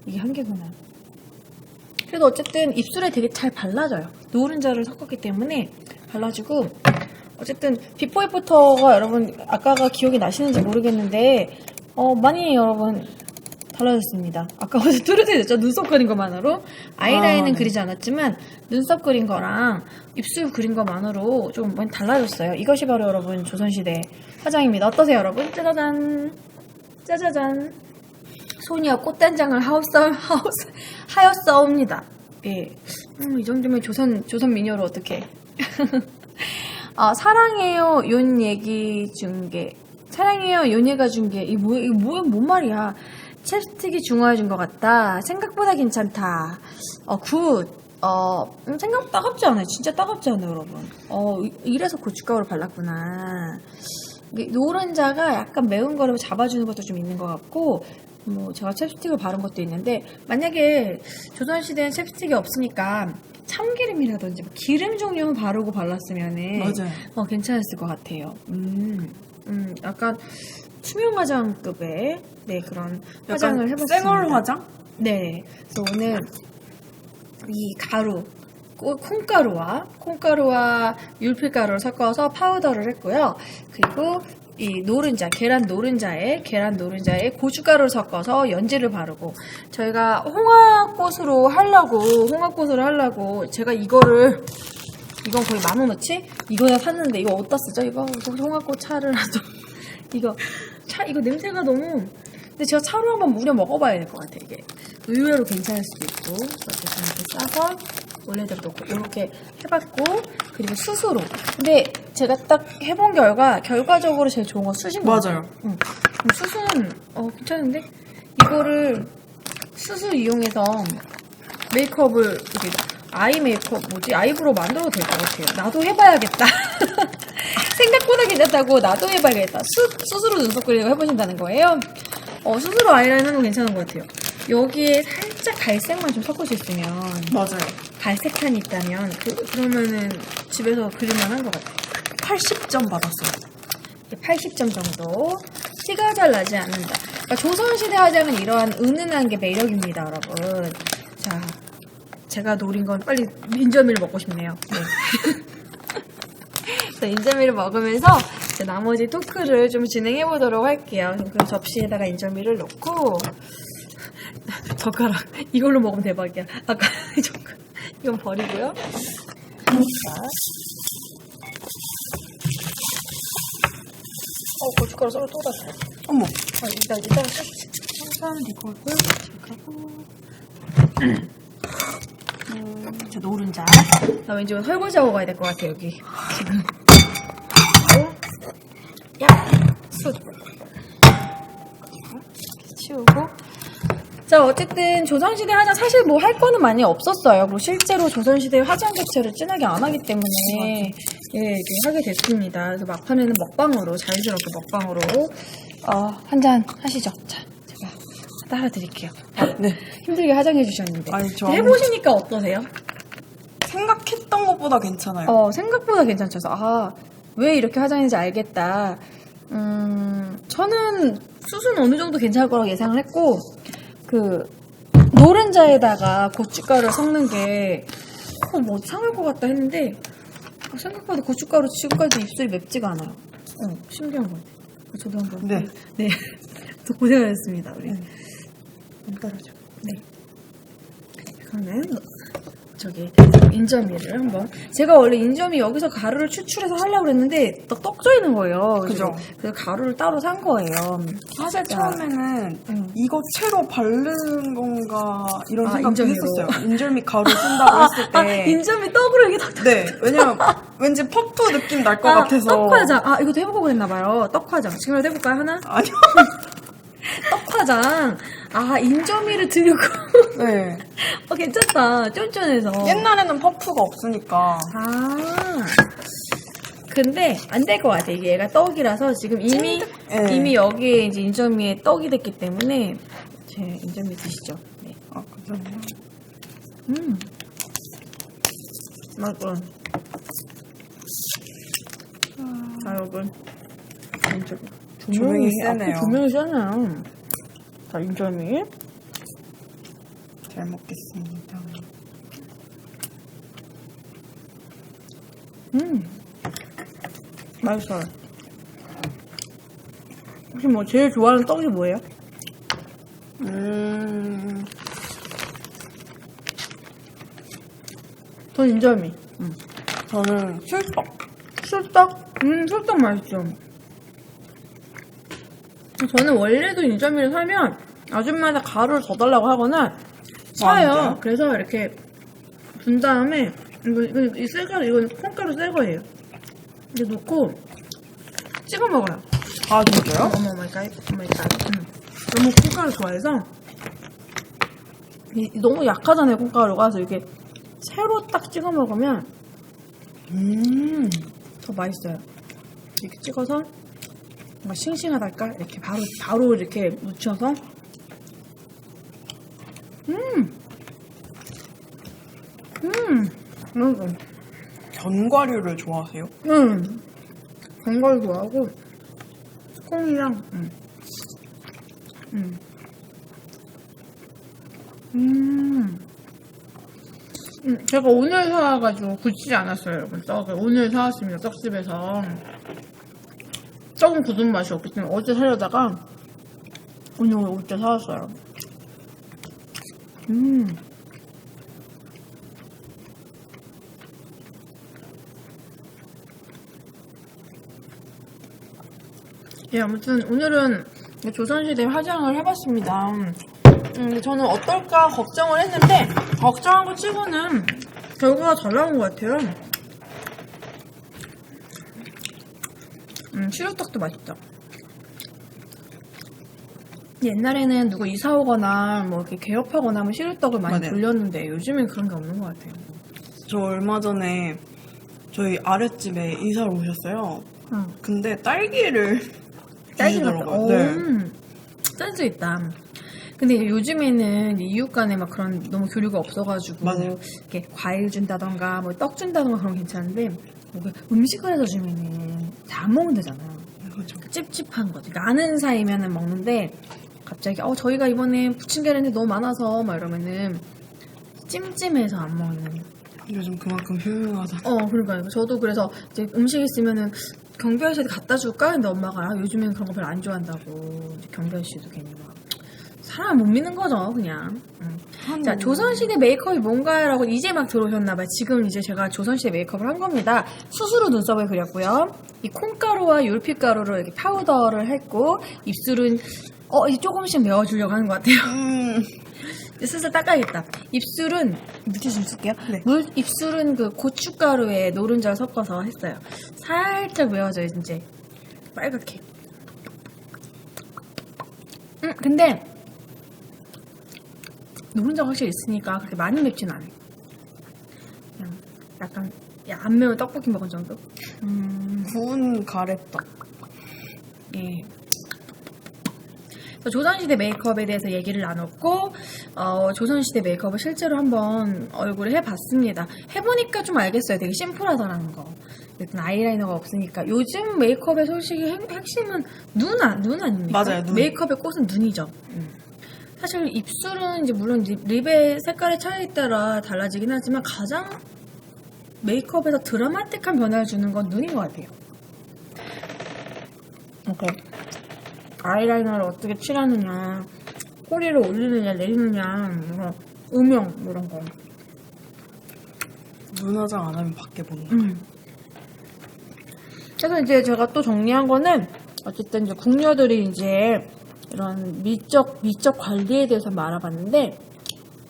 이게 한계구나. 그래도 어쨌든 입술에 되게 잘 발라져요. 노른자를 섞었기 때문에 발라주고 어쨌든 비포 애프터가 여러분 아까가 기억이 나시는지 모르겠는데 많이 여러분 달라졌습니다. 아까 어제 뚜렷해졌죠? 눈썹 그린 것만으로 아이라인은 네. 그리지 않았지만 눈썹 그린 거랑 입술 그린 것만으로 좀 많이 달라졌어요. 이것이 바로 여러분 조선시대 화장입니다. 어떠세요 여러분? 짜자잔 짜자잔 소녀 꽃단장을 하였사옵니다. 예, 이 정도면 조선 미녀로 어떻게? 사랑해요 연 얘기 중계. 사랑해요 연예가 중계. 뭔 말이야? 챕스틱이 중화해준 것 같다. 생각보다 괜찮다. 굿. 생각보다 따갑지 않아요. 진짜 따갑지 않아요, 여러분. 이래서 고춧가루 발랐구나. 노른자가 약간 매운 거를 잡아주는 것도 좀 있는 것 같고, 뭐 제가 챕스틱을 바른 것도 있는데, 만약에 조선시대엔 챕스틱이 없으니까 참기름이라든지 뭐 기름 종류 바르고 발랐으면은 맞아요. 괜찮았을 것 같아요. 약간 투명 화장급의 그런 화장을 해봤습니다. 생얼 화장? 네. 그래서 오늘 이 가루, 콩가루와 율필가루를 섞어서 파우더를 했고요. 그리고 이 노른자, 계란 노른자에 고춧가루를 섞어서 연지를 바르고, 저희가 홍합꽃으로 하려고 제가 이건 거의 10,000원어치? 이거야 샀는데 이거 어디다 쓰죠? 이거 홍합꽃 차를 하죠. 이거 냄새가 너무, 근데 제가 차로 한번 무려 먹어봐야 될 것 같아요. 이게 의외로 괜찮을 수도 있고. 그래서 이렇게 싸서 원래대로 넣고 이렇게 해봤고, 그리고 스스로. 근데 제가 딱 해본 결과적으로 제일 좋은 건 숯인 것 같아요. 맞아요. 숯은 괜찮은데, 이거를 숯을 이용해서 메이크업을 이렇게 아이브로우 만들어도 될 것 같아요. 나도 해봐야겠다. 생각보다 괜찮다고 나도 해봐야겠다. 숯으로 눈썹 그리고 해보신다는 거예요. 숯으로 아이라인 하는 거 괜찮은 것 같아요. 여기에 살짝 갈색만 좀 섞을 수 있으면, 맞아요. 갈색탄이 있다면 그러면은 집에서 그릴만 한 것 같아요. 80점 받았어요. 80점 정도. 티가 잘 나지 않는다. 그러니까 조선시대 화장은 이러한 은은한 게 매력입니다, 여러분. 자, 제가 노린 건 빨리 인절미를 먹고 싶네요. 네. 자, 인절미를 먹으면서 이제 나머지 토크를 좀 진행해 보도록 할게요. 그 접시에다가 인절미를 넣고, 젓가락 이걸로 먹으면 대박이야. 아까 젓가락 이건 버리고요. 자, 고춧가루 썰어 쏟았어요. 어머. 이따가 항상 이거를 체크하고, 자, 노른자. 나 왠지 오늘 설거지하고 가야 될 것 같아, 여기. 지금. 야! 숯. 치우고. 자, 어쨌든 조선시대 화장 사실 뭐 할 거는 많이 없었어요. 그리고 실제로 조선시대 화장 자체를 진하게 안 하기 때문에 이렇게 하게 됐습니다. 그래서 막판에는 자연스럽게 먹방으로 한 잔 하시죠. 자, 제가 따라 드릴게요. 네. 힘들게 화장해 주셨는데. 아니, 저 해보시니까 어떠세요? 생각했던 것보다 괜찮아요. 생각보다 괜찮죠. 왜 이렇게 화장인지 알겠다. 저는 숯은 어느 정도 괜찮을 거라고 예상을 했고, 노른자에다가 고춧가루를 섞는 게, 뭐 상할 것 같다 했는데, 생각보다 고춧가루 지금까지 입술이 맵지가 않아요. 신기한 것 같아요. 저도 한번. 네. 네. 또 고생하셨습니다, 우리. 안 떨어져. 네. 그러면, 인절미를 한번. 제가 원래 인절미 여기서 가루를 추출해서 하려고 했는데, 떡져 있는 거예요. 그죠. 그래서 가루를 따로 산 거예요. 사실 처음에는 이거 채로 바른 건가 이런 생각도 인절미로. 했었어요. 인절미 가루 쓴다고 했을 때. 인절미 떡으로 이게 네, 왜냐면 왠지 퍼프 느낌 날 것 같아서. 떡화장. 이것도 해보고 그랬나봐요. 떡화장. 지금이라도 해볼까요, 하나? 아니요. 떡화장. 인절미를 들고. 네. 괜찮다. 쫀쫀해서. 옛날에는 퍼프가 없으니까. 근데 안 될 것 같아. 이게 얘가 떡이라서 지금 이미 여기에 이제 인절미에 떡이 됐기 때문에 제 인절미 드시죠. 네. 감사합니다. 맛있어. 자, 여러분. 조명이 세네요. 조명이 세네요. 자, 인절미. 잘 먹겠습니다. 맛있어요. 혹시 뭐 제일 좋아하는 떡이 뭐예요? 전 인절미. 저는 술떡. 술떡? 술떡 맛있죠. 저는 원래도 인절미를 사면 아줌마가 가루를 더 달라고 하거나 사요. 진짜요? 그래서 이렇게 분 다음에 이건 콩가루 새 거예요. 이제 놓고 찍어 먹어요. 진짜요? 어머 마이 갓. 너무 콩가루 좋아해서 너무 약하잖아요, 콩가루가. 그래서 이렇게 새로 딱 찍어 먹으면 더 맛있어요. 이렇게 찍어서 뭔가 싱싱하달까? 이렇게 바로 이렇게 묻혀서. 견과류를 좋아하세요? 견과류 좋아하고, 콩이랑, 제가 오늘 사와가지고 굳지 않았어요, 여러분. 떡을. 오늘 사왔습니다, 떡집에서. 떡은 굳은 맛이 없기 때문에 어제 사려다가 오늘 올 때 사왔어요. 예, 아무튼 오늘은 조선시대 화장을 해봤습니다. 저는 어떨까 걱정을 했는데 걱정한 거 치고는 결과가 잘 나온 것 같아요. 시루떡도 맛있다. 옛날에는 누구 이사 오거나 뭐 이렇게 개업하거나 하면 시루떡을 많이 맞아요. 돌렸는데 요즘엔 그런 게 없는 것 같아요. 저 얼마 전에 저희 아랫집에 이사를 오셨어요. 근데 딸기를 주시더라고요. 네. 센스 있다. 근데 이제 요즘에는 이제 이웃 간에 막 그런 너무 교류가 없어가지고 맞아요. 이렇게 과일 준다던가 뭐 떡 준다던가 그런 건 괜찮은데 뭐 음식을 해서 주면은 다 안 먹는다잖아요. 그렇죠. 찝찝한 거지. 그러니까 아는 사이면은 먹는데 갑자기 저희가 이번에 부침개를 했는데 너무 많아서 막 이러면은 찜찜해서 안 먹는. 요즘 그만큼 유명하다. 그러니까요. 저도 그래서 이제 음식 있으면은 경비 아저씨한테 갖다 줄까? 근데 엄마가 요즘엔 그런 거 별로 안 좋아한다고. 이제 경비 아저씨도 괜히 막 사람 못 믿는 거죠, 그냥. 자, 조선시대 메이크업이 뭔가라고 이제 막 들어오셨나봐요. 지금 이제 제가 조선시대 메이크업을 한 겁니다. 스스로 눈썹을 그렸고요. 이 콩가루와 율피가루로 이렇게 파우더를 했고, 입술은, 이제 조금씩 메워주려고 하는 것 같아요. 슬슬 닦아야겠다. 입술은, 물티슈 쓸게요. 네. 입술은 그 고춧가루에 노른자를 섞어서 했어요. 살짝 메워줘요, 이제. 빨갛게. 근데, 노른자가 확실히 있으니까 그렇게 많이 맵진 않아요. 그냥 약간 안 매운 떡볶이 먹은 정도? 구운 가래떡. 예. 그래서 조선시대 메이크업에 대해서 얘기를 나눴고 조선시대 메이크업을 실제로 한번 얼굴에 해봤습니다. 해보니까 좀 알겠어요. 되게 심플하다라는 거. 일단 아이라이너가 없으니까. 요즘 메이크업의 솔직히 핵심은 눈 아닙니까? 맞아요, 눈. 메이크업의 꽃은 눈이죠. 사실 입술은 이제 물론 립의 색깔의 차이에 따라 달라지긴 하지만 가장 메이크업에서 드라마틱한 변화를 주는 건 눈인 것 같아요. 오케이. 아이라이너를 어떻게 칠하느냐, 꼬리를 올리느냐, 내리느냐, 뭐 음영 뭐 이런 거. 눈 화장 안 하면 밖에 못 나가요. 그래서 이제 제가 또 정리한 거는 어쨌든 이제 궁녀들이 이제 이런 미적 관리에 대해서 알아봤는데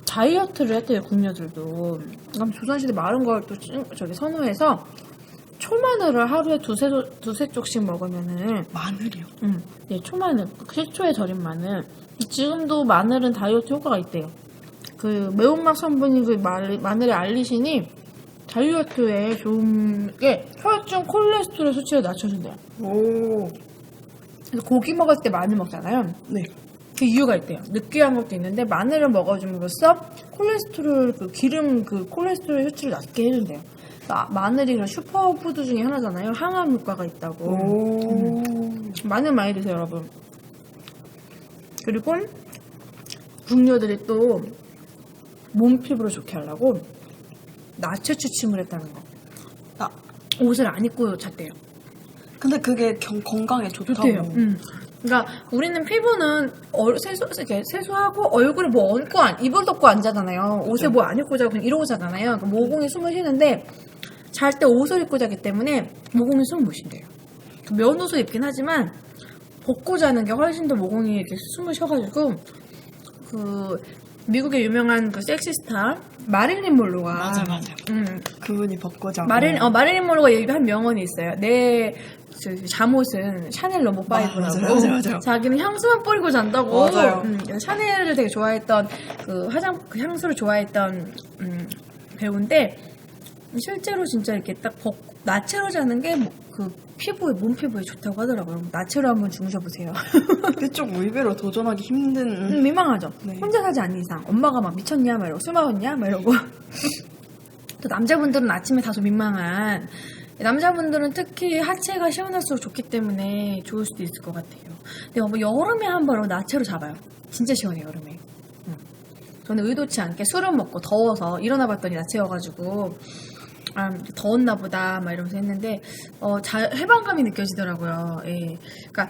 다이어트를 했대요, 궁녀들도. 그럼 조선시대 마른 걸 또 선호해서 초마늘을 하루에 두세 쪽씩 먹으면은 마늘이요? 네, 초마늘, 식초에 절인 마늘. 지금도 마늘은 다이어트 효과가 있대요. 그 매운맛 성분인 그 마늘의 알리신이 다이어트에 좋은 게 혈중 콜레스테롤 수치를 낮춰준대요. 오. 그래서 고기 먹을 때 마늘 먹잖아요. 네. 그 이유가 있대요. 느끼한 것도 있는데 마늘을 먹어줌으로써 콜레스테롤 기름 콜레스테롤 수치를 낮게 해준대요. 마늘이 그런 슈퍼푸드 중에 하나잖아요. 항암 효과가 있다고. 오. 마늘 많이 드세요, 여러분. 그리고 궁녀들이 또 몸 피부를 좋게 하려고 나체 추침을 했다는 거. 옷을 안 입고 잤대요. 근데 그게 건강에 좋다고. 좋대요. 그러니까 우리는 피부는 세수하고 얼굴에 뭐 얹고 이불 덮고 안 자잖아요. 옷에 뭐 안 입고 자고 그냥 이러고 자잖아요. 그러니까 모공이 숨을 쉬는데 잘 때 옷을 입고 자기 때문에 모공이 숨을 못 쉰대요. 면옷을 입긴 하지만 벗고 자는 게 훨씬 더 모공이 이렇게 숨을 쉬어가지고 미국의 유명한 그 섹시스타 마릴린 monroe가 맞아. 그분이 벗고 자고. 마릴린 monroe가 얘기한 명언이 있어요. 내 잠옷은 샤넬 넘버 5라고. 맞아요. 자기는 향수만 뿌리고 잔다고. 맞아요. 샤넬을 되게 좋아했던 그 향수를 좋아했던 배우인데 실제로 진짜 이렇게 딱 나체로 자는 게 피부에, 몸 피부에 좋다고 하더라고요. 나체로 한번 주무셔보세요. 근데 좀 의외로 도전하기 힘든. 민망하죠? 네. 혼자 사지 않는 이상. 엄마가 막 미쳤냐? 막 이러고 술 먹었냐? 막 이러고. 또 남자분들은 아침에 다소 민망한. 남자분들은 특히 하체가 시원할수록 좋기 때문에 좋을 수도 있을 것 같아요. 근데 뭐 여름에 한번 나체로 잡아요. 진짜 시원해요, 여름에. 저는 의도치 않게 술을 먹고 더워서 일어나 봤더니 나체여가지고 아, 더웠나 보다 막 이러면서 했는데 해방감이 느껴지더라고요. 예. 그러니까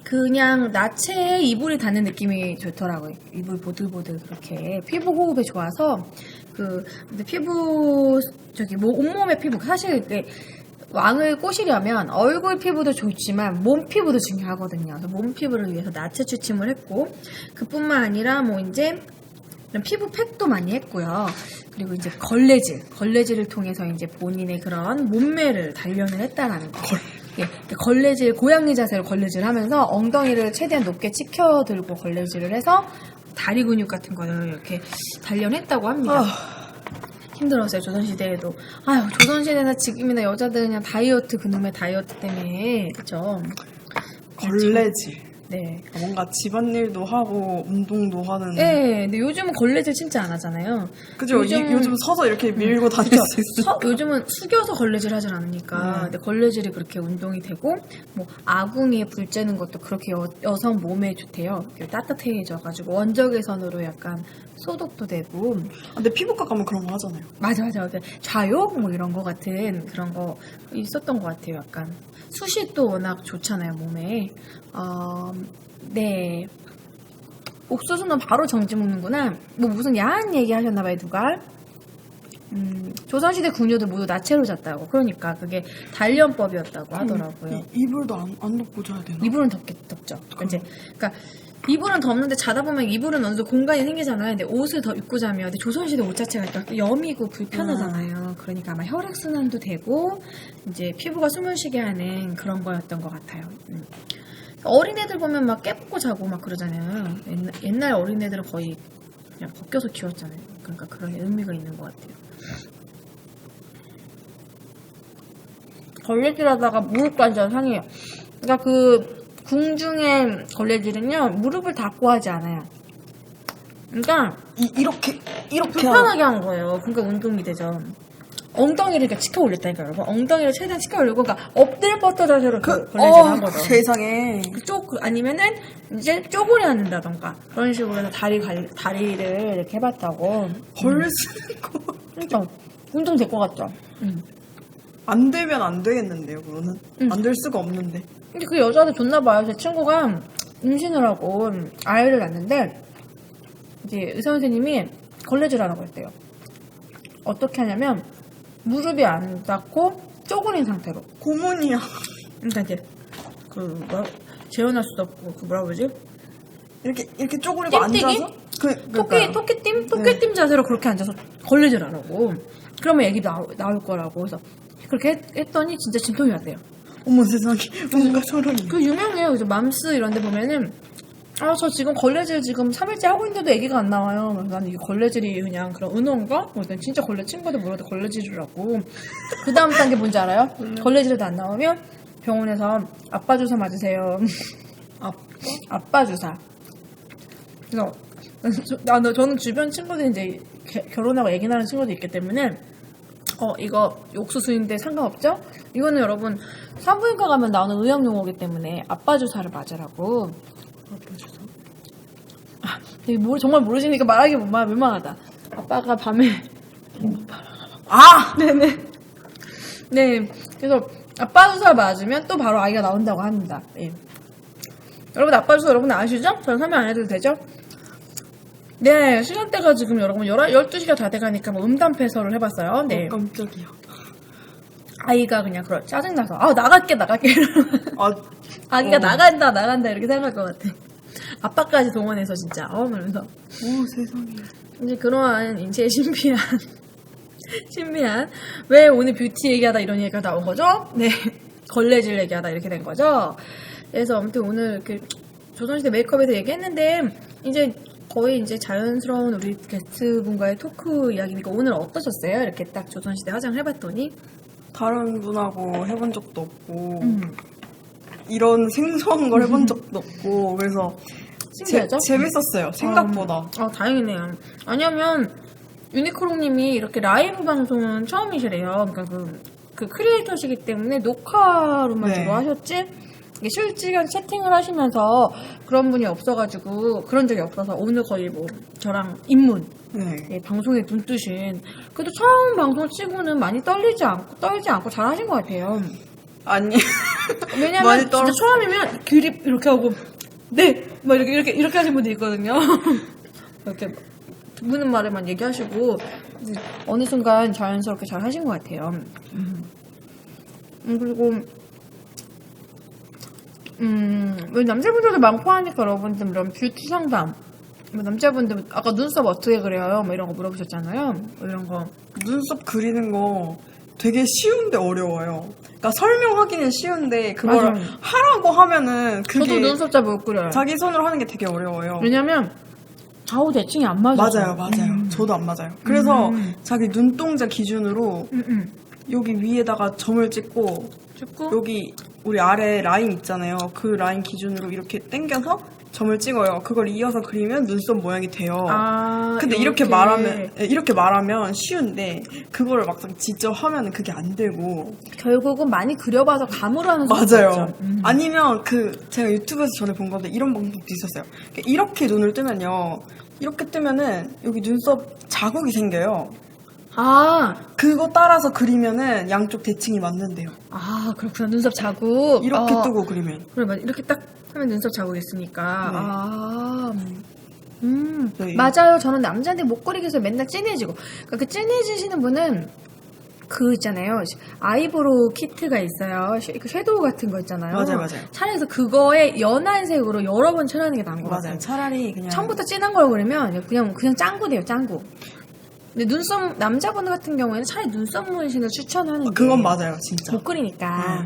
그냥 나체에 이불이 닿는 느낌이 좋더라고요. 이불 보들보들 그렇게 피부 호흡에 좋아서 근데 피부 온몸의 피부 사실 이게 왕을 꼬시려면 얼굴 피부도 좋지만 몸 피부도 중요하거든요. 그래서 몸 피부를 위해서 나체 추침을 했고 그뿐만 아니라 뭐 이제 피부 팩도 많이 했고요. 그리고 이제 걸레질을 통해서 이제 본인의 그런 몸매를 단련을 했다라는 거. 예, 걸레질, 고양이 자세로 걸레질을 하면서 엉덩이를 최대한 높게 치켜들고 걸레질을 해서 다리 근육 같은 거를 이렇게 단련했다고 합니다. 힘들었어요, 조선시대에도. 아유, 조선시대나 지금이나 여자들은 그냥 다이어트, 그놈의 다이어트 때문에, 그쵸? 걸레질. 네. 뭔가 집안일도 하고 운동도 하는. 네, 근데 요즘은 걸레질 진짜 안 하잖아요. 그죠? 요즘 서서 이렇게 밀고 다닐 수 있어요. 요즘은 숙여서 걸레질 하진 않으니까. 근데 걸레질이 그렇게 운동이 되고, 뭐, 아궁이에 불 쬐는 것도 그렇게 여성 몸에 좋대요. 따뜻해져가지고, 원적외선으로 약간 소독도 되고. 근데 피부과 가면 그런 거 하잖아요. 맞아. 좌욕? 뭐 이런 거 같은 그런 거 있었던 것 같아요, 약간. 숱이 또 워낙 좋잖아요, 몸에. 네. 옥수수는 바로 정지 먹는구나. 뭐 무슨 야한 얘기 하셨나봐요, 누가. 조선시대 궁녀들 모두 나체로 잤다고. 그러니까 그게 단련법이었다고 하더라고요. 이불도 안 덮고 자야 되나? 이불은 덥죠. 그러니까 이불은 덮는데 자다 보면 이불은 어느 정도 공간이 생기잖아요. 근데 옷을 더 입고 자면 근데 조선시대 옷 자체가 또 여미고 불편하잖아요. 그러니까 아마 혈액순환도 되고 이제 피부가 숨을 쉬게 하는 그런 거였던 것 같아요. 어린애들 보면 막 깨벗고 자고 막 그러잖아요. 옛날 어린애들은 거의 그냥 벗겨서 키웠잖아요. 그러니까 그런 의미가 있는 것 같아요. 걸레질 하다가 무릎 관절 상해요. 그러니까 궁중의 걸레질은요, 무릎을 닫고 하지 않아요. 그러니까, 이렇게 불편하게 한 거예요. 그러니까 운동이 되죠. 엉덩이를 이렇게 치켜 올렸다니까요, 여러분. 엉덩이를 최대한 치켜 올리고, 그러니까 엎드려 뻗어 자세로 걸레질을 한 거죠. 세상에. 아니면은, 이제 쪼그려 앉는다던가. 그런 식으로 해서 다리를 이렇게 해봤다고. 벌 쓰는 거. 그러니까, 운동 될 것 같죠? 안 되면 안 되겠는데요, 그거는? 안 될 수가 없는데. 근데 그 여자도 좋나 봐요. 제 친구가 임신을 하고 아이를 낳는데 이제 의사 선생님이 걸레질 하라고 했대요. 어떻게 하냐면 무릎이 안 닿고 쪼그린 상태로. 고문이야. 그러니까 이제 재현할 수도 없고 뭐라 그러지? 이렇게 쪼그리고 띵띵이? 앉아서? 토끼띠 자세로 그렇게 앉아서 걸레질 하라고. 그러면 애기 나올 거라고. 그래서 그렇게 했더니 진짜 진통이 왔대요. 어머 세상에. 뭔가 소름이. 그 유명해요. 그래서 맘스 이런 데 보면은 저 지금 걸레질 지금 3일째 하고 있는데도 애기가 안 나와요. 난 이게 걸레질이 그냥 그런 은어인가? 그랬더니 진짜 친구한테 물어도 걸레질이라고. 그 다음 단계 뭔지 알아요? 걸레질에도 안 나오면 병원에서 아빠 주사 맞으세요. 아빠 주사. 그래서 저는 주변 친구들이 이제 결혼하고 애기 낳는 친구도 있기 때문에 이거 옥수수인데 상관없죠? 이거는 여러분 산부인과 가면 나오는 의학 용어이기 때문에 아빠 주사를 맞으라고. 아빠 주사? 정말 모르시니까 말하기 민망하다. 아빠가 밤에 네네. 네. 그래서 아빠 주사 맞으면 또 바로 아이가 나온다고 합니다. 예. 여러분 아빠 주사 여러분 아시죠? 저는 설명 안 해도 되죠? 네, 시간대가 지금 여러분 12시가 다 돼가니까 뭐 음담패설을 해봤어요. 네. 깜짝이야. 아이가 그냥 짜증나서 나갈게 아기가 나간다 이렇게 생각할 것 같아. 아빠까지 동원해서 진짜 그러면서 오 세상에. 이제 그러한 인체의 신비한 왜 오늘 뷰티 얘기하다 이런 얘기가 나온 거죠? 네, 걸레질 얘기하다 이렇게 된 거죠. 그래서 아무튼 오늘 이렇게 조선시대 메이크업에 대해 얘기했는데 이제 거의 이제 자연스러운 우리 게스트분과의 토크 이야기니까 오늘 어떠셨어요? 이렇게 딱 조선시대 화장을 해봤더니 다른 분하고 해본 적도 없고 이런 생소한 걸 해본 적도 없고 그래서 신기하죠? 재밌었어요. 생각보다. 다행이네요. 왜냐면 유니크롱님이 이렇게 라이브 방송은 처음이시래요. 그러니까 그 크리에이터시기 때문에 녹화로만 네. 주로 하셨지. 이게 실시간 채팅을 하시면서 그런 분이 없어가지고 그런 적이 없어서 오늘 거의 뭐 저랑 입문 네. 방송에 눈뜨신 그래도 처음 방송 치고는 많이 떨지 않고 잘 하신 것 같아요. 아니 왜냐면 많이 진짜 떨었어. 처음이면 그립 이렇게 하고 네! 막 이렇게 하신 분들 있거든요. 이렇게 무는 말에만 얘기하시고 이제 어느 순간 자연스럽게 잘 하신 것 같아요. 그리고 왜 남자분들도 많고 하니까 여러분들 이런 뷰티 상담 뭐 남자분들 아까 눈썹 어떻게 그려요? 뭐 이런 거 물어보셨잖아요. 뭐 이런 거 눈썹 그리는 거 되게 쉬운데 어려워요. 그러니까 설명하기는 쉬운데 그걸 맞아요. 하라고 하면은 저도 그게 눈썹 잘 못 그려요. 자기 손으로 하는 게 되게 어려워요. 왜냐면 좌우 대칭이 안 맞아요. 맞아요. 저도 안 맞아요. 그래서 자기 눈동자 기준으로 여기 위에다가 점을 찍고 찍고 여기 우리 아래 라인 있잖아요. 그 라인 기준으로 이렇게 당겨서 점을 찍어요. 그걸 이어서 그리면 눈썹 모양이 돼요. 근데 이렇게 말하면 쉬운데 그거를 막상 직접 하면 그게 안 되고 결국은 많이 그려봐서 감으로 하는 맞아요. 수가 있죠. 아니면 제가 유튜브에서 전에 본 건데 이런 방법도 있었어요. 이렇게 눈을 뜨면요. 이렇게 뜨면은 여기 눈썹 자국이 생겨요. 그거 따라서 그리면은 양쪽 대칭이 맞는데요. 그렇구나. 눈썹 자국. 이렇게 뜨고 그리면. 그래, 맞아. 이렇게 딱 하면 눈썹 자국이 있으니까. 네. 맞아요. 저는 남자한테 못 그리게 해서 맨날 진해지고. 그러니까 그 진해지시는 분은 그 있잖아요. 아이브로우 키트가 있어요. 그 섀도우 같은 거 있잖아요. 맞아요. 차라리 그래서 그거에 연한 색으로 여러 번 칠하는 게 나은 것 같아요. 맞아요. 차라리 그냥 처음부터 진한 걸 그리면 그냥 짱구 돼요. 짱구. 근데 남자분 같은 경우에는 차라리 눈썹 문신을 추천하는 게 그건 맞아요. 진짜. 못 그리니까.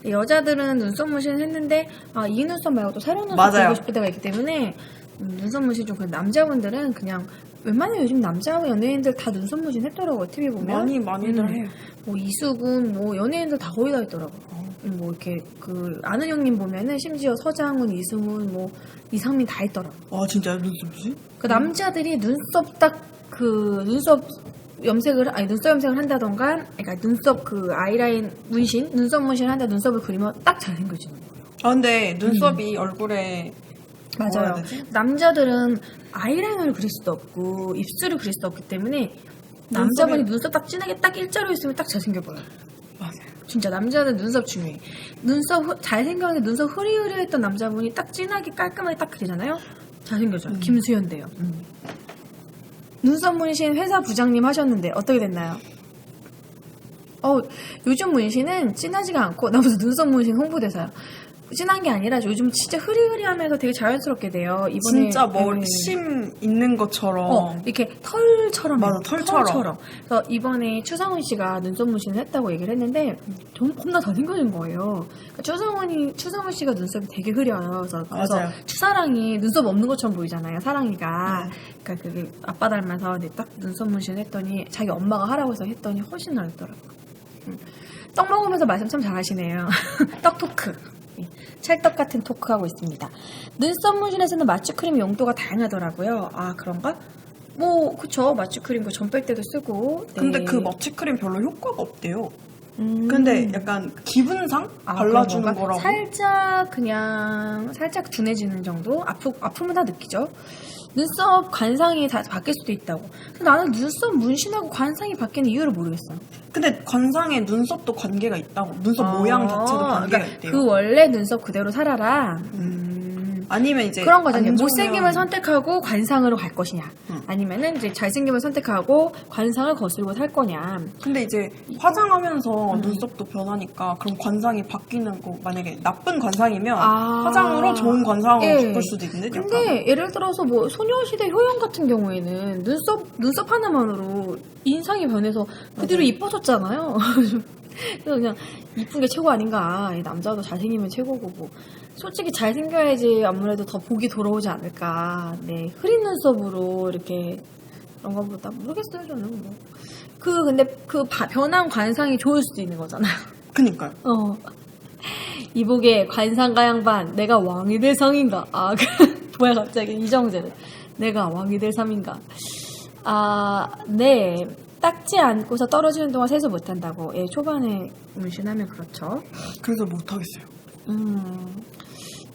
여자들은 눈썹 문신을 했는데 이 눈썹 말고 또 새로운 눈썹 맞아요. 그리고 싶을 때가 있기 때문에 눈썹 문신 좀 남자분들은 그냥 웬만하면 요즘 남자 연예인들 다 눈썹 문신 했더라고요. TV 보면 많이들 해요. 뭐 이수근 뭐 연예인들 다 거의 다 했더라고요. 뭐 이렇게 그 아는 형님 보면은 심지어 서장훈, 이승훈, 뭐 이상민 다 했더라고요. 진짜요? 눈썹이? 그 남자들이 눈썹 딱 그 눈썹 염색을 한다던가, 그러니까 눈썹 그 아이라인 문신, 눈썹 문신을 한다 눈썹을 그리면 딱 잘생겨지는 거예요. 근데 눈썹이 얼굴에 뭐라 해야 맞아요. 되지? 남자들은 아이라이너를 그릴 수도 없고 입술을 그릴 수도 없기 때문에 남자분이 눈썹 딱 진하게 딱 일자로 있으면 딱 잘생겨 보여요. 맞아요. 진짜 남자는 눈썹 중요해. 잘생겼는데 눈썹 흐리흐리했던 남자분이 딱 진하게 깔끔하게 딱 그리잖아요. 잘생겨져요. 김수현 돼요. 눈썹 문신 회사 부장님 하셨는데 어떻게 됐나요? 요즘 문신은 진하지가 않고 나 무슨 눈썹 문신 홍보대사요. 진한 게 아니라 요즘 진짜 흐리흐리하면서 되게 자연스럽게 돼요. 이번에 진짜 심 있는 것처럼 이렇게 털처럼 맞아, 해요. 털처럼. 그래서 이번에 추성훈 씨가 눈썹 문신을 했다고 얘기를 했는데 겁나 더 생겨진 거예요. 그러니까 추성훈 씨가 눈썹이 되게 흐려요. 그래서 맞아요. 추사랑이 눈썹 없는 것처럼 보이잖아요. 사랑이가. 그러니까 그게 아빠 닮아서 근데 딱 눈썹 문신을 했더니 자기 엄마가 하라고 해서 했더니 훨씬 나았더라고요. 떡 먹으면서 말씀 참 잘하시네요. 떡 토크. 찰떡 같은 토크하고 있습니다. 눈썹 문신에서는 마취크림 용도가 다양하더라고요. 그런가? 뭐 그쵸. 마취크림 그 점 뺄 때도 쓰고. 네. 근데 그 마취크림 별로 효과가 없대요. 근데 약간 기분상 발라주는 그런 건가? 거라고. 살짝 둔해지는 정도? 아픔은 다 느끼죠. 눈썹 관상이 다 바뀔 수도 있다고. 근데 나는 눈썹 문신하고 관상이 바뀌는 이유를 모르겠어요. 근데 관상에 눈썹도 관계가 있다고. 눈썹 모양 자체도 관계가 있대요. 그 원래 눈썹 그대로 살아라. 아니면 이제 그런 거잖아요. 안 좋으면- 못생김을 선택하고 관상으로 갈 것이냐. 아니면은 이제 잘생김을 선택하고 관상을 거스르고 살 거냐. 근데 이제 화장하면서 눈썹도 변하니까 그럼 관상이 바뀌는 거 만약에 나쁜 관상이면 화장으로 좋은 관상으로 바꿀 수도 있는데. 근데 예를 들어서 뭐 소녀시대 효연 같은 경우에는 눈썹 하나만으로 인상이 변해서 그 뒤로 이뻐졌잖아요. 그래서 그냥 이쁜 게 최고 아닌가. 남자도 잘생기면 최고고 뭐. 솔직히 잘생겨야지 아무래도 더 복이 돌아오지 않을까. 네, 흐린 눈썹으로 이렇게 그런 것보다 모르겠어요. 저는 뭐 근데 변한 관상이 좋을 수도 있는 거잖아요. 그니까요. 이복의 관상가 양반, 내가 왕이 될 상인가? 뭐야, 갑자기 이정재는. 내가 왕이 될 상인가? 네. 닦지 않고서 떨어지는 동안 세수 못한다고. 예, 초반에 문신하면 그렇죠. 그래서 못하겠어요.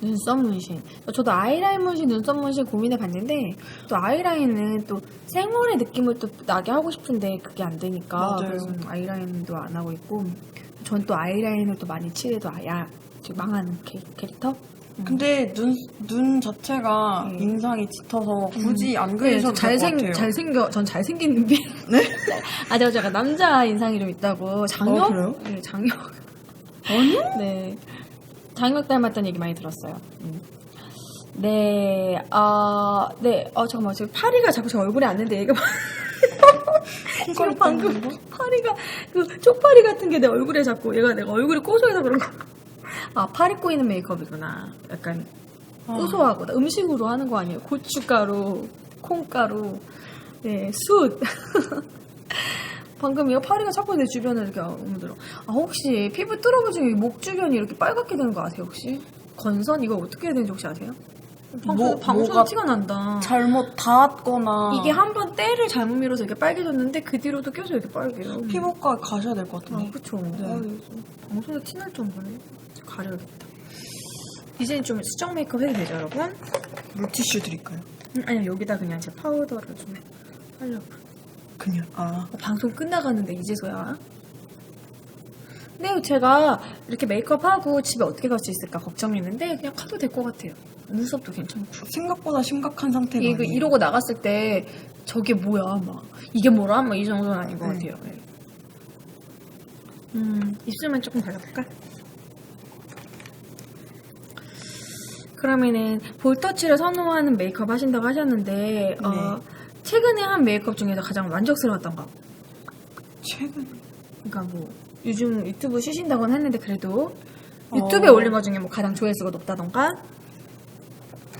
눈썹 문신. 저도 아이라인 문신, 눈썹 문신 고민해 봤는데, 또 아이라인은 또 생얼의 느낌을 또 나게 하고 싶은데, 그게 안 되니까. 맞아요. 그래서 아이라인도 안 하고 있고, 전 또 아이라인을 또 많이 칠해도 망하는 캐릭터? 근데 눈 자체가 인상이 짙어서 굳이 안 그리셔도 될 것 같아요. 전 잘생긴 눈빛. 네? 제가 약간 남자 인상이 좀 있다고. 장혁? 그래요? 네, 장혁. 아니요? 네. 장혁 닮았다는 얘기 많이 들었어요. 네, 잠깐만. 지금 파리가 자꾸 제 얼굴에 앉는데 얘가 지금 방금 파리가, 쪽파리 같은 게 내 얼굴에 자꾸, 내가 얼굴이 고소해서 그런 거. 파리 꼬이는 메이크업이구나. 약간 고소하고, 음식으로 하는 거 아니에요? 고춧가루, 콩가루, 네, 숯. 방금 이 파리가 자꾸 내 주변에 이렇게 오므들어. 혹시 피부 뚫어보시면 목 주변이 이렇게 빨갛게 되는 거 아세요, 혹시? 건선? 이거 어떻게 해야 되는지 혹시 아세요? 방송에 뭐가 티가 난다. 잘못 닿았거나 이게 한번 때를 잘못 밀어서 이렇게 빨개졌는데 그 뒤로도 계속 이렇게 빨개요. 피부과 가셔야 될 것 같은데. 그쵸. 네. 방송에 티날 정도네. 가려야겠다. 이제는 좀 수정 메이크업 해도 되죠, 여러분? 물티슈 드릴까요? 아니요, 여기다 그냥 제 파우더를 좀 하려고. 그냥 방송 끝나가는데 이제서야. 근데 제가 이렇게 메이크업하고 집에 어떻게 갈 수 있을까 걱정했는데 그냥 가도 될 것 같아요. 눈썹도 괜찮고. 생각보다 심각한 상태가 이거 아니에요. 이러고 나갔을 때 저게 뭐야 막 이게 뭐라 막 이 정도는 아닌 것 같아요. 네. 입술만 조금 발라볼까? 그러면은 볼터치를 선호하는 메이크업 하신다고 하셨는데 최근에 한 메이크업 중에서 가장 만족스러웠던 거. 최근 그러니까 뭐 요즘 유튜브 쉬신다고는 했는데 그래도 유튜브에 올린 것 중에 뭐 가장 조회수가 높다던가.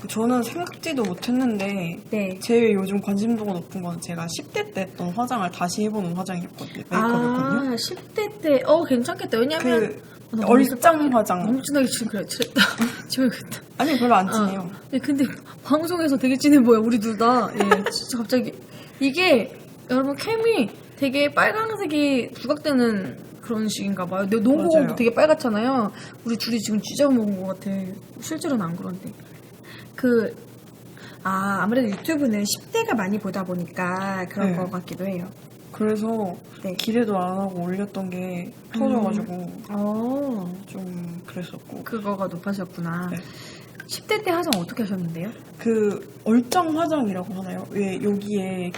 저는 생각지도 못했는데 네. 제일 요즘 관심도가 높은 건 제가 10대 때 했던 화장을 다시 해보는 화장이었거든요. 메이크업이었거든요. 10대 때 괜찮겠다. 왜냐면 얼짱 화장. 너무 진하게 칠했다. 지워야겠다. 아니 별로 안 진해요. 근데 방송에서 되게 진해 보여 우리 둘 다. 진짜 갑자기 이게 여러분 캠이 되게 빨강색이 부각되는 그런 식인가 봐요. 내 농구공도 되게 빨갛잖아요. 우리 둘이 지금 쥐잡아 먹은 것 같아. 실제로는 안 그런데. 아무래도 유튜브는 10대가 많이 보다 보니까 그런 것 같기도 해요. 그래서 기대도 안 하고 올렸던 게 터져가지고 좀 그랬었고. 그거가 높아졌구나. 네. 10대 때 화장 어떻게 하셨는데요? 얼짱 화장이라고 하나요? 왜 여기에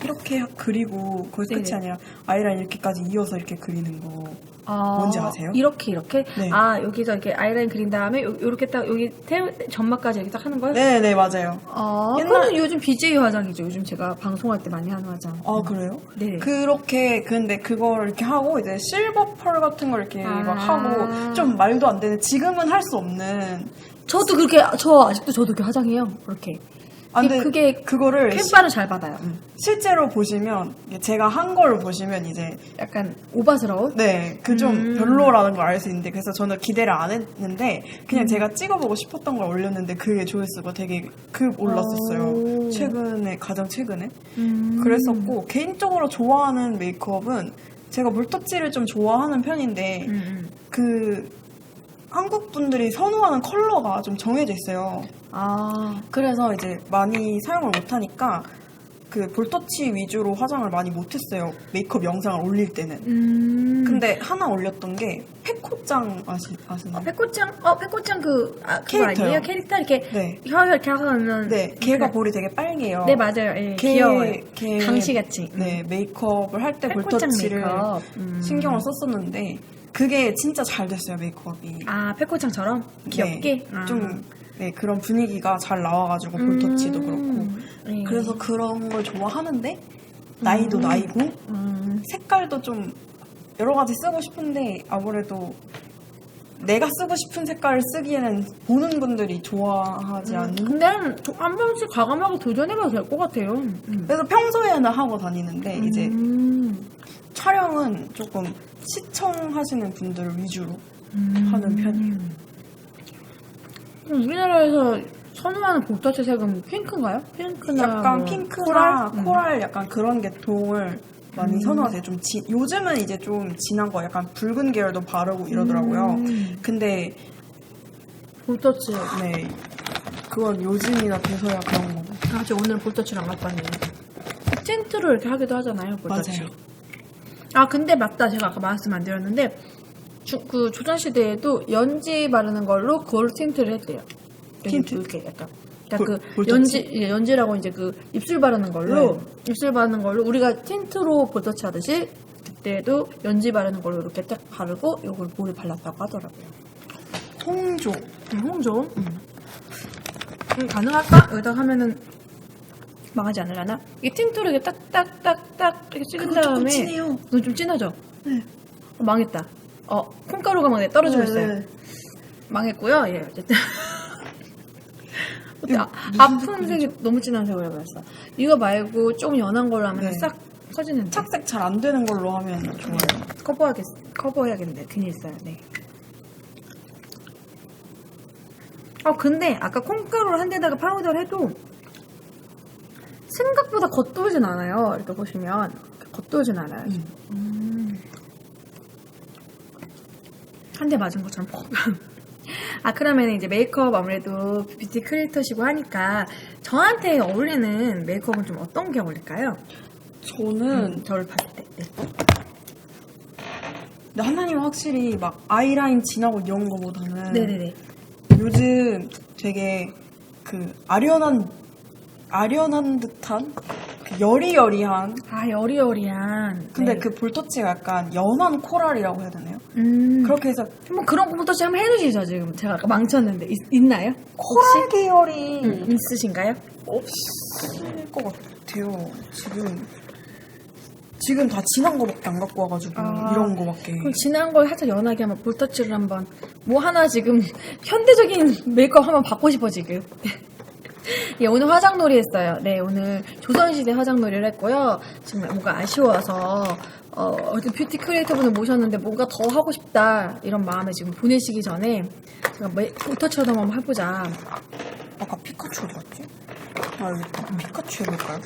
이렇게 그리고 거기 끝이 아니라 아이라인 이렇게까지 이어서 이렇게 그리는 거 뭔지 아세요? 이렇게? 네. 여기서 이렇게 아이라인 그린 다음에 요렇게 딱 여기 점막까지 이렇게 딱 하는 거예요? 네, 맞아요. 그거는 요즘 BJ 화장이죠. 요즘 제가 방송할 때 많이 하는 화장. 그래요? 네. 근데 그거를 이렇게 하고 이제 실버 펄 같은 걸 이렇게 막 하고 좀 말도 안 되는 지금은 할 수 없는. 저도 아직도 그렇게 화장해요. 그렇게. 근데 그거를 캠바를 잘 받아요. 실제로 보시면 제가 한 걸 보시면 이제 약간 오바스러운? 네, 좀 별로라는 걸 알 수 있는데 그래서 저는 기대를 안 했는데 그냥 제가 찍어보고 싶었던 걸 올렸는데 그게 조회수가 되게 올랐었어요. 가장 최근에 그랬었고 개인적으로 좋아하는 메이크업은 제가 물터치를 좀 좋아하는 편인데 한국 분들이 선호하는 컬러가 좀 정해져 있어요. 그래서 이제 많이 사용을 못하니까 볼터치 위주로 화장을 많이 못했어요. 메이크업 영상을 올릴 때는. 근데 하나 올렸던 게 페코짱 아시나요? 페코짱 그거 아니에요? 캐릭터 이렇게 혀를 이렇게 하면 걔가 볼이 되게 빨개요. 네, 맞아요. 귀여워요. 강시같이. 네, 메이크업을 할 때 볼터치를 신경을 썼었는데 그게 진짜 잘 됐어요, 메이크업이. 페코짱처럼? 귀엽게? 그런 분위기가 잘 나와가지고 볼터치도 그렇고. 그래서 그런 걸 좋아하는데 나이도 나이고 색깔도 좀 여러 가지 쓰고 싶은데 아무래도 내가 쓰고 싶은 색깔을 쓰기에는 보는 분들이 좋아하지 않는. 근데 한 번씩 과감하게 도전해봐도 될 것 같아요. 그래서 평소에는 하고 다니는데 이제 촬영은 조금 시청하시는 분들을 위주로 하는 편이에요. 그럼 우리나라에서 선호하는 볼터치 색은 핑크인가요? 핑크나 약간 뭐 핑크나 코랄? 코랄 약간 그런 계통을 많이 선호하세요. 좀 요즘은 이제 좀 진한 거 약간 붉은 계열도 바르고 이러더라고요. 근데 볼터치. 네, 그건 요즘이나 돼서야 그런 거고. 아, 저 오늘 볼터치를 안 갖고 왔네요. 틴트로 이렇게 하기도 하잖아요, 볼터치. 맞아요. 아, 근데 맞다. 제가 아까 말씀 안 드렸는데, 그 조선시대에도 연지 바르는 걸로 그걸로 틴트를 했대요. 틴트? 이렇게 약간. 볼터치? 연지라고 이제 그 입술 바르는 걸로, 입술 바르는 걸로, 우리가 틴트로 볼터치 하듯이, 그때도 연지 바르는 걸로 이렇게 딱 바르고, 이걸 볼에 발랐다고 하더라고요. 홍조. 홍조. 가능할까? 여기다 하면은, 망하지 않으려나? 이게 틴트로 이렇게 딱딱딱딱 이렇게 찍은 다음에. 조금 진해요. 이거 좀 진하죠? 네. 망했다. 콩가루가 막 떨어지고 있어요. 네. 망했고요. 예, 어쨌든. 아픈 색이 너무 진한 색으로 해버렸어. 이거 말고 조금 연한 걸로 하면 네. 싹 커지는데. 착색 잘 안 되는 걸로 하면 좋아요. 커버해야겠는데. 괜히 있어요. 네. 근데 아까 콩가루를 한 데다가 파우더를 해도 생각보다 겉돌진 않아요. 이렇게 보시면. 겉돌진 않아요. 한 대 맞은 것처럼 퍽. 그러면 이제 메이크업 아무래도 뷰티 크리에이터시고 하니까 저한테 어울리는 메이크업은 좀 어떤 게 어울릴까요? 저는 저를 봤을 때. 네. 근데 하나님은 확실히 막 아이라인 진하고 이런 거보다는 네네네. 요즘 되게 그 아련한 듯한 그 여리여리한 여리여리한. 근데 네. 그 볼터치가 약간 연한 코랄이라고 해야 되나요? 그렇게 해서 한번 그런 볼터치 한번 해주시죠. 지금 제가 아까 망쳤는데 있나요? 코랄 계열이 있으신가요? 없을 것 같아요. 지금 다 진한 거밖에 안 갖고 와가지고 이런 거밖에. 그럼 진한 걸 살짝 연하게 한번 볼터치를 한번 뭐 하나 지금 현대적인 메이크업 한번 받고 싶어 지금. 예, 오늘 화장놀이 했어요. 네, 오늘 조선시대 화장놀이를 했고요. 지금 뭔가 아쉬워서 어떤 뷰티 크리에이터분을 모셨는데 뭔가 더 하고 싶다 이런 마음에 지금 보내시기 전에 제가 볼터치도 한번 해보자. 아까 피카츄 어디 갔지? 여기 있다. 피카츄 해볼까요?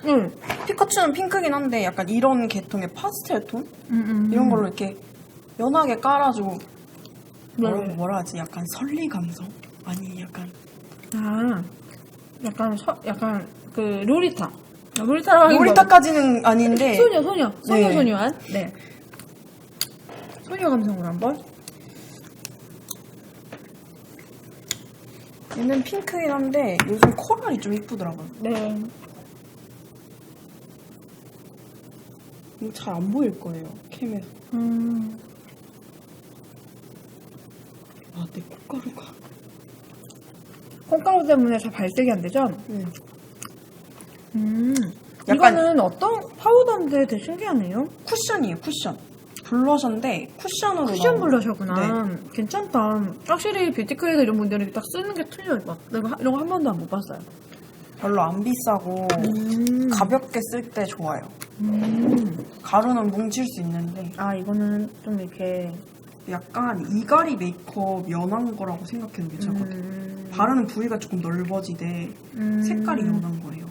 응. 피카츄는 핑크긴 한데 약간 이런 계통의 파스텔 톤? 이런 걸로 이렇게 연하게 깔아주고 뭐라 하지? 약간 설리 감성? 아니 약간 약간 그 로리타. 로리타라고 하긴 로리타까지는 아닌데 소녀한. 네. 소녀 감성으로 한번. 얘는 핑크긴 한데 요즘 코랄이 좀 이쁘더라고요. 네. 이거 잘 안 보일 거예요, 캠에서. 내 콧가루가. 콩가루 때문에 잘 발색이 안 되죠? 네. 약간- 이거는 어떤 파우더인데 되게 신기하네요. 쿠션이에요, 쿠션. 블러셔인데 쿠션으로 쿠션 나온- 블러셔구나. 네. 괜찮다. 확실히 뷰티 크리에이터 이런 분들이 딱 쓰는 게 틀려요. 막 내가 이런 거 한 번도 안 못 봤어요. 별로 안 비싸고 가볍게 쓸 때 좋아요. 음. 가루는 뭉칠 수 있는데 이거는 좀 이렇게 약간 이갈이 메이크업 연한 거라고 생각해도 괜찮거든요. 바르는 부위가 조금 넓어지되 색깔이 연한 거예요.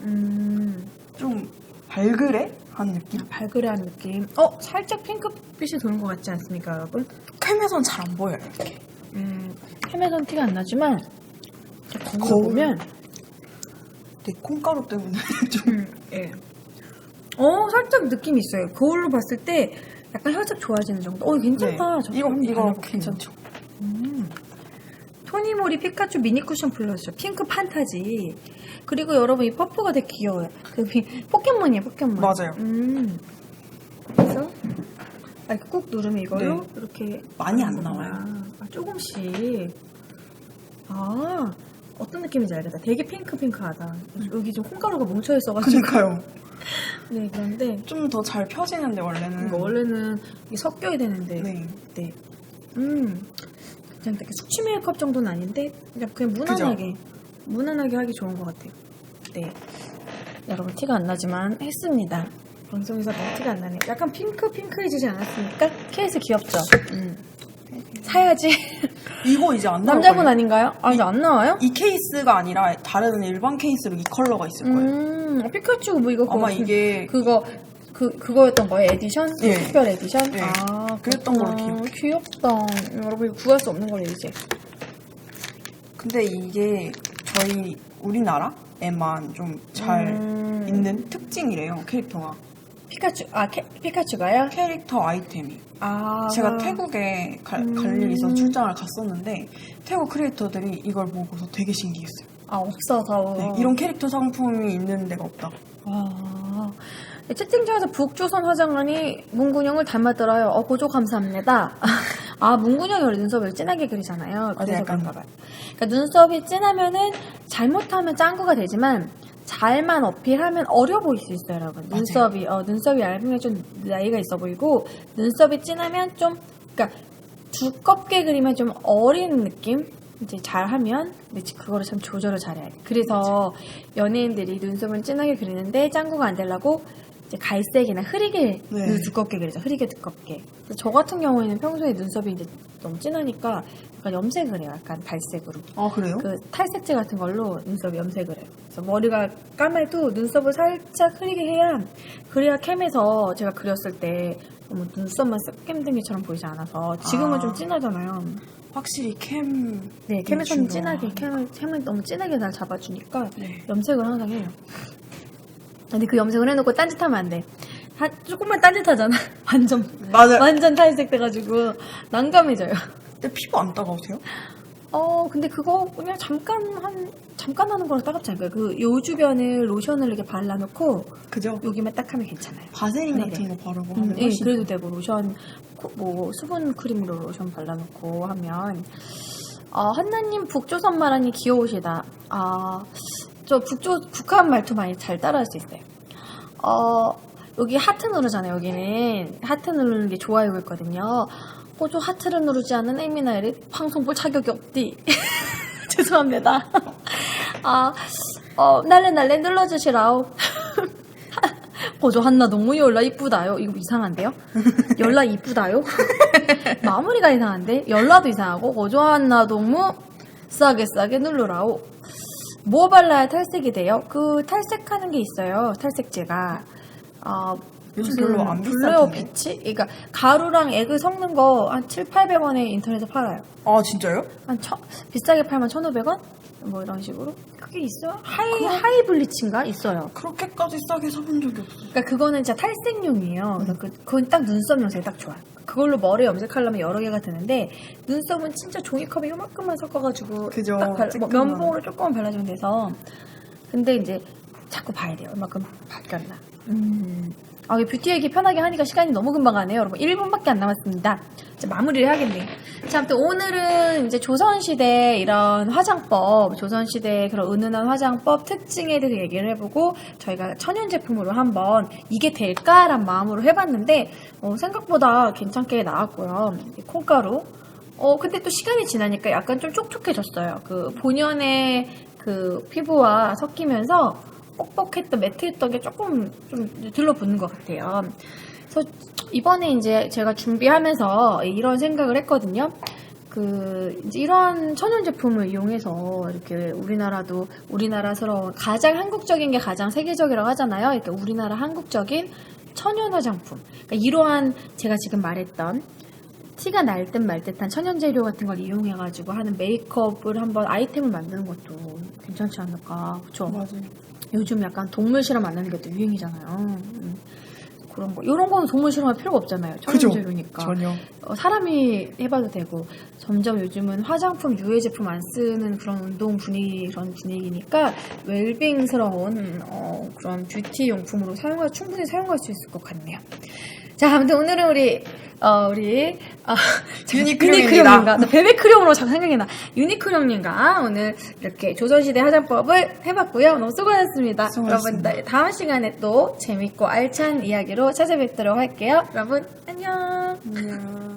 좀 발그레한 느낌? 발그레한 느낌. 살짝 핑크빛이 도는 것 같지 않습니까, 여러분? 캠에선 잘 안 보여요, 이렇게. 캠에선 티가 안 나지만 거울 거울. 보면 내 콩가루 때문에 좀 예. 살짝 느낌이 있어요. 거울로 봤을 때 약간 살짝 좋아지는 정도. 괜찮다. 네. 저 이거 한번 발라볼게요. 괜찮죠? 토니모리 피카츄 미니 쿠션 블러셔 핑크 판타지. 그리고 여러분 이 퍼프가 되게 귀여워요. 포켓몬이에요, 포켓몬. 맞아요. 그래서 이렇게 꾹 누르면 이걸로 네. 이렇게 많이 안 하는 나와요. 거구나. 조금씩. 어떤 느낌인지 알겠다. 되게 핑크핑크하다. 여기 좀 콩가루가 뭉쳐 있어가지고. 그러니까요. 네, 그런데 좀 더 잘 펴지는데 원래는. 이거 원래는 이게 섞여야 되는데. 네. 네. 그냥 되게 숙취 메이크업 정도는 아닌데 그냥 무난하게 하기 좋은 것 같아요. 네. 여러분 티가 안 나지만 했습니다. 방송에서 너무 티가 안 나네요. 약간 핑크해지지 않았습니까? 케이스 귀엽죠? 사야지. 이거 이제 안 나올 남자분 거예요. 아닌가요? 아, 이제 안 나와요? 이 케이스가 아니라 다른 일반 케이스로 이 컬러가 있을 거예요. 피카츄 뭐 이거 아마 이게 그거였던 거예요? 에디션? 예. 특별 에디션? 예. 아, 그랬던 걸로 그렇구나. 귀엽다. 여러분 이거 구할 수 없는 거예요 이제. 근데 이게 우리나라에만 좀 잘 있는 특징이래요, 캐릭터가. 피카츄가요? 캐릭터 아이템이. 아, 제가 태국에 갈 일이 있어서 출장을 갔었는데 태국 크리에이터들이 이걸 보고서 되게 신기했어요. 아, 없어서. 네, 이런 캐릭터 상품이 있는 데가 없다. 와. 채팅창에서 북조선 화장관이 문근영을 닮았더라요. 고조 감사합니다. 아, 문근영이 원래 눈썹을 진하게 그리잖아요. 그래서 약간. 그런가 봐요. 그러니까 눈썹이 진하면은 잘못하면 짱구가 되지만 잘만 어필하면 어려 보일 수 있어요, 여러분. 눈썹이 얇으면 좀 나이가 있어 보이고 눈썹이 진하면 좀 그러니까 두껍게 그리면 좀 어린 느낌? 이제 잘하면 근데 그거를 참 조절을 잘해야 돼. 그래서 연예인들이 눈썹을 진하게 그리는데 짱구가 안 되려고 이제 갈색이나 흐리게 두껍게 그리죠. 흐리게 두껍게. 저 같은 경우에는 평소에 눈썹이 이제 너무 진하니까 약간 염색을 해요. 약간 발색으로. 아, 그래요? 그 탈색제 같은 걸로 눈썹 염색을 해요. 그래서 머리가 까매도 눈썹을 살짝 흐리게 해야 그래야 캠에서 제가 그렸을 때 너무 눈썹만 쓱 캠든 게처럼 보이지 않아서 지금은 좀 진하잖아요. 확실히 네, 캠에서는 진하게 캠을 너무 진하게 날 잡아주니까 네. 염색을 항상 해요. 근데 그 염색을 해놓고 딴짓하면 안 돼. 조금만 딴짓하잖아. 맞아요. 완전 탈색돼가지고 난감해져요. 근데 피부 안 따가우세요? 근데 그거 그냥 잠깐 하는 거랑 따갑지 않을까요? 그 요 주변에 로션을 이렇게 발라놓고 그죠? 여기만 딱 하면 괜찮아요. 바세린 네네. 같은 거 바르고 하면 네, 훨씬 그래도 되고 로션 뭐 수분 크림으로 로션 발라놓고 하면 한나님 북조선 말하니 귀여우시다. 저 북한 말투 많이 잘 따라할 수 있어요. 여기 하트 누르잖아요. 여기는 하트 누르는 게 좋아요가 있거든요. 저 하트를 누르지 않는 에미나엘이 방송 볼 자격이 없디. 죄송합니다. 날래 눌러주시라오. 저 한나 너무 열라 이쁘다요. 이거 이상한데요? 열라 이쁘다요? 마무리가 이상한데? 열라도 이상하고 저 한나 너무 싸게 누르라오. 뭐 발라야 탈색이 돼요? 그 탈색하는 게 있어요. 탈색제가. 요즘 별로 안 블루어 비싼데. 빛이? 그러니까 가루랑 액을 섞는 거 한 700~800원에 인터넷에 팔아요. 아, 진짜요? 비싸게 팔면 1,500원? 뭐 이런 식으로. 그게 있어요? 하이 블리치인가? 있어요. 그렇게까지 싸게 사본 적이 없어요. 그러니까 그거는 진짜 탈색용이에요. 그래서 그건 딱 눈썹 염색에 딱 좋아요. 그걸로 머리 염색하려면 여러 개가 되는데 눈썹은 진짜 종이컵에 요만큼만 섞어가지고 그죠. 딱 쬐끔만. 면봉으로 조금만 발라주면 돼서. 근데 이제 자꾸 봐야 돼요. 얼마큼 바뀌었나. 이 뷰티 얘기 편하게 하니까 시간이 너무 금방 가네요. 여러분 1분밖에 안 남았습니다. 이제 마무리를 해야겠네요. 자, 아무튼 오늘은 이제 조선시대 이런 화장법, 조선시대 그런 은은한 화장법 특징에 대해서 얘기를 해보고 저희가 천연 제품으로 한번 이게 될까란 마음으로 해봤는데 생각보다 괜찮게 나왔고요. 콩가루. 근데 또 시간이 지나니까 약간 좀 촉촉해졌어요. 그 본연의 그 피부와 섞이면서 뻑뻑했던 매트했던 게 조금 좀 들러붙는 것 같아요. 그래서 이번에 이제 제가 준비하면서 이런 생각을 했거든요. 이제 이런 천연 제품을 이용해서 이렇게 우리나라스러운 가장 한국적인 게 가장 세계적이라고 하잖아요. 그러니까 우리나라 한국적인 천연 화장품. 그러니까 이러한 제가 지금 말했던 티가 날 듯 말 듯한 천연 재료 같은 걸 이용해가지고 하는 메이크업을 한번 아이템을 만드는 것도 괜찮지 않을까. 그렇죠? 맞아요. 요즘 약간 동물 실험 만드는 게 또 유행이잖아요. 그런 거. 이런 거는 동물 실험할 필요가 없잖아요. 천연 재료니까. 전혀. 사람이 해봐도 되고 점점 요즘은 화장품, 유해 제품 안 쓰는 그런 운동 분위기, 그런 분위기니까 웰빙스러운 그런 뷰티 용품으로 충분히 사용할 수 있을 것 같네요. 자, 아무튼 오늘은 우리 유니크령입니다. 베베크령으로 자꾸 생각이 나. 유니크령님과 오늘 이렇게 조선시대 화장법을 해봤고요. 너무 수고하셨습니다. 수고하셨습니다. 여러분, 다음 시간에 또 재밌고 알찬 이야기로 찾아뵙도록 할게요. 여러분, 안녕. 안녕.